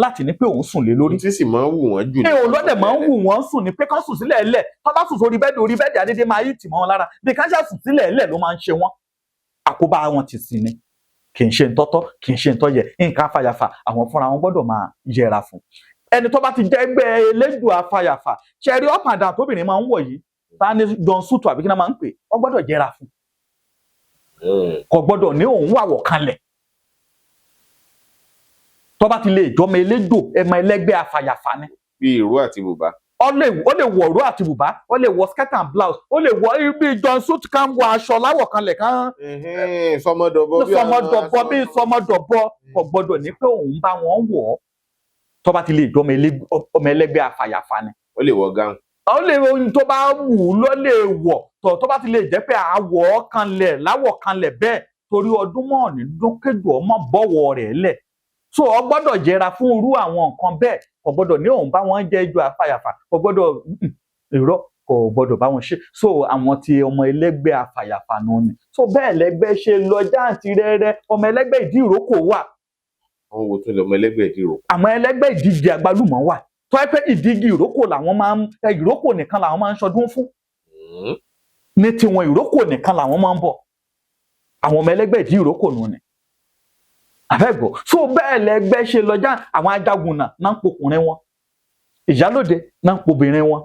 [SPEAKER 1] láti ní pé òun sùn lé lórí.
[SPEAKER 2] tí sì máa ń wù wọ́n jù.
[SPEAKER 1] ẹ ò lọ́dẹ̀ máa ń wù wọ́n sùn ní pé kán sùn sílẹ̀ ẹlẹ̀ tó bá sùn sórí bẹ́ẹ̀dì orí bẹ́ẹ̀dì adédé máa yí tì mọ́ wọn lára bí kán ṣàsùn sílẹ̀ ẹlẹ̀ ló máa ń ṣe wọ́n àkóbá wọn ti sí ni kì í ṣe ntọ́tọ́ kì í ṣe ntọ́yẹ nǹkan àfàyàfà àwọn fúnra wọn gbọ́dọ̀ máa yẹra fún ẹni tó bá ti jẹ́ ẹgbẹ́ elédùn àfàyàfà ṣẹ̀rí up and down tóbìnrin máa ń wọ̀ yìí ta ni John Sutu àbí kí náà máa ń pè ọ gbọ́dọ̀ yẹra fún kò gbọ́dọ̀ ní òun wàwọ̀ kanlẹ̀ tó bá ti lè jọmọ eléjò ẹmọ ẹlẹ́gbẹ́ afàyàfà ni.
[SPEAKER 2] bí ìró àti bùbá.
[SPEAKER 1] ó lè wọ ìró àti bùbá, ó lè wọ skirt and blouse, ó lè wọ ibi John Suit kan wọ aṣọ láwọ̀ kanlẹ̀ kan.
[SPEAKER 2] sọmọdọ̀bọ
[SPEAKER 1] bí sọmọdọ̀bọ kò gbọ́dọ̀ ní pé òun bá wọn wọ̀ ọ́ tó bá ti lè jọmọ ẹlẹ́gbẹ́ afàyàfà ni.
[SPEAKER 2] ó lè wọ gáùn.
[SPEAKER 1] ó lè ohun tó bá wù ú ló lè wọ̀ tó bá ti lè jẹ́ pé àwọ̀ kanlẹ̀ láwọ̀ kanlẹ̀ bẹ́ẹ̀ torí ọdún mọ́ọ̀nì dúnkejì ọmọ bọ̀wọ̀ rẹ̀ lẹ̀. So ọ gbọ́dọ̀ jẹra fún irú àwọn nǹkan bẹ́ẹ̀, kò gbọ́dọ̀ ní òun bá wọn jẹ́ ijó afàyàfà, kò gbọ́dọ̀ irọ́, kò gbọ́dọ̀ bá wọn ṣe. So àwọn tí ọmọ ẹlẹ́gbẹ́ afàyàfà nù ni. So bẹ́ẹ̀ lẹ́gbẹ́ ṣe lọ jáǹtìrẹrẹ, ọmọ ẹlẹ́gbẹ́ ìdí ìrókò wà.
[SPEAKER 2] àwọn wo tún lè ọmọ ẹlẹ́gbẹ́ ìdí ìrókò.
[SPEAKER 1] àwọn ẹlẹ́gbẹ́ ìdíje àgbálùmọ̀ wà tó ẹ pé ìdíje ìrókò làwọn máa ń ìrókò nìkan làwọn máa ń ṣọdún fún. ní tiwọn ìrókò nìkan làwọn máa ń bọ̀. àwọn ọmọ ẹlẹ́gbẹ́ ìdí ìrókò nù ni. àfẹ́gbọ́ so bẹ́ẹ̀ lẹ́gbẹ́ ṣe lọ́jà àwọn ajagun náà ń pokùnrin wọn ìyálòde náà ń pobìnrin wọn.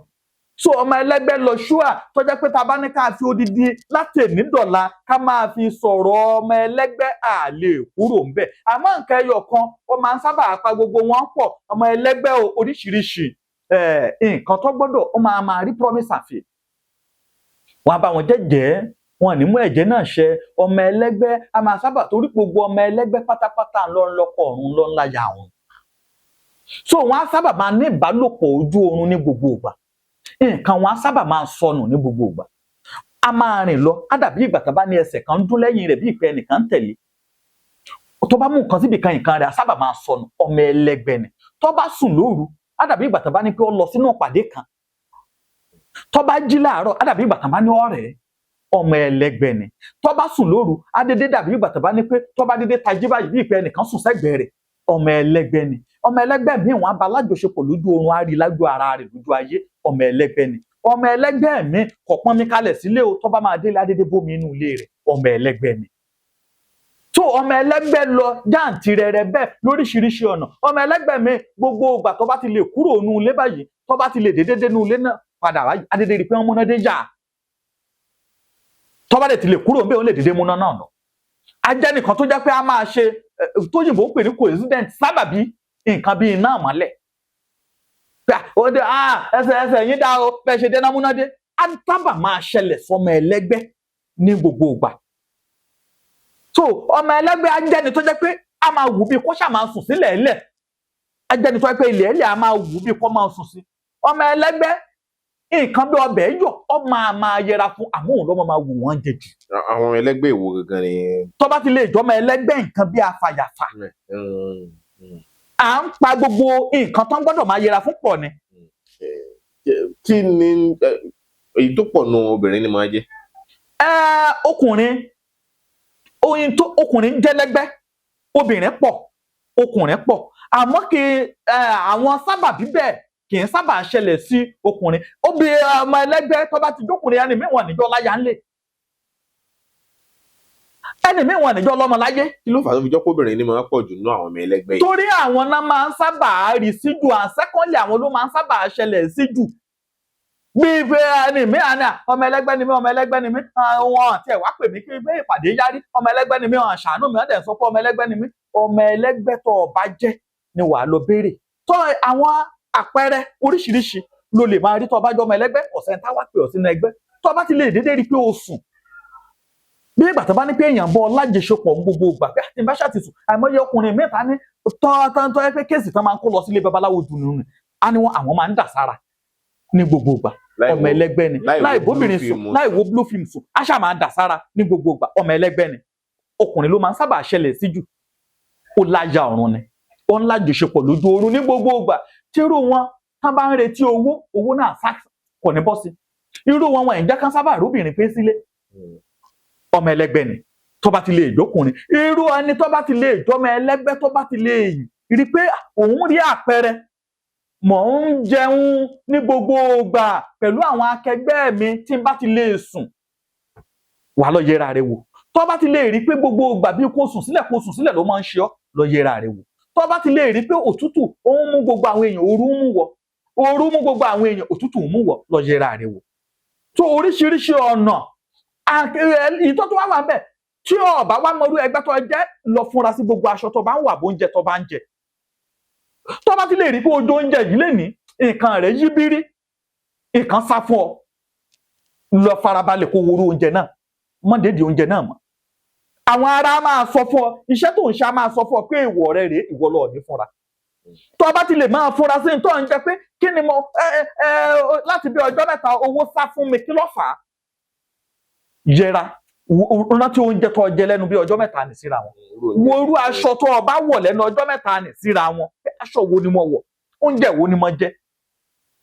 [SPEAKER 1] So ọmọ ẹlẹ́gbẹ́ lọ ṣúà tó jẹ́ pé ta bá ní ká fi odidi láti ènídọ̀la ká máa fi sọ̀rọ̀ ọmọ ẹlẹ́gbẹ́ àlè kúrò ń bẹ̀. àmọ́ nǹkan ẹyọ kan ó máa ń sábà pa gbogbo wọn pọ̀ ọmọ ẹlẹ́gbẹ́ oríṣiríṣi nǹkan tó gbọ́dọ̀ ó máa rí promise àfi. wọn á bá wọn jẹ́jẹ́ wọn ní mú ẹ̀jẹ̀ náà ṣe ọmọ ẹlẹ́gbẹ́ a máa sábà torí gbogbo ọmọ ẹlẹ́gbẹ́ pátápátá ńlọ́kọ̀ ọ̀run ńláyà ọ̀run. So wọn á sábà máa ní ìbálòpọ̀ ojú oorun ní gbogbo ìgbà. Nǹkan wọn á sábà máa sọnù ní gbogbo ìgbà. A máa rìn lọ á dàbí ìgbà tá bá ní ẹsẹ̀ kan dún lẹ́yìn rẹ̀ bí ìpẹ́ ẹnìkan ń tẹ̀lé. Tó bá mú nǹkan síbi kan nǹkan rẹ̀ á sábà máa sọnù ọmọ ẹlẹ́gbẹ́ ni. Tó bá sùn lóru á dàbí ìgbà tá bá ní pé ó lọ sínú ìpàdé kan. Tó bá jí láàárọ̀ á dàbí ìgbà tá bá ní ọ̀rẹ́ ọmọ ẹlẹ́gbẹ́ ni. Tó bá sùn lóru á dédé dàbí ìgbà tá bá ní pé tó bá dédé tají báyìí bí ìpẹ́ ẹnìkan sùn sẹ́gbẹ̀ẹ́ rẹ̀ ọmọ ẹlẹ́gbẹ́ ni. ọmọ ẹlẹ́gbẹ́ míì wọn á bá alájọṣepọ̀ lójú oorun á rí lájú ara rẹ̀ lójú ayé ọmọ ẹlẹ́gbẹ́ ni. ọmọ ẹlẹ́gbẹ́ mi kò pọ́n mi kalẹ̀ sílé o tó bá máa délé adédé bómi inú ilé rẹ̀ ọmọ ẹlẹ́gbẹ́ ni. tó ọmọ ẹlẹ́gbẹ́ lọ jáǹtìrẹrẹ bẹ́ẹ̀ lóríṣiríṣi ọ̀nà ọmọ ẹlẹ́gbẹ́ mi gbogbo ìgbà tó bá ti lè kúrò nínú ilé báyìí tó bá ti lè dédé nínú ilé náà padà wáyé adédé rí pé wọ́n múná dé yà tó bá lè ti lè kúrò bẹ́ẹ̀ ó lè dédé múná náà lọ. ajẹ́ nìkan tó jẹ́ pé a máa ṣe tóyìnbó ń pè ní coincident sábàbí nǹkan bíi iná àmọ́lẹ̀. ẹsẹ̀ yín dá o bẹ́ẹ̀ ṣe dénà múná dé á sábà máa ṣẹlẹ̀ sọmọ ẹlẹ́gbẹ́ ní gbogbo ìgbà. So ọmọ ẹlẹ́gbẹ́ ajẹ́ni tó jẹ́ pé a máa wù bí kó ṣáà máa sùn sílẹ̀ ẹ̀lẹ̀ ajẹ́ni tó jẹ́ pé ilẹ̀ ẹ̀lẹ̀ a máa wù bí kó máa sùn sí. ọmọ ẹlẹ́gbẹ́ nǹkan bí ọbẹ̀ yọ ọ máa yẹra fún àwọn òun lọ́mọ máa wù wọ́n jẹ jù.
[SPEAKER 2] àwọn ẹlẹ́gbẹ́ ìwo gangan ni.
[SPEAKER 1] tó bá ti lè jọmọ ẹlẹ́gbẹ́ nǹkan bí afàyàfà. À ń pa gbogbo nǹkan tó ń gbọ́dọ̀ máa yẹra fún pọ̀ ni.
[SPEAKER 2] kí ni èyí tó pọ̀ nù obìnrin ni máa jẹ́.
[SPEAKER 1] ọkùnrin jẹ́lẹ́gbẹ́ obìnrin pọ̀ ọkùnrin pọ̀ àmọ́ kí àwọn sábàbí bẹ́ẹ̀ kì í sábà ṣẹlẹ̀ sí ọkùnrin obìnrin ọmọ ẹlẹ́gbẹ́ tó bá ti jókùnrin ẹni mìíràn níjọ́ láyà ńlẹ̀ ẹni mìíràn níjọ́ lọ́mọ láyé. kí ló fà á tó fi jọ́ kóbìnrin ni máa pọ̀ jù nínú àwọn ọmọ ẹlẹ́gbẹ́ yìí. torí àwọn náà máa ń sábà rí síjù àṣẹ́kọ́lẹ̀ àwọn ló máa ń sábà ṣẹlẹ̀ síjù bí ife ẹni mìíràn ni ọmọ ẹlẹ́gbẹ́ ni mí ọmọ ẹlẹ́gbẹ́ ni mí wọn àti ẹ̀wá pè mí kí ife ìpàdé yárí ọmọ ẹlẹ́gbẹ́ ni mí wọn àṣàánú mi ọ̀dẹ̀ sọ pé ọmọ ẹlẹ́gbẹ́ ni mí ọmọ ẹlẹ́gbẹ́ tó ọba jẹ́ ni wàá lọ béèrè tó àwọn àpẹẹrẹ oríṣiríṣi ló lè máa rí tó bá jọ ọmọ ẹlẹ́gbẹ́ ọ̀sẹ̀ tá wá pè ọ́ sínú ẹgbẹ́ tó bá ti lè dédé rí pé o sùn bí ìgbà tó bá ní pé èèyàn bọ́ lájẹsọpọ̀ gbogbo ìgbà pé àti ìbáṣà ti sùn àìmọye ọkùnrin mẹ́ta ní tọ́ ẹ pé kéèsì tán máa ń kó lọ sílé babaláwo dùn nínú á ní àwọn máa ń dà sára ní gbogbo ìgbà ọmọ ẹlẹ́gbẹ́ ni láì bóbìnrin sùn láì wo blue film sùn á ṣáà máa dà sára ní gbogbo ìgbà ọmọ ẹlẹ́gbẹ́ ni ọkùnrin ló máa ń sábà ṣẹlẹ̀ sí jù ó láyà ọ̀run ni ó ń lájọṣepọ̀ lójú oorun ní gbogbo ìgbà tírú wọn tán bá ń retí owó náà kò ní bọ́ sí irú wọn ẹ̀ ń jẹ́ kán sábà róbìnrin pé sílé ọmọ ẹlẹ́gbẹ́ ni tó bá ti lè jókùnrin irú ẹni tó bá ti lè jọmọ ẹlẹ́gbẹ́ tó bá ti lè rí pé òun rí àpẹẹrẹ mò ń jẹun ní gbogbo ìgbà pẹ̀lú àwọn akẹgbẹ́ mi tí n bá ti lè sùn wà lọ yẹra rẹ wò tó bá ti lè rí pé gbogbo ìgbà bí kò sùn sílẹ̀ ló máa ń ṣe ọ́ lọ yẹra rẹ wò tó bá ti lè rí pé òtútù ó ń mú gbogbo àwọn èèyàn ooru mú gbogbo àwọn èèyàn òtútù mú wọ lọ yẹra rẹ wò tó oríṣiríṣi ọ̀nà ìtọ́jú wà wà bẹ́ẹ̀ tí o bá wá mọrú ẹgbẹ́ tó jẹ́ lọ fúnra sí gbogbo aṣọ tó bá ń wà bó ń jẹ tó bá ń jẹ tó bá ti lè rí pé ojú oúnjẹ yìí lè ní nǹkan rẹ̀ yí bírí nǹkan sá fún ọ lọ farabalẹ̀ kó worú oúnjẹ náà mọ́ndéèdì oúnjẹ náà mọ́ àwọn ará máa sọ fún ọ iṣẹ́ tó ń ṣe máa sọ fún ọ pé ìwọ rẹ rèé ìwọ lọ ní fúnra tó bá ti lè máa fúnra sí tó ń jẹ pé kí ni mo láti bí ọjọ́ mẹ́ta owó sá fún mi kí ló fà á yẹra rántí oúnjẹ tó jẹ lẹ́nu bí ọjọ́ mẹ́ta nì síra wọn wo irú aṣọ tó o bá wọ̀ lẹ́nu ọjọ́ mẹ́ta nì síra wọn aṣọ wo ni mo wọ̀ oúnjẹ wo ni mo jẹ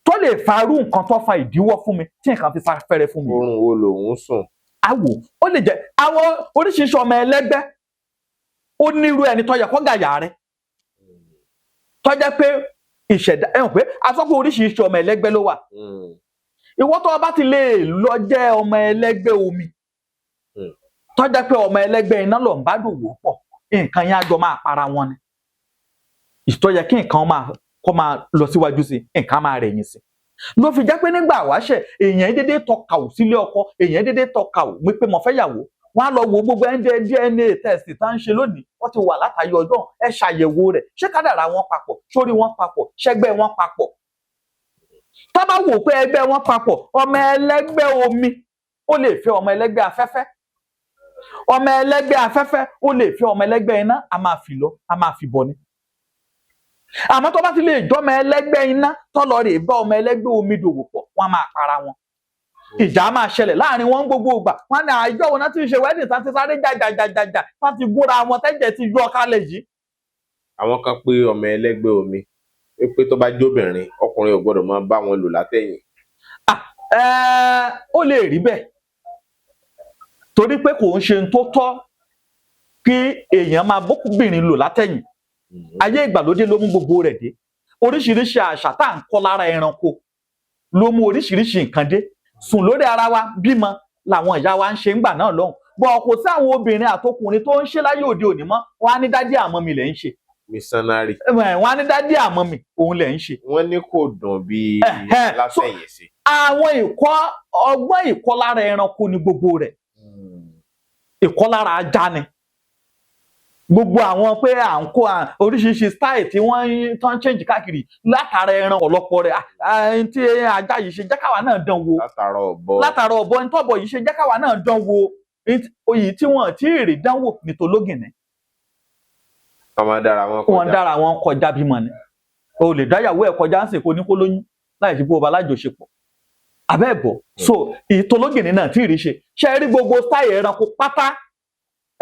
[SPEAKER 1] tó lè farú nǹkan tó fa ìdíwọ́ fún mi tí nǹkan fi sáfẹ́rẹ́ fún mi.
[SPEAKER 2] oorun wo lòun sùn.
[SPEAKER 1] àwò ó lè jẹ àwọn oríṣiríṣi ọmọ ẹlẹgbẹ́ ó nírú ẹni tó yẹ kó gàyà rẹ tó jẹ́ pé ìṣẹ̀dá ẹ hàn pé asọ́pọ̀ oríṣiríṣi ọmọ ẹlẹgbẹ́ ló wà ìwọ tó bá ti lè lọ jẹ́ ọmọ ẹlẹgbẹ́ omi tó jẹ́ pé ọmọ ẹlẹgbẹ́ iná lọ ń bá dòwò pọ̀ nǹkan yẹn àjọ máa para wọn ni ìtọ́ yẹ kí nǹkan máa lọ síwájú sí nǹkan máa rẹ̀yìn sí ló fi jẹ́ pé nígbà wáṣẹ̀ èèyàn dédé tọkà ò sílé ọkọ èèyàn dédé tọkà ò wípé mo fẹ́ yàwó wọn á lọ wo gbogbo DNA test tá ń ṣe lónìí wọ́n ti wà látàyè ọjọ́ ẹ ṣàyẹ̀wò rẹ̀ ṣé kádàrá wọn papọ̀ sórí wọn papọ̀ ṣẹ́gbẹ́ wọn papọ̀ tá bá wò pé ẹgbẹ́ wọn papọ̀ ọmọ ẹlẹ́gbẹ́ omi ó lè fẹ́ ọmọ ẹlẹ́gbẹ́ afẹ́fẹ́ ọmọ ẹlẹ́gbẹ́ afẹ́fẹ́ ó lè fẹ́ ọmọ ẹlẹ́gbẹ́ iná a máa fi lọ a máa fi bọ̀ ni àmọ́ tó bá ti lè jọmọ ẹlẹ́gbẹ́ iná tọ́lọ rè bá ọmọ ẹlẹ́gbẹ́ omi dòwò pọ̀ wọ́n máa para wọn ìjà máa ṣẹlẹ̀ láàrin wọn gbogbo ìgbà wọn ní àjọ wọn ti ṣe wedding tá ti sáré jàjàjàjà wọn ti gúnra wọn tẹ́jẹ̀ ti yọ kálẹ̀ yìí.
[SPEAKER 2] àwọn kan pé ọmọ ẹlẹ́gbẹ́ omi pé tó bá jóbìnrin ọkùnrin ò gbọ́dọ̀ máa bá wọn lò látẹ̀yìn.
[SPEAKER 1] ó lè rí bẹ́ẹ̀ torí pé kò ń ṣe tó tọ́ kí èèyàn máa bókùnbìnrin lò látẹ̀yìn ayé ìgbàlódé ló mú gbogbo rẹ̀ dé oríṣiríṣi àṣà tá à ń kọ́ lára ẹranko ló mú oríṣiríṣi nǹkan dé sùn lórí ara wa bímọ làwọn ìyá wa ń ṣe ńgbà náà lọ́hùn bọ́ kò sí àwọn obìnrin àtọkùnrin tó ń ṣe láyé òde òní mọ́ wọn á ní dádì àmọ́ mi lẹ̀ ń ṣe.
[SPEAKER 2] missionary.
[SPEAKER 1] wọn á ní dádì àmọ́ mi òun lẹ̀ ń ṣe.
[SPEAKER 2] wọ́n ní kò dùn bíi látẹ̀yìn sí.
[SPEAKER 1] àwọn ọgbọ́n ìkọ́lára ẹranko ni gbogbo rẹ̀ ìkọ́lára ajá ni gbogbo àwọn pé à ń kó oríṣiríṣi style tí wọ́n tán change káàkiri látara ẹran ọ̀lọ́pọ̀ rẹ̀ tí ajá yìí ṣe jẹ́káwa náà dán wò látara ọ̀bọ ní tọ́bọ̀ yìí ṣe jẹ́káwa náà dán wò oyè tí wọ́n tí èrè dánwò ní tológìnní. wọ́n dára wọn kọjá bímọ ni o lè dáyàwó ẹ̀ kọjá ń sèkó ní kó lóyún láì sí bó ọba lájọṣepọ̀ abẹ́ẹ̀bọ̀ so ìtológìnní náà tí ì rí ṣe ṣe rí gbogbo style ẹranko pátá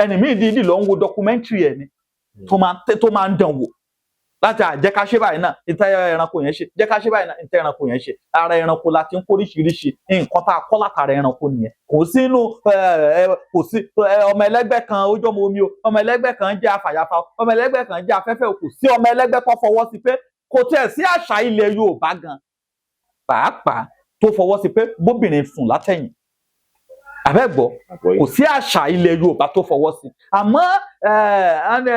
[SPEAKER 1] ẹni míì dídì lọ ń wo documentary ẹ ni tó máa ń dán wò láti jẹ́ ká ṣe báyìí náà ìtẹ́ ẹranko yẹn ṣe jẹ́ ká ṣe báyìí náà ìtẹ́ ẹranko yẹn ṣe ara ẹranko la ti ń kó oríṣiríṣi nǹkan tá a kọ́ látara ẹranko nìyẹn kò sínú kò sí ọmọ ẹlẹ́gbẹ́ kan ó jọmọ omi o ọmọ ẹlẹ́gbẹ́ kan jẹ́ afàyàfà ọmọ ẹlẹ́gbẹ́ kan jẹ́ afẹ́fẹ́ o kò sí ọmọ ẹlẹ́gbẹ́ tó fọwọ́ sí pé kò tiẹ̀ sí àṣà ilẹ̀ Yorùbá gan pàápàá tó fọwọ́ sí pé bóbìnrin sùn látẹ̀yìn àbẹ́gbọ́ kò sí àṣà ilẹ̀ Yorùbá tó fọwọ́ sí àmọ́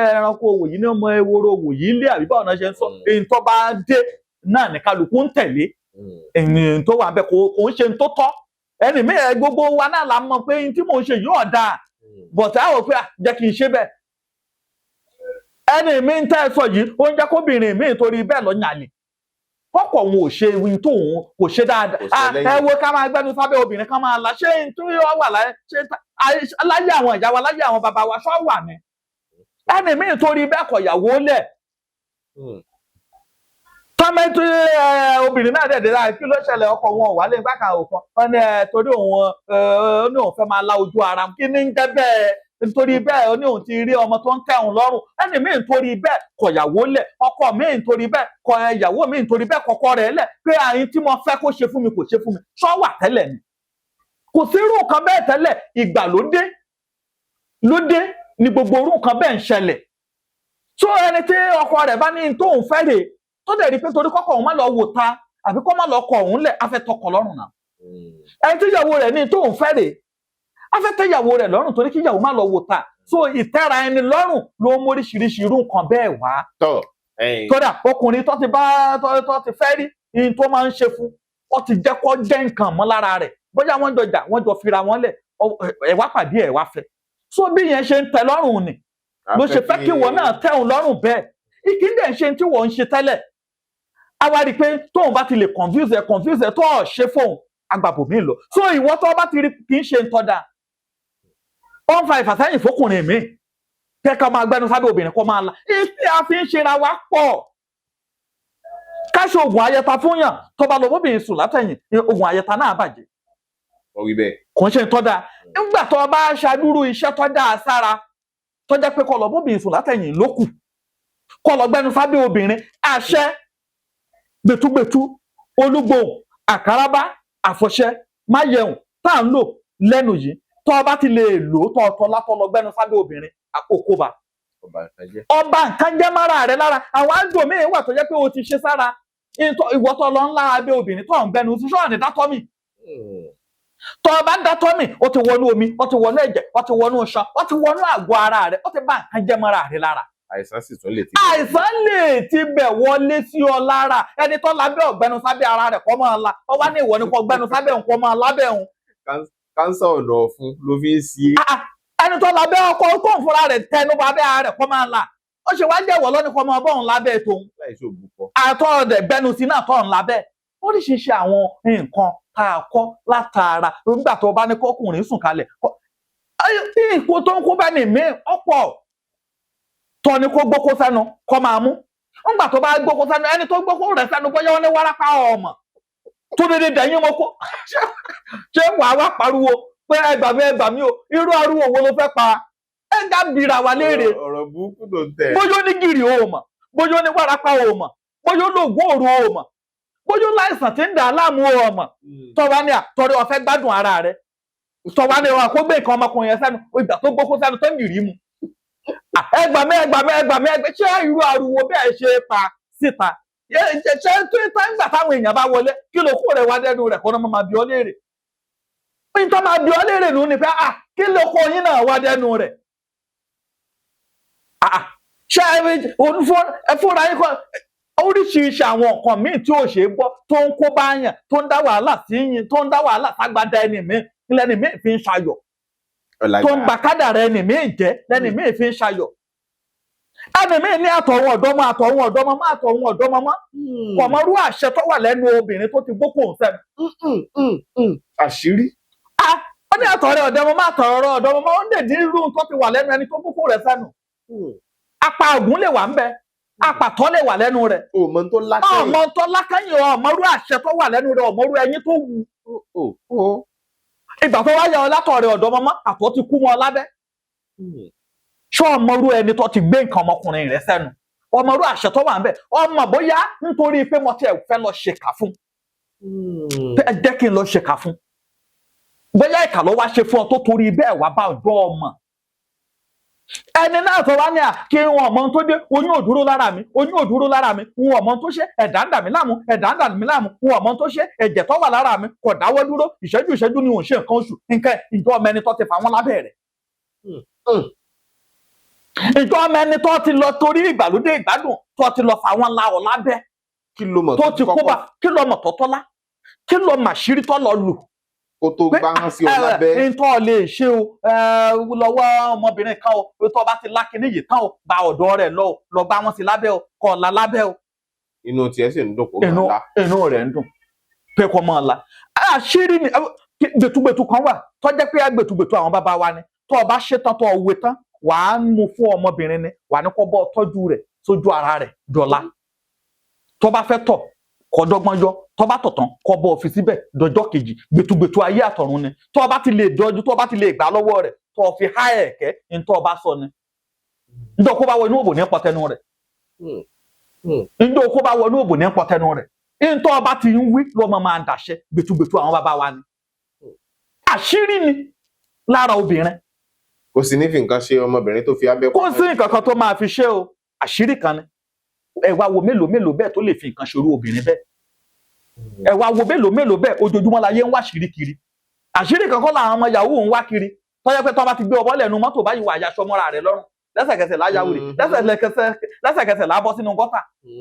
[SPEAKER 1] ẹranko òwò yìí ní ọmọ ewúro òwò yìí lé àbí báwọn náà ṣe ń sọ èyí tó bá dé náà ní kálukú ń tẹ̀lé èyí tó wà bẹ́ẹ̀ kò ń ṣe tó tọ́ ẹni mi gbogbo wa náà la mọ̀ pé tí mò ń ṣe yóò dáa bọ̀tẹ́ àwọn pé jẹ́ kí n ṣe bẹ́ẹ̀ ẹni mi ń tẹ́ ẹ sọ yìí ó ń jẹ́ kóbìnrin mi torí bẹ́ẹ̀ lọ yàlè kọ́kọ́ òun ò ṣe ohun tó òun kò ṣe dáadáa ẹ wo ká máa gbẹ́nu sábẹ́ obìnrin ká máa la ṣé nítorí wọ́n wà láyé àwọn ìyá wa láyé àwọn bàbá wa ṣọ́ wà ní ẹni míì torí bẹ́ẹ̀ kọ̀ ìyàwó lẹ̀ tọ́mẹ́tì obìnrin náà dẹ̀ dẹ́ra kí ló ṣẹlẹ̀ ọkọ wọn ò wá lé gbàkà òkan wọn ni torí òun ní òun fẹ́ máa la ojú ara kí ní ń jẹ́ bẹ́ẹ̀ nítorí bẹ́ẹ̀ ó ní òun ti rí ọmọ tó ń tẹ̀hún lọ́rùn ẹni míì nítorí bẹ́ẹ̀ kọ̀ ìyàwó lẹ̀ ọkọ míì nítorí bẹ́ẹ̀ kọ̀ ìyàwó míì nítorí bẹ́ẹ̀ kọ̀kọ́ rẹ̀ lẹ̀ pé àyín tí mo fẹ́ kó ṣe fún mi kò ṣe fún mi ṣọ́ wà tẹ́lẹ̀ ni kò sí irú nǹkan bẹ́ẹ̀ tẹ́lẹ̀ ìgbàlódé ni gbogbo irú nǹkan bẹ́ẹ̀ ń ṣẹlẹ̀ tó ẹni tí ọkọ rẹ̀ bá ní tóun fẹ́ rè tó dẹ̀ rí pé torí kọ́kọ́ òun má lọ wò ta àbí kó má lọ kọ òun lẹ̀ afẹ́ tọkọ lọ́rùn náà ẹni tí ìyàwó rẹ̀ ní tóun fẹ́ rè afẹ́ tẹ́ ìyàwó rẹ̀ lọ́rùn torí kí ìyàwó má lọ wò ta so ìtẹ́ra ẹni lọ́rùn ló ń móríṣiríṣi irú nǹkan bẹ́ẹ̀ wá kódà ọkùnrin tó ti fẹ́ rí ní tó máa ń ṣe fún ó ti jẹ́ kó jẹ́ nǹkan mọ́ lára rẹ̀ bóyá wọ́n jọ jà wọ́n jọ fira wọn lẹ̀ ẹ wá pàdé ẹ wá fẹ́ so bí yẹn ṣe ń tẹ́ lọ́rùn ni ló ṣe fẹ́ kí wọ́n náà tẹ́ òun lọ́rùn bẹ́ẹ̀ ìkíndẹ̀ ṣe tí wọ́n ń ṣe tẹ́lẹ̀ a wá rí i pé tóun bá ti lè confuse ẹ tó ọ̀ ṣe fóun agbàbòmí lọ so ìwọ tó bá ti rí kì í ṣe ń tọ́da ó ń fa ìfàsẹ́yìn fókùnrin mi kẹ́kọ̀ọ́ máa gbẹ́nu sábẹ́ obìnrin kó máa la ìfẹ́ a fi ń ṣera wa pọ̀ káṣí oògùn ayẹta fún yàn tó bá lọ bóbìnrin sùn látẹ̀yìn oògùn ayẹta náà bàjẹ́ kò ń ṣe ń tọ́da nígbà tó bá ṣàdúró iṣẹ́ tó dáa sára tó jẹ́ pé kó lọ bóbìnrin sùn látẹ̀yìn ló kù kó lọ gbẹ́nu sábẹ́ obìnrin àṣẹ gbẹtugbẹtu olúgbòhùn àkàràbá àfọ̀ṣẹ máyẹ̀hùn tá à ń lò lẹ́nu yìí tó bá ti lè lò ó tọ̀ọ̀tọ̀ látọ̀ lọ gbẹ́nu sábẹ́ obìnrin àkókòbà ọba nǹkan jẹ́ mára rẹ̀ lára àwọn àgbò míì wà tó jẹ́ pé o ti ṣe sára ìwọ tó lọ ńlá abẹ́ obìnrin tó ń gbẹ́nu sí ṣọ́ọ̀nì dátọ́mì tó bá ń dátọ́mì ó ti wọnú omi ó ti wọnú ẹ̀jẹ̀ ó ti wọnú iṣan ó ti wọnú àgọ́ ara rẹ̀ ó ti bá nǹkan jẹ́ mára rẹ̀ lára
[SPEAKER 2] àìsàn sì tún lè ti
[SPEAKER 1] àìsàn lè ti bẹ̀ wọlé sí ọ lára ẹni tó lábẹ́ ọ̀gbẹ́nu sábẹ́ ara rẹ̀ kọ́ máa la ọ wá ní ìwọ ni kò gbẹ́nu sábẹ́ òun kọ́ máa lábẹ́ òun.
[SPEAKER 2] kánsà ọ̀nà ọ̀fun ló fi ń sí.
[SPEAKER 1] ẹni tó lábẹ́ ọkọ̀ tó ń fúnra rẹ̀ tẹnu bàbẹ́ ara rẹ̀ kọ́ máa la ó ṣe wá jẹ́wọ́ lọ́ni kọ́ máa bọ́ òun lábẹ́ tòun. àtọ́ ọ̀dẹ̀ gbẹ́nu sí náà tọ́ òun lábẹ́ oríṣiríṣi àwọn nǹkan tá a kọ́ látara nígbà tó bá ní kọ́kùnrin sùn kalẹ̀ ipò tó ń kó bẹ́ẹ̀ ni mí ọ̀pọ̀ tọ́ ni kó gbókó sẹ́nu kọ́ máa mú ńgbà tó bá gbókó sẹ́nu ẹni tó gbókó rẹ̀ sẹ́nu bóyá ó ní wárápá ọmọ tó dédé dẹ̀yìn mọ́ kó ṣé wàá wá pariwo pé ẹgbà mi o irú ariwo wo ló fẹ́ pa ẹ̀ńgá bìrà wà léèrè
[SPEAKER 2] ọ̀rọ̀ burúkú tó ń tẹ̀
[SPEAKER 1] bóyá ó ní gìrì o mọ̀ bóyá ó ní wárápá o mọ̀ bóyá ó lóògùn òru o mọ̀ bóyá ó láìsàn tí ń dà á láàmú o mọ̀ tọ́wá ní àtọ́rí ó fẹ́ gbádùn ara rẹ̀ tọ́wá ní ọ̀rọ̀ àkógbé nǹkan ọmọkùnrin yẹn sẹ́nu ìgbà tó gbókó sẹ́nu tó ń gìrì mu ẹgbàmí ṣé irú ariwo bẹ́ẹ̀ ṣe pa síta ṣe tó ń tán gbà táwọn èèyàn bá wọlé kí ló kó rẹ̀ wá dẹ́nu rẹ̀ kó náà máa bi ọ́ léèrè nítorí máa bi ọ́ léèrè ló ní pé kí ló kó yín náà wá dẹ́nu rẹ̀ ṣé ẹ fúnra yín kọ́ oríṣiríṣi àwọn nǹkan míì tí ò ṣe é gbọ́ tó ń kó bá yàn tó ń dá wàhálà sí yín tó ń dá wàhálà ságbádá ẹni míì lẹ́ni míì fi ń ṣayọ̀ tó ń ba kádàrá ẹni míì jẹ́ lẹ́ni míì fi ń ṣayọ̀ ẹni míì ní àtọ̀hún ọ̀dọ́mọ kọ̀mọ́rú àṣẹ tó wà lẹ́nu obìnrin tó ti gbókò sẹ́nu.
[SPEAKER 2] àṣírí.
[SPEAKER 1] ó ní àtọ̀rẹ́ ọ̀dọ́mọ ó ń dèdí irú tó ti wà lẹ́nu ẹni tó gbókò rẹ̀ sẹ́nu. apá ògùn lè wà ń bẹ apàtọ́ lè wà lẹ́nu rẹ̀.
[SPEAKER 2] ọmọ tó lákàyìn
[SPEAKER 1] ọmọrú àṣẹ tó wà lẹ́nu rẹ̀ ọmọrú ẹyin tó wù. ìgbà tó wáyà ọ látọ̀rẹ́ ọ̀dọ́mọ àtọ̀ ti kú wọn lábẹ́ ṣọ́ ọmọrú ẹni tó ti gbé nǹkan ọmọkùnrin rẹ̀ sẹ́nu ọmọrú àṣẹ tó wà ń bẹ̀ ọmọ bóyá nítorí pé mo ti fẹ́ lọ ṣèkà fún ẹ jẹ́ kí n lọ ṣèkà fún bóyá ìkà ló wá ṣe fún ọ tó torí bẹ́ẹ̀ wá bá ọjọ́ ọmọ ẹni náà tó wá ní kí wọn ọmọ tó dé oyún òdúró lára mi wọn ọmọ tó ṣe ẹ̀dá ń dà mí láàmú wọn ọmọ tó ṣe ẹ̀jẹ̀ tó wà lára mi kò dáwọ́ dúró ìṣẹ́jú ni òun ṣe nǹkan oṣù nǹkan ìjọ ọmọ ẹni tó ti fà wọ́n lábẹ́ rẹ̀ ìjọ ọmọ ẹni tó ti lọ torí ìgbàlódé ìgbádùn tó ti lọ fà wọ́n láwọ̀ lábẹ́ tó ti kó bá kí ló mọ̀ tọ́tọ́lá kí ló mà ṣírí tó lọ lù
[SPEAKER 2] kó tó gbá hàn sí ọ lábẹ́.
[SPEAKER 1] ntọ́ lè ṣe o lọ́wọ́ ọmọbìnrin kan o tó bá ti lákinní yìí tán o gba ọ̀dọ́ rẹ̀ lọ bá wọn sí lábẹ́ o kọ́ ọ̀la lábẹ́ o.
[SPEAKER 2] inú tiẹ̀ sì ń dùn kó máa la.
[SPEAKER 1] inú rẹ̀ ń dùn pé kó máa la. àṣírí ni gbẹtugbẹtu kan wà tó jẹ́ pé gbẹtugbẹtu àwọn bàbá wa ni tó o bá ṣe tán tó o wé tán wàá mú fún ọmọbìnrin ni wàá ní kó bọ́ tọ́jú rẹ̀ sójú ara rẹ̀ dọ̀la tó bá fẹ́ tọ̀ kọ́dọ́gbọ́n yọ tó bá tọ̀tàn kọ́ bọ́ fi síbẹ̀ dọjọ́ kejì gbẹtugbẹtu ayé àtọ̀run ni tó bá ti lè dọjú tó bá ti lè gbà lọ́wọ́ rẹ̀ tó fi há ẹ̀kẹ́ ní tó bá sọ ni ǹjọ́ kó bá wọ inú òbò ní pọtẹnu rẹ̀ ǹjọ́ kó bá wọ inú òbò ní pọtẹnu rẹ̀ ní tó bá ti ń wí lọ́mọ máa ń dàṣẹ gbẹtugbẹtu àwọn bàbá wa ni àṣírí ni lára obìnrin
[SPEAKER 2] kò sì ní fi nǹkan ṣe ọmọbìnrin tó fi abẹ́
[SPEAKER 1] kò sí nǹkan kan tó máa fi ṣe o àṣírí kan ni ẹ wá wo mélòó bẹ́ẹ̀ tó lè fi nǹkan ṣòro obìnrin bẹ́ẹ̀ ẹ wá wo mélòó bẹ́ẹ̀ ojoojúmọ́ láyé ń wá ṣírí kiri àṣírí kan kọ́ làwọn ọmọ yahoo ń wá kiri tọ́jọ́ pé tọ́ bá ti gbé ọbọ̀ lẹ́nu mọ́tò báyìí wà àyàṣọ mọ́ra rẹ̀ lọ́rùn lẹ́sẹ̀kẹsẹ̀ láyàwó rẹ̀ lẹ́sẹ̀kẹsẹ̀ lábọ́ sínú gọ́tà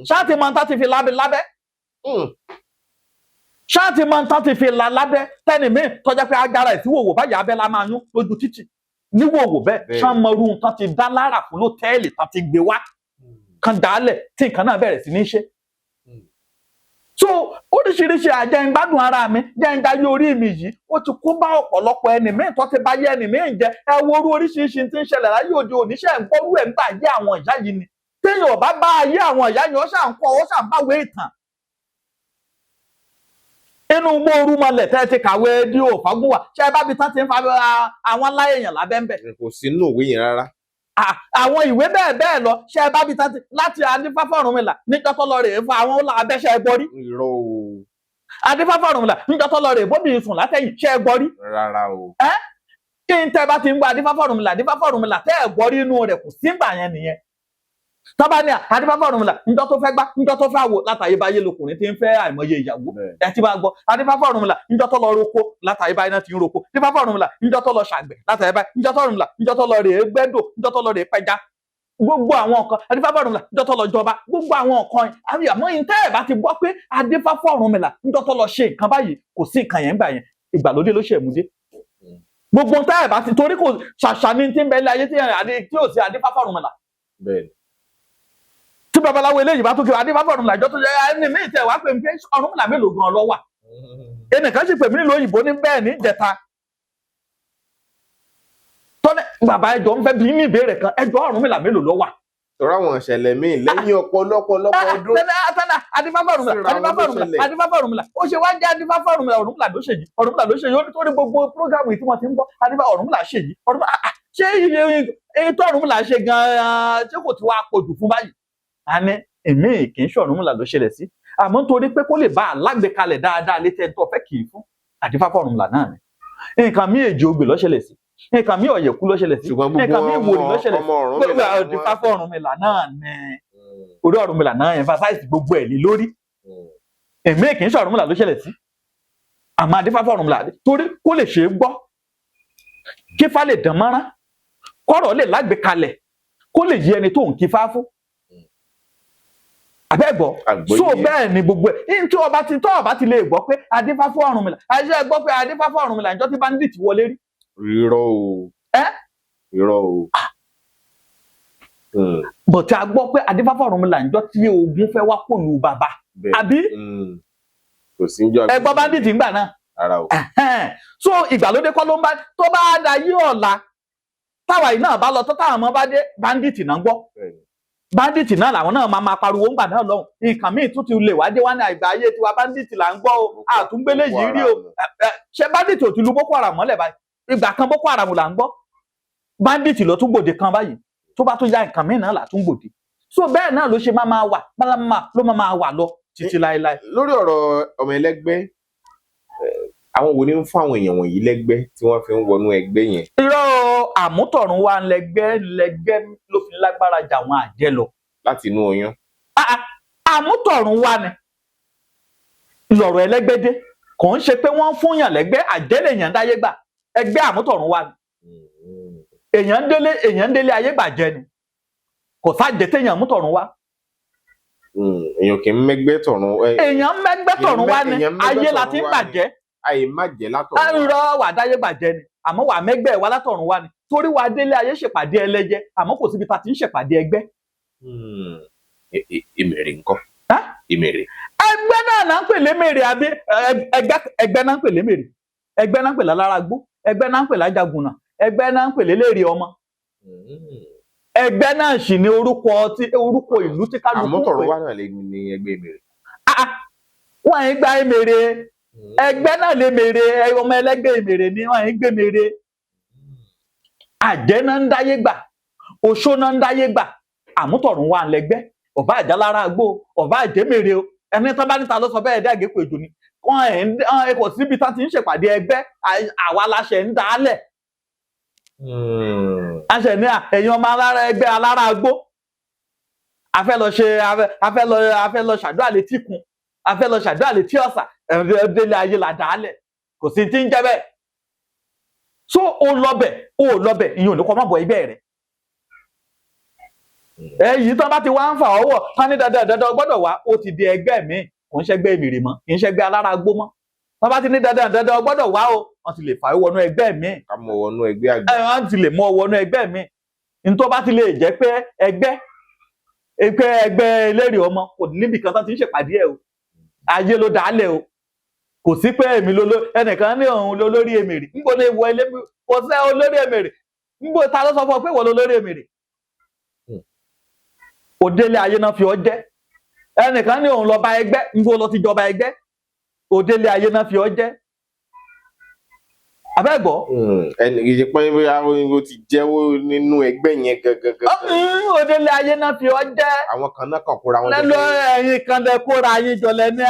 [SPEAKER 1] ṣáàtì máa ń tá ti fi lábẹ́ ṣáàtì máa ń tá ti fi lábẹ́ tẹ́nì míì tọ́jọ́ pé agara ẹ̀ tí wòwò báyìí abẹ́ la máa yún lójú títì níwòwò bẹ́ẹ̀ ṣán mọrú nǹkan ti dá lára fún lọ́tẹ́ẹ̀lì tán ti gbé wá kan dálẹ̀ tí nǹkan náà bẹ̀rẹ̀ sí ní ṣe. So oríṣiríṣi àjẹgbádùn ara mi jẹ́ndáyé orí mi yìí ó ti kó bá ọ̀pọ̀lọpọ̀ ẹni míì tó ti bá yé ẹni míì jẹ ẹ wo orú oríṣiríṣi tí ń ṣẹlẹ̀ láyé òde òní ṣe ń gbọ́rú ẹ̀ ń gbà yé àwọn ìyá yìí ni téèyàn ò bá bá ayé àwọn ìyá yìí ó ṣà ń kọ́ ó ṣà ń báwé ìtàn. inú gbóòrú mọlẹ̀ tẹ́ ti kàwé dí òfagúnwà ṣé ẹ bá bi tán ti ń fa àwọn aláyèyàn lábẹ́ ń bẹ̀.
[SPEAKER 2] kò sínú òwe yẹn rárá.
[SPEAKER 1] àwọn ìwé bẹ́ẹ̀ lọ ṣé ẹ bá bi tán ti láti adífáfá Ọ̀rúnmìlà níjọ́ tó lọ rèé fún àwọn abẹ́ṣẹ́ ẹ gbọ́ rí.
[SPEAKER 2] irọ́ o.
[SPEAKER 1] adífáfá Ọ̀rúnmìlà níjọ́ tó lọ rèé bóbi sùn látẹ̀yìn ṣé ẹ gbọ́ rí.
[SPEAKER 2] rárá o.
[SPEAKER 1] kí n tẹ́ bá ti ń gbọ́ adífáfá Ọ̀rúnmìlà tẹ́ ẹ gbọ́ rí inú rẹ̀ kò sí ìgbà yẹn nìyẹn. tọ́ba ní adífáfá Ọ̀rúnmìlà níjọ́ tó fẹ́ gbá níjọ́ tó fẹ́ àwò látàyébáyé lọkùnrin tí ń fẹ́ àìmọye ìyàwó ẹ ti máa gbọ́ adífáfá Ọ̀rúnmìlà níjọ́ tó lọ roko látàyébáyé náà ti ń roko adífáfá Ọ̀rúnmìlà níjọ́ tó lọ ṣàgbẹ̀ látàyébáyé níjọ́ tó Ọ̀rúnmìlà níjọ́ tó lọ rèé gbẹ́dọ̀ níjọ́ tó lọ rèé pẹja gbogbo àwọn nǹkan adífáfá Ọ̀rúnmìlà níjọ́ tó lọ jọba gbogbo àwọn nǹkan àmọ́ yìí tẹ́ ẹ̀ bá ti gbọ́ pé adífáfá Ọ̀rúnmìlà níjọ́ tó lọ ṣe nǹkan báyìí kò sí nǹkan yẹn gbà yẹn ìgbàlódé ló ṣe èmúdé gbogbo tẹ́ ẹ̀ bá ti torí kò ṣàṣà ní tí ń bẹ ilé ayé tí ò sí adífáfá Ọ̀rúnmìlà tí babaláwo eléyìí bá tún kí adífáfá Ọ̀rúnmìlà jọ tó yẹ ẹni míì tẹ wá pé n pé Ọ̀rúnmìlà mélòó gan ló wà ẹnìkan sì pè mí nílùú òyìnbó ní bẹ́ẹ̀ ní ìjẹta tọ́ni bàbá ẹjọ́ ń fẹ́ bí ní ìbéèrè kan ẹjọ́ Ọ̀rúnmìlà mélòó ló wà.
[SPEAKER 2] tọ́ra àwọn ìṣẹ̀lẹ̀ míì lẹ́yìn ọ̀pọ̀lọpọ̀ ọdún.
[SPEAKER 1] adífáfá Ọ̀rúnmìlà ó ṣe wá jẹ́ adífáfá Ọ̀rúnmìlà ló ṣe yìí ó nítorí gbogbo prógámù tí wọ́n ti ń gbọ́ adífáfá Ọ̀rúnmìlà ṣe yìí ṣé iye tó Ọ̀rúnmìlà ṣe gan-an ṣé kò ti wá pọ̀jù fún báyìí. a ní èmi kì í ṣe Ọ̀rúnmìlà ló ṣẹlẹ̀ sí àmọ́ nítorí pé kó lè bá alágbèékalẹ̀ dáadáa létí ẹni tó fẹ́ kì í fún adífáfá Ọ̀rúnmìlà náà ni nǹkan mí èjì ogbè ló ṣẹlẹ̀ sí nǹkan mí ọ̀yẹ̀kú ló ṣẹlẹ̀ sí nǹkan mí ìwòrì ló ṣẹlẹ̀ sí gbogbo adífáfá Ọ̀rúnmìlà náà ni orí Ọ̀rúnmìlà náà emphasize gbogbo ẹ̀ ní lórí èmi kì í ṣe Ọ̀rúnmìlà ló ṣẹlẹ̀ sí àmọ́ adífáfá Ọ̀rúnmìlà torí kó lè ṣe é gbọ́ kífá lè dán mọ́rán kọ́rọ̀ lè lágbèékalẹ̀ kó lè yí ẹni tó ń kífá fún abẹ́gbọ́ so bẹ́ẹ̀ ni gbogbo ẹ̀ tí ọba ti tọ́ ọba ti lè gbọ́ pé adífáfá Ọ̀rúnmìlà àṣẹ gbọ́ pé adífáfá Ọ̀rúnmìlà ìjọ tí bandit wọlé rí.
[SPEAKER 2] irọ́ o. irọ́ o.
[SPEAKER 1] bọ̀tí a gbọ́ pé adífáfá Ọ̀rúnmìlà ìjọ tí ogun fẹ́ wá kó lu bàbá àbí.
[SPEAKER 2] kò sí jọ.
[SPEAKER 1] ẹ gbọ́ bandit ńgbà náà.
[SPEAKER 2] ara o.
[SPEAKER 1] so ìgbàlódé kọ́ ló ń bá tó bá dayé ọ̀la táwa yìí náà bá lọ tó táwọn ọmọ bá dé bandit náà gbọ́. Bandit náà làwọn náà máa pariwo ńgbà náà lọ́hùn nǹkan míì tún ti lè wá dé wá ní àgbà ayé tiwa bandit là ń gbọ́ o àtúngbélé yìí rí o ṣé bandit ò ti lu Boko Haram mọ́lẹ̀ báyìí ìgbà kan Boko Haram là ń gbọ́ bandit ló tún gbòde kan báyìí tó bá tún ya nǹkan míì náà là tún gbòde so bẹ́ẹ̀ náà ló ṣe máa wà ló máa wà lọ títí láéláé.
[SPEAKER 2] lórí ọ̀rọ̀ ọmọ ẹlẹ́gbẹ́ àwọn wo ni ń fún àwọn èèyàn wọ̀nyí lẹ́gbẹ́ tí wọ́n fi ń wọnú ẹgbẹ́ yẹn.
[SPEAKER 1] irọ́ àmútọ̀run wa lẹ́gbẹ́ ló fi lágbára jà wọn àjẹ́ lọ.
[SPEAKER 2] láti inú oyún.
[SPEAKER 1] àmútọ̀run wa ni lọ̀rọ̀ ẹlẹ́gbẹ́ dé kò ń ṣe pé wọ́n fún yàn lẹ́gbẹ́ àjẹ́ lèèyàn dáyé gbà ẹgbẹ́ àmútọ̀run wa ni. èèyàn délé ayé gbà jẹ ni kò sáàjẹ́ téèyàn àmútọ̀run wa.
[SPEAKER 2] èèyàn kì í mẹ́gbẹ́ tọ̀run.
[SPEAKER 1] èèyàn mẹ́gbẹ́ tọ̀run wa ni ayé la ti ń bàjẹ́.
[SPEAKER 2] àyè má jẹ́ látọ̀run wa.
[SPEAKER 1] irọ́ wà dáyé gbàjẹ́ ni àmọ́ wà mẹ́gbẹ́ wa látọ̀run wa ni torí wa délé ayé ṣèpàdé ẹlẹ́jẹ́ àmọ́ kò síbi ta ti ń ṣèpàdé ẹgbẹ́.
[SPEAKER 2] ìmèrè ńkọ́. ìmèrè.
[SPEAKER 1] ẹgbẹ́ náà ń pè lémèrè àbí ẹgbẹ́ náà ń pè lémèrè ẹgbẹ́ náà ń pè lálárágbó ẹgbẹ́ náà ń pè lájàgùnà ẹgbẹ́ náà ń pè lélẹ́rì ọmọ. ẹgbẹ́ náà sì ni orúkọ ìlú tí kálukú pè.
[SPEAKER 2] àmútọ̀run wa náà lè ní ẹgbẹ́ ìmèrè.
[SPEAKER 1] wọ́n ń gba ìmèrè ẹgbẹ́ náà lè mèrè ọmọ ẹlẹ́gbẹ́ ìmèrè ni wọ́n ń gbé mèrè. àjẹ́ náà ń dáyé gbà oṣó náà ń dáyé gbà àmútọ̀run wa lẹ́gbẹ́ ọba àjàlára àgbò ọba àjẹmèrè o ẹni tán bá níta ló sọ bẹ́ẹ̀ dẹ́gẹ́ pé jù ni wọn kò síbi tán ti ń ṣèpàdé ẹgbẹ́ àwa láṣẹ ń dálẹ̀ àṣẹ ní ẹ̀yin ọmọ alára ẹgbẹ́ alára àgbò afẹ́ lọ ṣàdúrà létí kun afẹ́ lọ ṣàdúrà létí ọ̀sà ẹ̀ẹ́dẹ́lẹ̀ ayé là dálẹ̀ kò sí ti ń jẹ́ bẹ́ẹ̀ so ó lọ́bẹ̀ ìyẹn ò ní kọ́ mọ́ bọ̀ ibẹ̀ rẹ̀ èyí tán bá ti wá ń fà ọwọ́ tán ní dandan gbọ́dọ̀ wá ó ti di ẹgbẹ́ mi kò ń ṣẹgbẹ́ ìmìrì mọ́ kì í ṣẹgbẹ́ alára agbó mọ́ tán bá ti ní dandan gbọ́dọ̀ wá o wọ́n ti lè fà wọnú ẹgbẹ́ mi.
[SPEAKER 2] ká mọ wọnú ẹgbẹ́ àgbà.
[SPEAKER 1] Wọ́n ti lè mọ wọnú ẹgbẹ́ mi. Nítorí bá ti lè jẹ́ pé ẹgbẹ́ elérè ọmọ kò níbi kan tán ti ń ṣèpàdé ẹ̀ o. Ayé ló dálẹ̀ o. Kò sí pé èmi ẹnìkan ní òun lólórí èmèrè. Níbo ni ìwọ ilé kò sẹ́ olórí èmèrè. Níbo ta ló sọ fún ọ pé ìwọ lólórí èmèrè? Òdélé ayé náà fi ọ jẹ́. Ẹnìkan ní òun lọ bá ẹgbẹ́. Níbo lọ ti jọba ẹgbẹ́? Òdélé ayé náà fi ọ jẹ́. Abẹ́gbọ́.
[SPEAKER 2] Ẹnì kejì pé bóyá ó ti jẹ́wọ́ nínú ẹgbẹ́ yẹn gangan.
[SPEAKER 1] Òdélé ayé náà fi ọ jẹ́.
[SPEAKER 2] Àwọn kan náà kàn kóra wọn jọ.
[SPEAKER 1] Lẹ́nu ẹ̀yin kan lẹ kóra yín jọ lẹ ní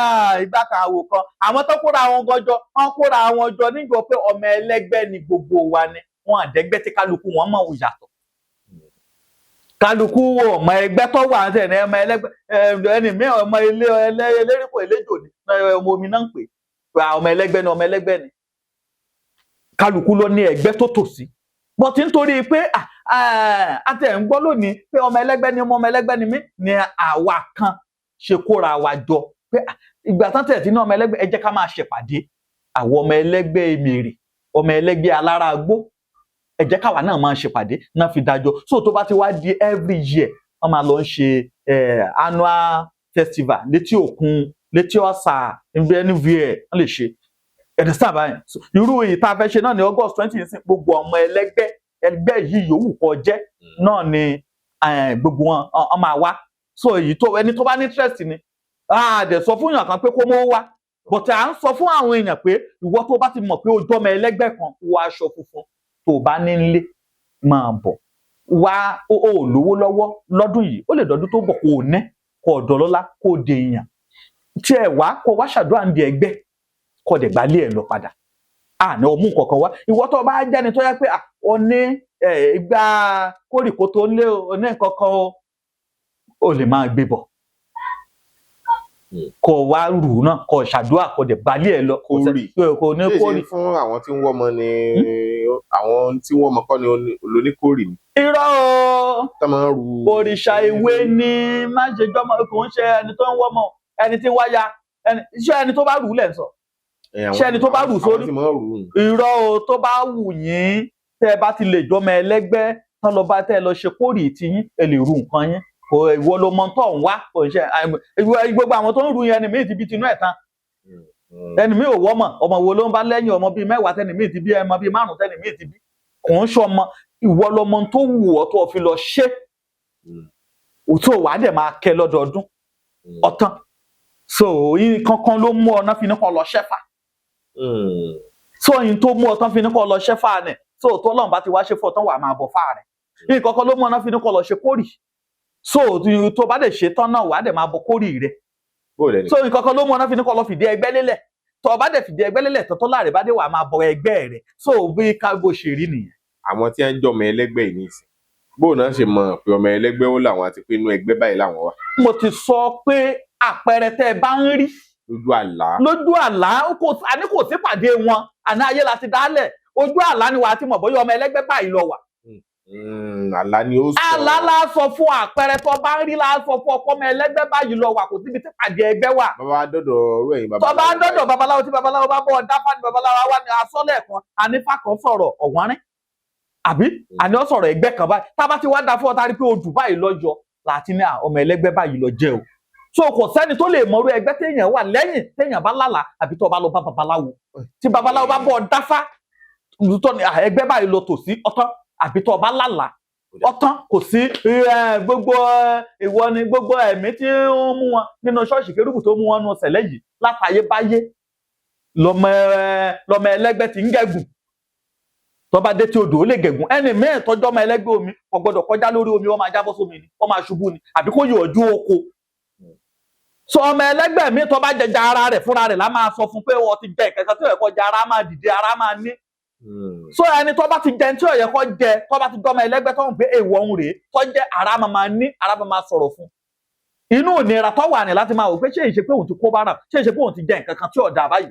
[SPEAKER 1] ìgbà kan àwò kan. Àwọn tó kóra wọn gọjọ, wọ́n kóra wọn jọ níjọ pé ọmọ ẹlẹ́gbẹ́ ni gbogbo wa ni. Wọ́n àdẹ́gbẹ́ tí kálukú wọn mọ̀ yàtọ̀. Kálukú ọmọ ẹgbẹ́ tó wà ní ẹni ọmọ ẹlẹ́gbẹ́ ẹni mi ọmọ elérìkò eléjò ni ọmọ omi náà ń pè. Ọmọ ẹlẹ́gbẹ́ ni ọmọ ẹlẹ́gbẹ́ ni. Kálukú ló ní ẹgbẹ́ tó tò sí. Bọ́tí nítorí pé àti ẹ̀ ń gbọ́ lónìí pé ọmọ ẹlẹ́gbẹ́ ni ọmọ ẹlẹ́gbẹ́ ni mí ni àwa kan ṣe kóra wa jọ pé ìgbà tán tẹ̀ tí ní ọmọ ẹlẹ́gbẹ́ ẹ jẹ́ ká máa ṣèpàdé àwọn ọmọ ẹlẹ́gbẹ́ èmèrè ọmọ ẹlẹ́gbẹ́ alára agbó ẹ jẹ́ káwa náà máa ṣèpàdé náà fi dájọ́ so tó bá ti wá di every year wọ́n máa lọ ń ṣe annual festival létí òkun létí ọ̀sà anywhere wọ́n lè ṣe ẹ̀dẹ̀ sábà yẹn irú èyí tá a fẹ́ ṣe náà ní August 20 ní gbogbo ọmọ ẹgbẹ́ yìí yòówù kó jẹ́ náà ni gbogbo wọn máa wá so èyí tó ẹni tó bá ní interest ni dẹ̀ sọ fún èèyàn kan pé kó mọ́ wá but à ń sọ fún àwọn èèyàn pé ìwọ tó bá ti mọ̀ pé ojú ọmọ ẹlẹ́gbẹ́ kan wọ aṣọ funfun tó bá ní nílé máa bọ̀ wá ó lówó lọ́wọ́ lọ́dún yìí ó lè dọ́dún tó bọ̀ kó o ná kó o dọ̀lọ́lá kó o dè èèyàn tí ẹ wá kó wá ṣàdúrà ń di ẹgbẹ́ kó dẹ̀ gbálé ẹ̀ lọ padà àná ọmú kankan wá ìwọ tó bá jẹ́ni tó yẹ pé ó ní ìgbà kórìkó tó lé o ní kankan o lè máa gbé bọ̀ kó wá rù náà kó ṣàdúrà kó dẹ̀ gbálé ẹ̀ lọ kó ní kórì
[SPEAKER 2] fún àwọn tí ń wọ́mọ ni àwọn tí wọ́n mọ kọ́ ni olóníkórì ni.
[SPEAKER 1] Irọ́ o
[SPEAKER 2] tó máa ń ru
[SPEAKER 1] òrìṣà ìwé ni má ṣe jọmọ kò ń ṣe ẹni tó ń wọ́mọ ẹni tí ń wáyà ṣé ẹni tó bá rù ú lẹ̀ ń sọ ṣé ẹni tó bá rù sórí irọ́ o tó bá wù yín tẹ́ ẹ bá ti lè jọmọ ẹlẹ́gbẹ́ tán lọ bá tẹ́ ẹ lọ ṣe kórì tí yín ẹ lè ru nǹkan yín kò ìwọ ló mọ tó ń wá kò ń ṣe gbogbo àwọn tó ń ru yẹn ẹni míì ti bí tinú ẹ̀ tán ẹni míì ò wọ́mọ̀ ọmọ wo ló ń bá lẹ́yìn ọmọ bíi 10 tẹ́ni míì ti bí ọmọ bíi 5 tẹ́ni míì ti bí kò ń ṣọmọ ìwọ lọmọ tó wù ọ́ tó fi lọ ṣe tó wàá dẹ̀ máa kẹ́ lọ́dọọdún ọ̀tán so yín kankan ló mú ọ náà fi ní kọ́ lọ ṣẹ́fà so yín tó mú ọ tán fi ní kọ́ lọ ṣẹ́fà nẹ̀ so tó Ọlọ́run bá ti wá ṣe fún ọ tán wàá máa bọ̀ fáà rẹ̀ yín kankan ló mú ọ náà fi ní kọ́ lọ ṣe kórì so tó bá dẹ̀ ṣe tán náà wàá dẹ̀ máa bọ̀ kórì rẹ̀ so nǹkan kan ló mú ọ náà fi ní kọ́ lọ fìdí ẹgbẹ́ lélẹ̀ tó o bá dẹ̀ fìdí ẹgbẹ́ lélẹ̀ tó láàrẹ̀ bá dé wàá máa bọ̀ ẹgbẹ́ rẹ̀ so bí kágbó ṣe rí nìyẹn.
[SPEAKER 2] àwọn tí wọ́n ń jọmọ ẹlẹ́gbẹ́ yìí nìsín bóun náà ṣe mọ̀ pé ọmọ ẹlẹ́gbẹ́ ó làwọn àti pé inú ẹgbẹ́ báyìí làwọn wà.
[SPEAKER 1] mo ti sọ pé àpẹẹrẹ tẹ́ ẹ bá ń rí lójú àlá àní kò sí pàdé wọn àná ayé la ti dálẹ̀ ojú àlá ni wàá ti mọ̀ bóyá ọmọ ẹlẹ́gbẹ́ báyìí lọ wà.
[SPEAKER 2] àlá ni ó sọ.
[SPEAKER 1] àlá la sọ fún àpẹẹrẹ tó bá ń rí la sọ fún ọkọ ọmọ ẹlẹ́gbẹ́ báyìí lọ wà kò síbi tí pàdé ẹgbẹ́ wà.
[SPEAKER 2] bàbá dọdọ ọ̀rọ̀ ẹ̀yin babaláwo.
[SPEAKER 1] tó bá dọdọ babaláwo tí babaláwo bá bọ dáfá ní babaláwo wá ní asọlẹ kan ànífà kan sọ̀rọ̀ ọ̀wọ́nrín àbí àní ó sọ̀rọ̀ ẹgbẹ́ kan báyìí tá a bá ti wá dá fún ọ tá a rí pé odù báyìí lọ́jọ́ láti ní ọmọ ẹlẹ́gbẹ́ báyìí lọ jẹ́ o so kò sẹ́ni tó lè mọrú ẹgbẹ́ téèyàn wà lẹ́yìn téèyàn bá lálà àbí tó bá lọ bá babaláwo tí babaláwo bá bọ̀ dáfá tó ní ẹgbẹ́ báyìí lọ tòsí ọ̀tán àbí tó bá lálà ọ̀tán kò sí gbogbo ìwọ ni gbogbo ẹ̀mí tí ó mú wọn nínú ṣọ́ọ̀ṣì kérúbù tó mú wọn nù sẹ̀lẹ̀ yìí látayébáyé lọmọ ẹlẹ́gbẹ́ tí ń gẹ̀gùn tó bá dé tí odò ó lè gẹ̀gùn ẹni mẹ́ẹ̀ tọ́jọ́ ọmọ ẹlẹ́gbẹ́ omi kò gbọdọ̀ kọjá lórí omi wọ́n máa jábọ́ sómi ni wọ́n máa ṣubú ni àbí kó yọ ojú oko so ọmọ ẹlẹ́gbẹ́ mi tó bá jẹjà ara rẹ̀ fúnra rẹ̀ lá máa sọ fún pé wọ́n ti jẹ ìkẹ̀kẹ́ tó yẹ kó jẹ ara máa dìde ara máa ní so ẹni tó bá ti jẹ tí ó yẹ kó jẹ tó bá ti jọ ọmọ ẹlẹ́gbẹ́ tó ń pè èèwọ̀ ń rèé tó jẹ ara máa ní ara máa sọ̀rọ̀ fún inú ìnira tó wà ní láti máa wò pé ṣé ìṣe pé òun ti kó bára ṣé ìṣe pé òun ti jẹ nǹkan kan tí ò dáa báyìí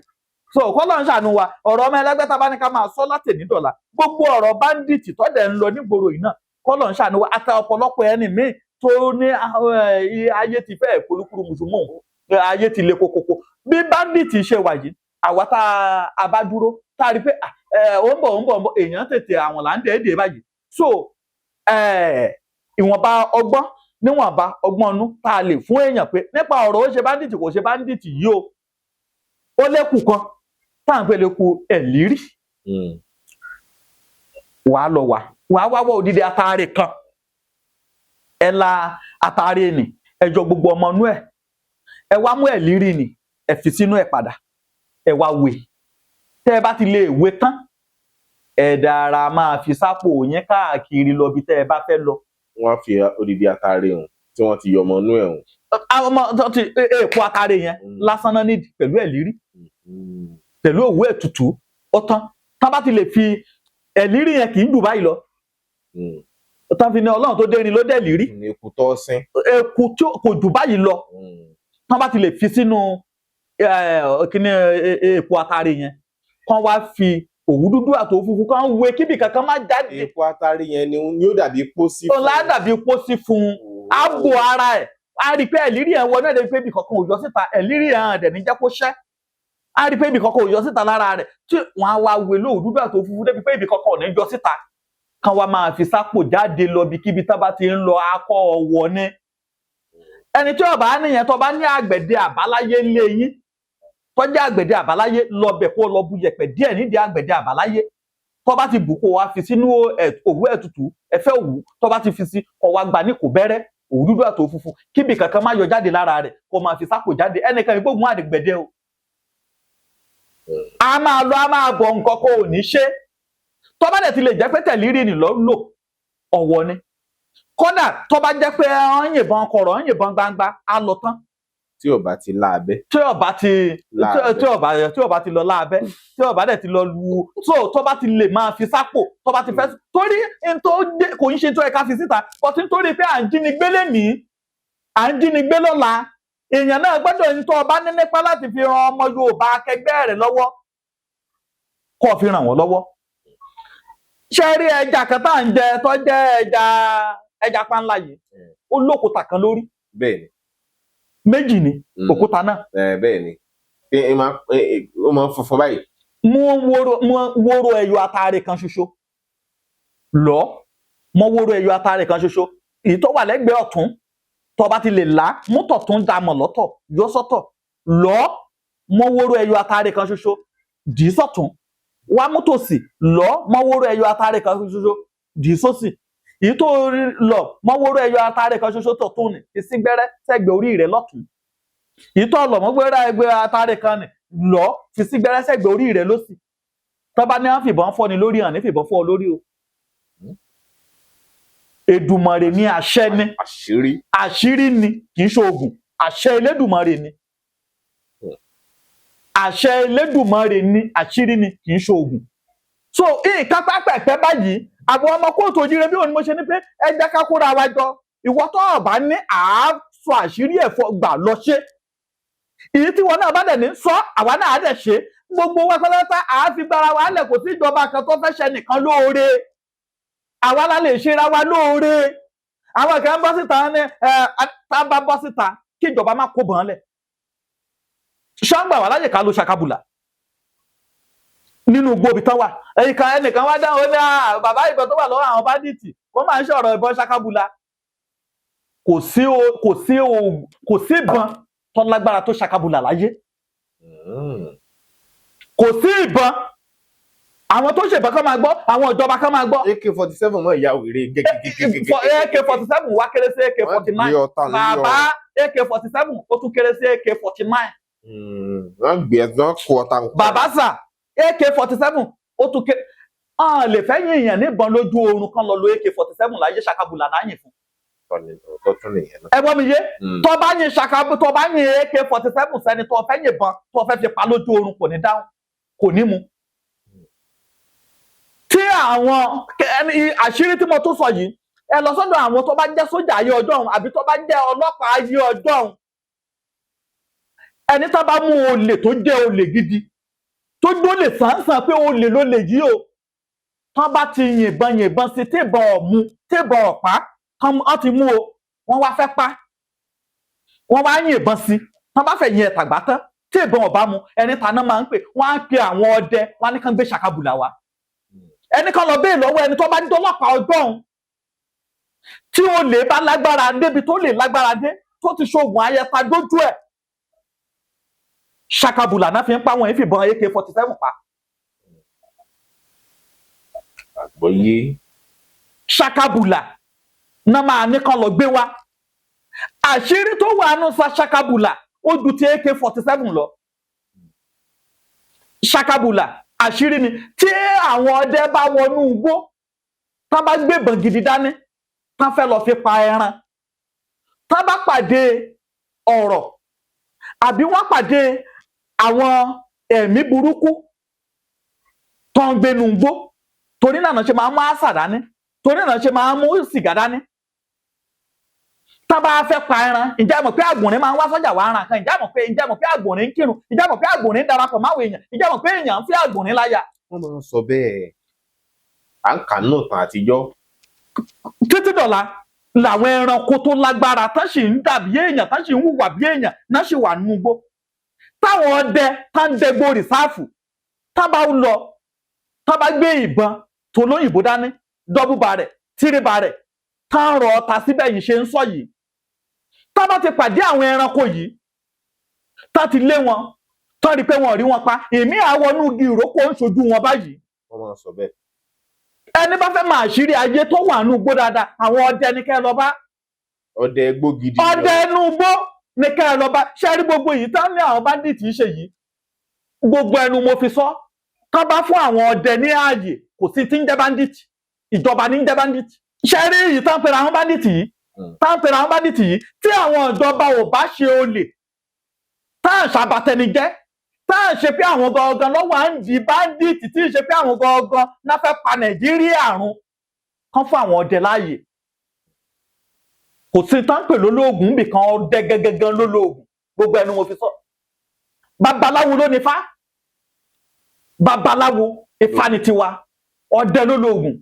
[SPEAKER 1] so kọ́lọ́ ń ṣàánú wa ọ̀rọ̀ ọmọ ẹlẹ́gbẹ́ tá a bá ní ká máa sọ láti ní dọ̀là gbogbo ọ̀rọ̀ báńdíìtì tó dẹ̀ ń lọ nígboro yìí náà kọ́lọ́ ń ṣàánú wa ata ọ̀pọ̀lọpọ̀ ẹni míì tó ní ayé ti fẹ́ polúkúrú mùsùlùmọ́ ayé ti le kokoko bí báńdíìtì ṣe wà yìí àwa tá a bá dúró tá a rí pé ó ń bọ̀ èèyàn tètè àwọn là ń dẹ́ẹ̀dẹ́ báyìí so ìwọ̀nba ọgbọ́n níwọ̀nba ọgbọ́n ọnú tá a lè fún èèyàn pé nípa ọ̀rọ̀ ó ṣe báńdíìtì kò ṣe báńdíìtì yìí o ó lẹ́kù kan tá à ń pè lẹ́kù ẹ̀lírí wàá lọ wàá wá odidi atare kan ẹ la atare nì ẹ jọ gbogbo ọmọ inú ẹ wá mú ẹ̀lírí nì ẹ fi sínú ẹ padà ẹ wá wé tẹ́ ẹ bá ti lè wé tán ẹ dára máa fi sápò yẹn káàkiri lọ bí tẹ́ ẹ bá fẹ́ lọ.
[SPEAKER 2] Wọ́n á fi odidi atare hàn tí wọ́n ti yọ ọmọ inú ẹ̀ hàn.
[SPEAKER 1] àwọn ọmọ tó ti èèpo atare yẹn lásán náà nídìí pẹ̀lú ẹ̀lírí pẹ̀lú òwú ètùtù ó tán tá bá ti lè fi ẹ̀lírí yẹn kì í dùn báyìí lọ tán fi ní Ọlọ́run tó dérin ló dẹ̀ lírí
[SPEAKER 2] eku tó sín
[SPEAKER 1] eku tí kò dùn báyìí lọ tán bá ti lè fi sínú kíní èèpo atare yẹn kán wá fi òwú dúdú àti òwú funfun kan wé kíbi kankan má jáde.
[SPEAKER 2] epo atare yẹn ni yóò dàbí pósí fún un.
[SPEAKER 1] ọ̀la dàbí pósí fún un ààbò ara ẹ̀ á rí i pé ẹ̀lírí ẹ̀ wọ náà débi pé ibì kankan ò yọ síta ẹ̀lírí ẹ̀ hàn dẹ̀ ní jẹ́ kó ṣẹ́ á rí i pé ibì kankan ò yọ síta lára rẹ̀ tí wọ́n á wá wé lóòwú dúdú àti òwú funfun débi pé ibì kankan ò ní yọ síta kan wá máa fi sápò jáde lọ bí kíbi tá bá ti ń lọ akọ ọwọ́ ní. ẹni tí ó bá níyẹn tó bá ní àgbẹ̀dẹ àbáláyé ńlé yín tó jẹ́ àgbẹ̀dẹ àbáláyé lọ bẹ̀ kó lọ bu yẹ̀pẹ̀ díẹ̀ nídìí àgbẹ̀dẹ àbáláyé tó bá ti bù kó wá fi sínú òwú ètùtù ẹ̀fẹ́ òwú tó bá ti fi sí kó wá gbà ní kò bẹ̀rẹ̀ òwú dúdú àti òwú funfun kíbi kankan má yọ jáde lára rẹ̀ kó máa fi sápò jáde ẹnìkan ìgbógun àdìgbẹ̀dẹ o. a máa lọ a máa bọ̀ nǹkan kó ò ní ṣe tó bá dẹ̀ ti lè jẹ́ pé tẹ̀lírí ni lọ lò ọ̀wọ́ ni kódà tó bá jẹ́ pé ọ̀n yìnbọn kọ̀rọ̀ ọ̀n yìnbọn gbangba á lọ tán.
[SPEAKER 2] tí ò bá ti láabẹ́.
[SPEAKER 1] tí ò bá ti lọ láabẹ́ tí ò bá dẹ̀ ti lọ lu tó bá ti lè máa fi sápò tó bá ti fẹ́ torí kò ń ṣe tó ẹ̀ka fi síta bọ́tí nítorí pé à ń jínigbé lénìí à ń jínigbé lọ́la èèyàn náà gbọ́dọ̀ ní tó ọba ní nípa láti fi ran ọmọ Yorùbá akẹgbẹ́ rẹ̀ lọ́wọ́ kó fi ràn wọ́n lọ́wọ́. ṣé rí ẹja kan tá à ń jẹ tó jẹ́ ẹja panla yìí ó lókùúta kan lórí.
[SPEAKER 2] bẹ́ẹ̀ni.
[SPEAKER 1] méjì ni òkúta náà.
[SPEAKER 2] bẹ́ẹ̀ni ó máa ń funfun báyìí.
[SPEAKER 1] mú wóró ẹyọ atare kan ṣoṣo mọ wóró ẹyọ atare kan ṣoṣo èyí tó wà lẹ́gbẹ̀ẹ́ ọ̀tún tó bá ti lè là mú tọ̀tún dàmọ̀ lọ́tọ̀ yọ sọ́tọ̀ mọ wóró ẹyọ atare kan ṣoṣo dì í sọ́tún wá mú tòsì mọ wóró ẹyọ atare kan ṣoṣo dì í sósì èyí tó mọ wóró ẹyọ atare kan ṣoṣo tọ̀tún ni ìsí gbẹ́rẹ́ sẹ́gbẹ̀ẹ́ orí rẹ̀ lọ́tún èyí tó mọ gbẹ́rẹ́ atare kan ni fi sí gbẹ́rẹ́ sẹ́gbẹ̀ẹ́ orí rẹ̀ lósì tó bá ní à ń fìbọn fọ́ ni lórí hàn ní fìbọn fọ́ lórí o. Èdùmàrè ni àṣẹ ni àṣírí ni kì í ṣe oògùn àṣẹ Elédùmarè ni àṣẹ Elédùmarè ni àṣírí ni kì í ṣe oògùn. so nǹkan pẹ́pẹ́pẹ́ báyìí àwọn ọmọ kóòtù òjìrè bí òun ni mo ṣe ní pé ẹ jẹ́ ká kóra wa jọ ìwọ tó ọ̀bá ní àásọ àṣírí ẹ̀fọ́ gbà lọ ṣe èyí tí wọn náà bá dẹ̀ ní sọ àwa náà á dẹ̀ ṣe gbogbo wa pátá àá fi gbára wa lẹ̀ kò sí ìjọba kan tó fẹ́ ṣe nìkan lóore àwa la lè ṣera wa lóore àwọn kan bọ́ síta ní tá a bá bọ́ síta kí ìjọba má kó bọ̀n lẹ̀ ṣọ́ngbà wà láyè ká ló ṣakabùlà nínú gbòbí tán wà ẹnìkan wá dáhùn ó ní bàbá ìbọn tó wà lọ́wọ́ àwọn báńdíìtì wọ́n máa ń ṣọ̀rọ̀ ìbọn ṣakabùlà kò sí ìbọn tó lágbára tó ṣakabùlà láyé kò sí ìbọn àwọn tó ṣèbọn kan máa gbọ́ àwọn ìjọba kan máa gbọ́.
[SPEAKER 2] AK-47 mọ ìyá wèrè
[SPEAKER 1] AK-47 wá kéré sí AK-49 bàbá AK-47 ó tún kéré sí AK-49.
[SPEAKER 2] wọ́n gbé ẹ̀sán kú ọ̀tá.
[SPEAKER 1] bàbá sà AK-47 ó tún kéré lè fẹ́ yín èèyàn níbọn lójú oorun kan lọ lo AK-47 láyé ṣakabùlà náà yìn fún. ẹ gbọ́ mi yé tó bá yin AK-47 sẹ́ni tó fẹ́ yìnbọn tó fẹ́ fi pa lójú oorun kò ní dáhùn kò ní mu. tí àwọn àṣírí tí mo tún sọ yìí ẹ lọ sọ́dọ̀ àwọn tó bá jẹ́ sójà ayé ọjọ́ ọ̀hún àbí tó bá jẹ́ ọlọ́pàá ayé ọjọ́ ọ̀hún ẹni tó bá mú olè tó jẹ́ olè gidi tó gbólè sàǹsàn pé olè ló lè yí o tó bá ti yìnbọn sí tébọn ọ̀mú tébọn ọ̀pá wọ́n ti mú o wọ́n wá fẹ́ pa wọ́n wá yìnbọn sí tó bá fẹ́ yin ẹ̀tàgbá tán tí ìbọn ọba mu ẹni tàná máa ń pè wọ́n á pe àwọn ọdẹ wọ́n á ní kán gbé ṣàkàbùlà wá ẹni kan lọ bẹ́ẹ̀ lọ́wọ́ ẹni tó bá dọ́lọ́pàá ọgbọ́n tí ó lè bá lágbára débi tó lè lágbára dé tó ti ṣoògùn ayẹta dójú ẹ̀ ṣàkàbùlà náà fi ń pa wọn yìí fìbọn AK-47 pa.
[SPEAKER 2] àgbọ́yé.
[SPEAKER 1] ṣàkàbùlà náà máa ní kán lọ gbé wá àṣírí tó wà nù sa ṣàkàbùlà ó ju ti AK-47 lọ. ṣàkàbùlà àṣírí ni tí àwọn ọdẹ bá wọnú igbó tá bá gbébọn gidi dání tá fẹ́ lọ fi pa ẹran tá bá pàdé ọ̀rọ̀ àbí wọ́n pàdé àwọn ẹ̀mí burúkú tó ń gbénu igbó torí náà ṣe máa ń mú àṣà dání torí náà ṣe máa ń mú sìgá dání tá bá fẹ́ pa ẹran ǹjẹ́ mọ̀ pé àgbọ̀nrín máa ń wá sọ́jà wá ran kan ǹjẹ́ mọ̀ pé àgbọ̀nrín ń kírun ǹjẹ́ mọ̀ pé àgbọ̀nrín ń darapọ̀ máwọn èèyàn ǹjẹ́ mọ̀ pé èèyàn ń fi àgbọ̀nrín láyà.
[SPEAKER 2] wọ́n máa ń sọ bẹ́ẹ̀ à ń kà nù tàn àtijọ́.
[SPEAKER 1] títí dọ̀la làwọn ẹranko tó lágbára tán sì ń dàbí èèyàn tán sì ń hùwà bí èèyàn náà sì wà nínú igbó táwọn ọdẹ tá ń dẹgbó rìsáàfù tá bá ń lọ tá bá gbé ìbọn tó lóyìnbó dání dọ́bù barẹ̀ tírí barẹ̀ tá ń rọ ọta síbẹ̀ yìí ṣe ń sọ yìí tá bá ti pàdé àwọn ẹranko yìí tá ti lé wọn tó rí pé wọn ò rí wọn pa èmi àwọnú igi ìrókò ń ṣojú wọn báyìí.
[SPEAKER 2] wọ́n máa ń sọ bẹ́ẹ̀.
[SPEAKER 1] ẹni bá fẹ́ máa ṣírí ayé tó wà nínú igbó dáadáa àwọn ọdẹ ní kẹ́ ẹ lọ bá.
[SPEAKER 2] ọdẹ igbó gidi.
[SPEAKER 1] ọdẹ inú igbó ní kẹ́ ẹ lọ bá ṣe rí gbogbo yìí tán ní àwọn bandit ṣe yìí gbogbo ẹnu mo fi sọ tán bá fún àwọn ọdẹ ní ààyè kò sí tí ń jẹ́ bandit ìjọba ní ń jẹ́ bandit ṣe rí yìí tán pera àwọn bandit yìí tán pera àwọn bandit yìí tí àwọn ìjọba ò bá ṣe olè tá à ń ṣàbàtẹnijẹ́ tá à ń ṣe pé àwọn gangan lọ́wọ́ à ń di bandit tí ń ṣe pé àwọn gangan náà fẹ́ pa Nàìjíríà run kán fún àwọn ọdẹ láàyè kò sí tán pè lólóògùn nbìkan ọdẹ gẹ́gẹ́gẹ́ lólóògùn gbogbo ẹnu mo fi sọ babaláwo ló ní Ifá babaláwo Ifá ni tiwa ọdẹ lólóògùn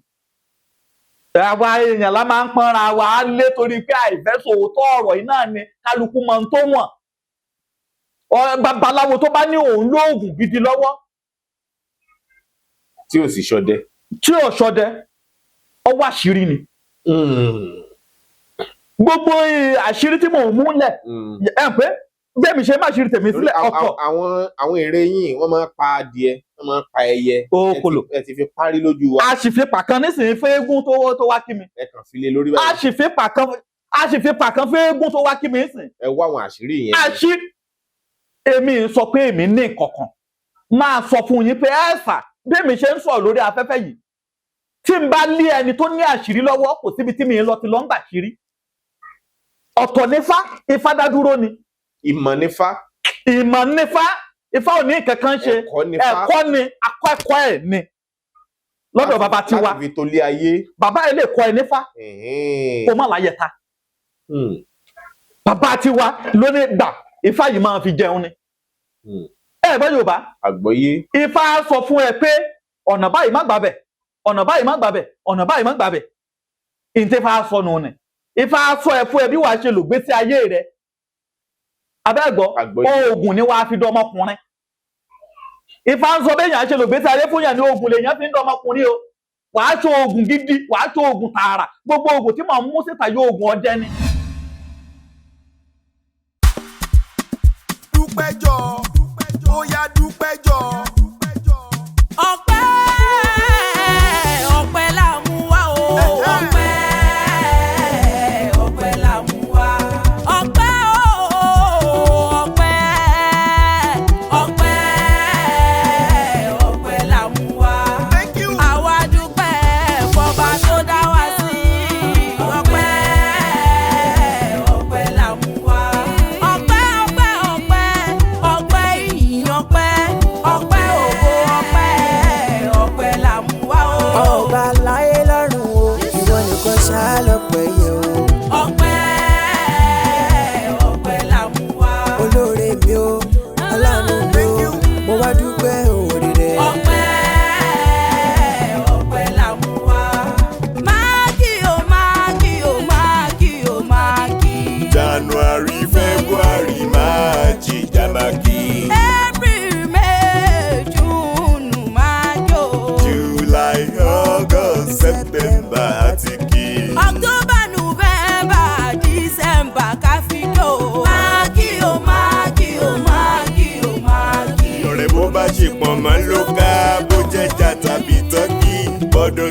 [SPEAKER 1] àwa èèyàn la máa ń pọnra wa á lé torí pé àìfẹsòótọ́ ọ̀rọ̀ yìí náà ni kálukú mọ ohun tó wọ̀n babaláwo tó bá ní òun lóògùn gidi lọ́wọ́
[SPEAKER 2] tí ò sì ṣọdẹ ọwọ́ àṣírí ni gbogbo àṣírí tí mò ń múlẹ̀ ẹ pé bẹ́ẹ̀ mi ṣe má ṣírí tèmi sílẹ̀ ọ̀tọ̀. àwọn ère yìí wọ́n máa ń pa adìẹ wọ́n máa ń pa ẹyẹ ẹ ti fi parí lójú wa.
[SPEAKER 1] a sì fi pàkan nísìnyí fún eégún tó wá kí mi.
[SPEAKER 2] ẹ kàn fi lé lórí báyìí.
[SPEAKER 1] a sì fi pàkan fún eégún tó wá kí mi nísìnyí.
[SPEAKER 2] ẹ wá àwọn àṣírí yẹn.
[SPEAKER 1] àṣírí èmi ń sọ pé èmi ní ìkọ̀kan máa sọ fún yín pé ẹ̀sà bẹ́ẹ̀ mi ṣe ń sọ̀rọ̀ lórí afẹ́fẹ́ yìí tí n bá lé ẹni tó ní àṣírí lọ́wọ́ kò síbi tí mi ń lọ ti lọ ń gbà ṣírí ọ̀tọ̀ nífá Ifá dádúró ni.
[SPEAKER 2] ìmọ̀ nífá.
[SPEAKER 1] Ifá ò ní kankan ṣe ẹ̀kọ́ ni akọ́ ẹ̀ ni lọ́dọ̀ bàbá tiwa
[SPEAKER 2] láti fi tó lé ayé.
[SPEAKER 1] bàbá ẹ̀ lè kọ́ ẹ nífá kó má láyẹ̀ ta bàbá tiwa ló ní gbà Ifá yìí máa fi jẹun ni. ẹ gbọ́ Yorùbá.
[SPEAKER 2] àgbọ́yé.
[SPEAKER 1] Ifá sọ fún ẹ pé ọ̀nà báyìí má gbàbẹ̀ ọ̀nà báyìí má gbàbẹ̀ ọ̀nà báyìí má gbàbẹ̀ ìǹtẹ́fà sọnù ni Ifá sọ ẹ fún ẹ bí wàá ṣe lò gbésí ayé rẹ abẹ́gbọ́ oògùn ni wàá fi dọ́mọkùnrin Ifá ń sọ bẹ́ẹ̀ yàn á ṣe lò gbésí ayé fún yàn ní oògùn lèèyàn fi ń dọ́mọkùnrin o wàá ṣe oògùn gidi wàá ṣe oògùn tààrà gbogbo oògùn tí mò ń mú síta yóò oògùn ọdẹ ni.
[SPEAKER 5] dúpẹ́jọ́ ó yá dúpẹ́jọ́.
[SPEAKER 6] ọpẹ́ ọpẹ́ là mú wá o ọpẹ́ ọpẹ́ là mú wá ọpẹ́ o ọpẹ́ ọpẹ́ ọpẹ́ là mú wá àwa dúpẹ́ fọba tó dá wa sí ọpẹ́ ọpẹ́ là mú wá ọpẹ́ ọpẹ́ ọpẹ́ ọpẹ́ ìyìn ọpẹ́ ọpẹ́ ògo ọpẹ́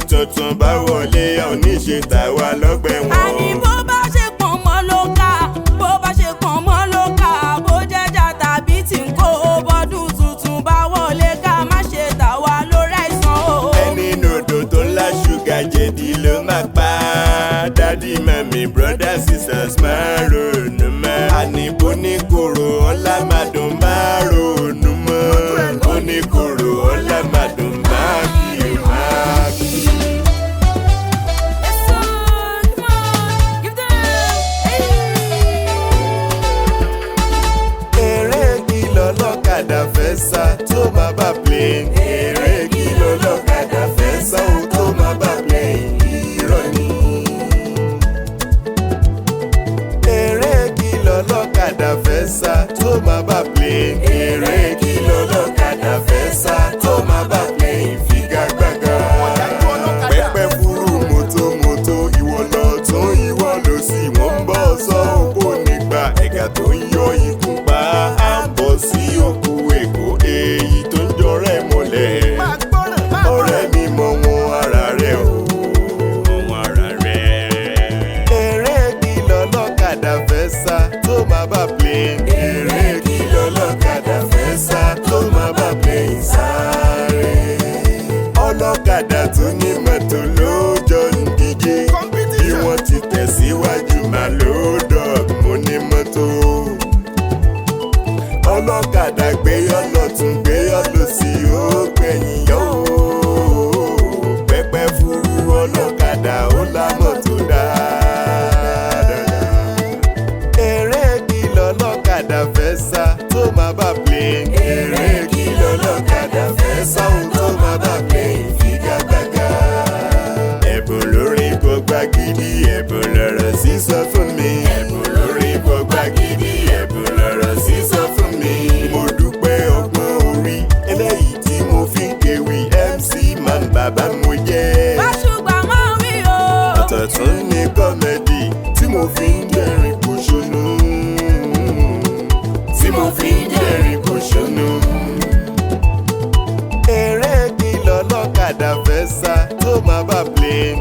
[SPEAKER 7] tuntun bá wọlé oníṣe tàwa lọ́gbẹ̀ wọn.
[SPEAKER 6] àní bó bá ṣe pọ̀n mọ́ ló kà bó bá ṣe pọ̀n mọ́ ló kà bó jẹ́jà tàbí tí ń kó bọ́dún tuntun bá wọlé ká má ṣe tàwa lórí àìsàn o.
[SPEAKER 7] ẹni nòdò tó ńlá ṣúgà jẹ̀dí ló máa pa dádì mami brothers sisters máa ronú mọ́. àní bó ní kòrò ọ̀la máa dùn máa ronú mọ́. bó ní kòrò ọ̀la máa dùn máa kí máa kí. eré kí lọ́lọ́kadà fẹ́ sá tó máa bá plane. eré kí lọ́lọ́kadà fẹ́ sá ó tó máa bá plane. irọ́ ni. eré kí lọ́lọ́kadà fẹ́ sá tó máa bá plane. eré kí lọ́lọ́kadà fẹ́ sá tó máa bá plane. figagbága. pẹ́pẹ́ fúru mọ́tò ìwọ lọ tún ìwọ lọ sí wọ́n ń bọ̀ sọ òkú nígbà ẹ̀gà tó ń yọ ikú pa á ń bọ̀ sí òkú èkó èyí tó ń jọrẹ́ mọ́lẹ̀. ọ̀rẹ́ mi mọ wọn ara rẹ̀ o wọn ara rẹ̀. eré kí lọ́lọ́kadà fẹ́ sá tó máa bá plane. eré kí lọ́lọ́kadà fẹ́ sá tó máa bá plane sáré. ọlọ́kadà tó ní mọ́tò ló jọ ń díje. bí wọ́n ti tẹ̀síwájú máa ló dọ̀ mo ní mọ́tò. ọlọ́kadà gbéyọ́ lọ́tún gbéyọ́ lọ́sì ó gbẹ̀yìn yọ ó. pẹ́pẹ́ fúru ọlọ́kadà ó lá mọ́tò dáadáa. eré kí lọ́lọ́kadà fẹ́ sá tó máa bá plane. eré kí lọ́lọ́kadà fẹ́ sá ó tó máa bá plane. figagbága. ẹ̀bùn lórí gbogbo gidi ẹ̀bùn lọ̀rọ̀ sísọ fún mi. ẹ̀bùn lórí gbogbo gidi ẹ̀bùn lọ̀rọ̀ sísọ fún mi. mo dúpẹ́ ọgbọ́n orí eléyìí tí mo fi ń kéwì MC Man bàbá mo jẹ́.
[SPEAKER 6] báṣùgbà mọ́ mi o.
[SPEAKER 7] ọ̀tọ̀ tún ní kọ́mẹ́dì tí mo fi ń dẹ́rìn pòṣónú. tí mo fi ń dẹ́rìn pòṣónú. eré kí lọ́lọ́kadà fẹ́ sá tó máa bá plane.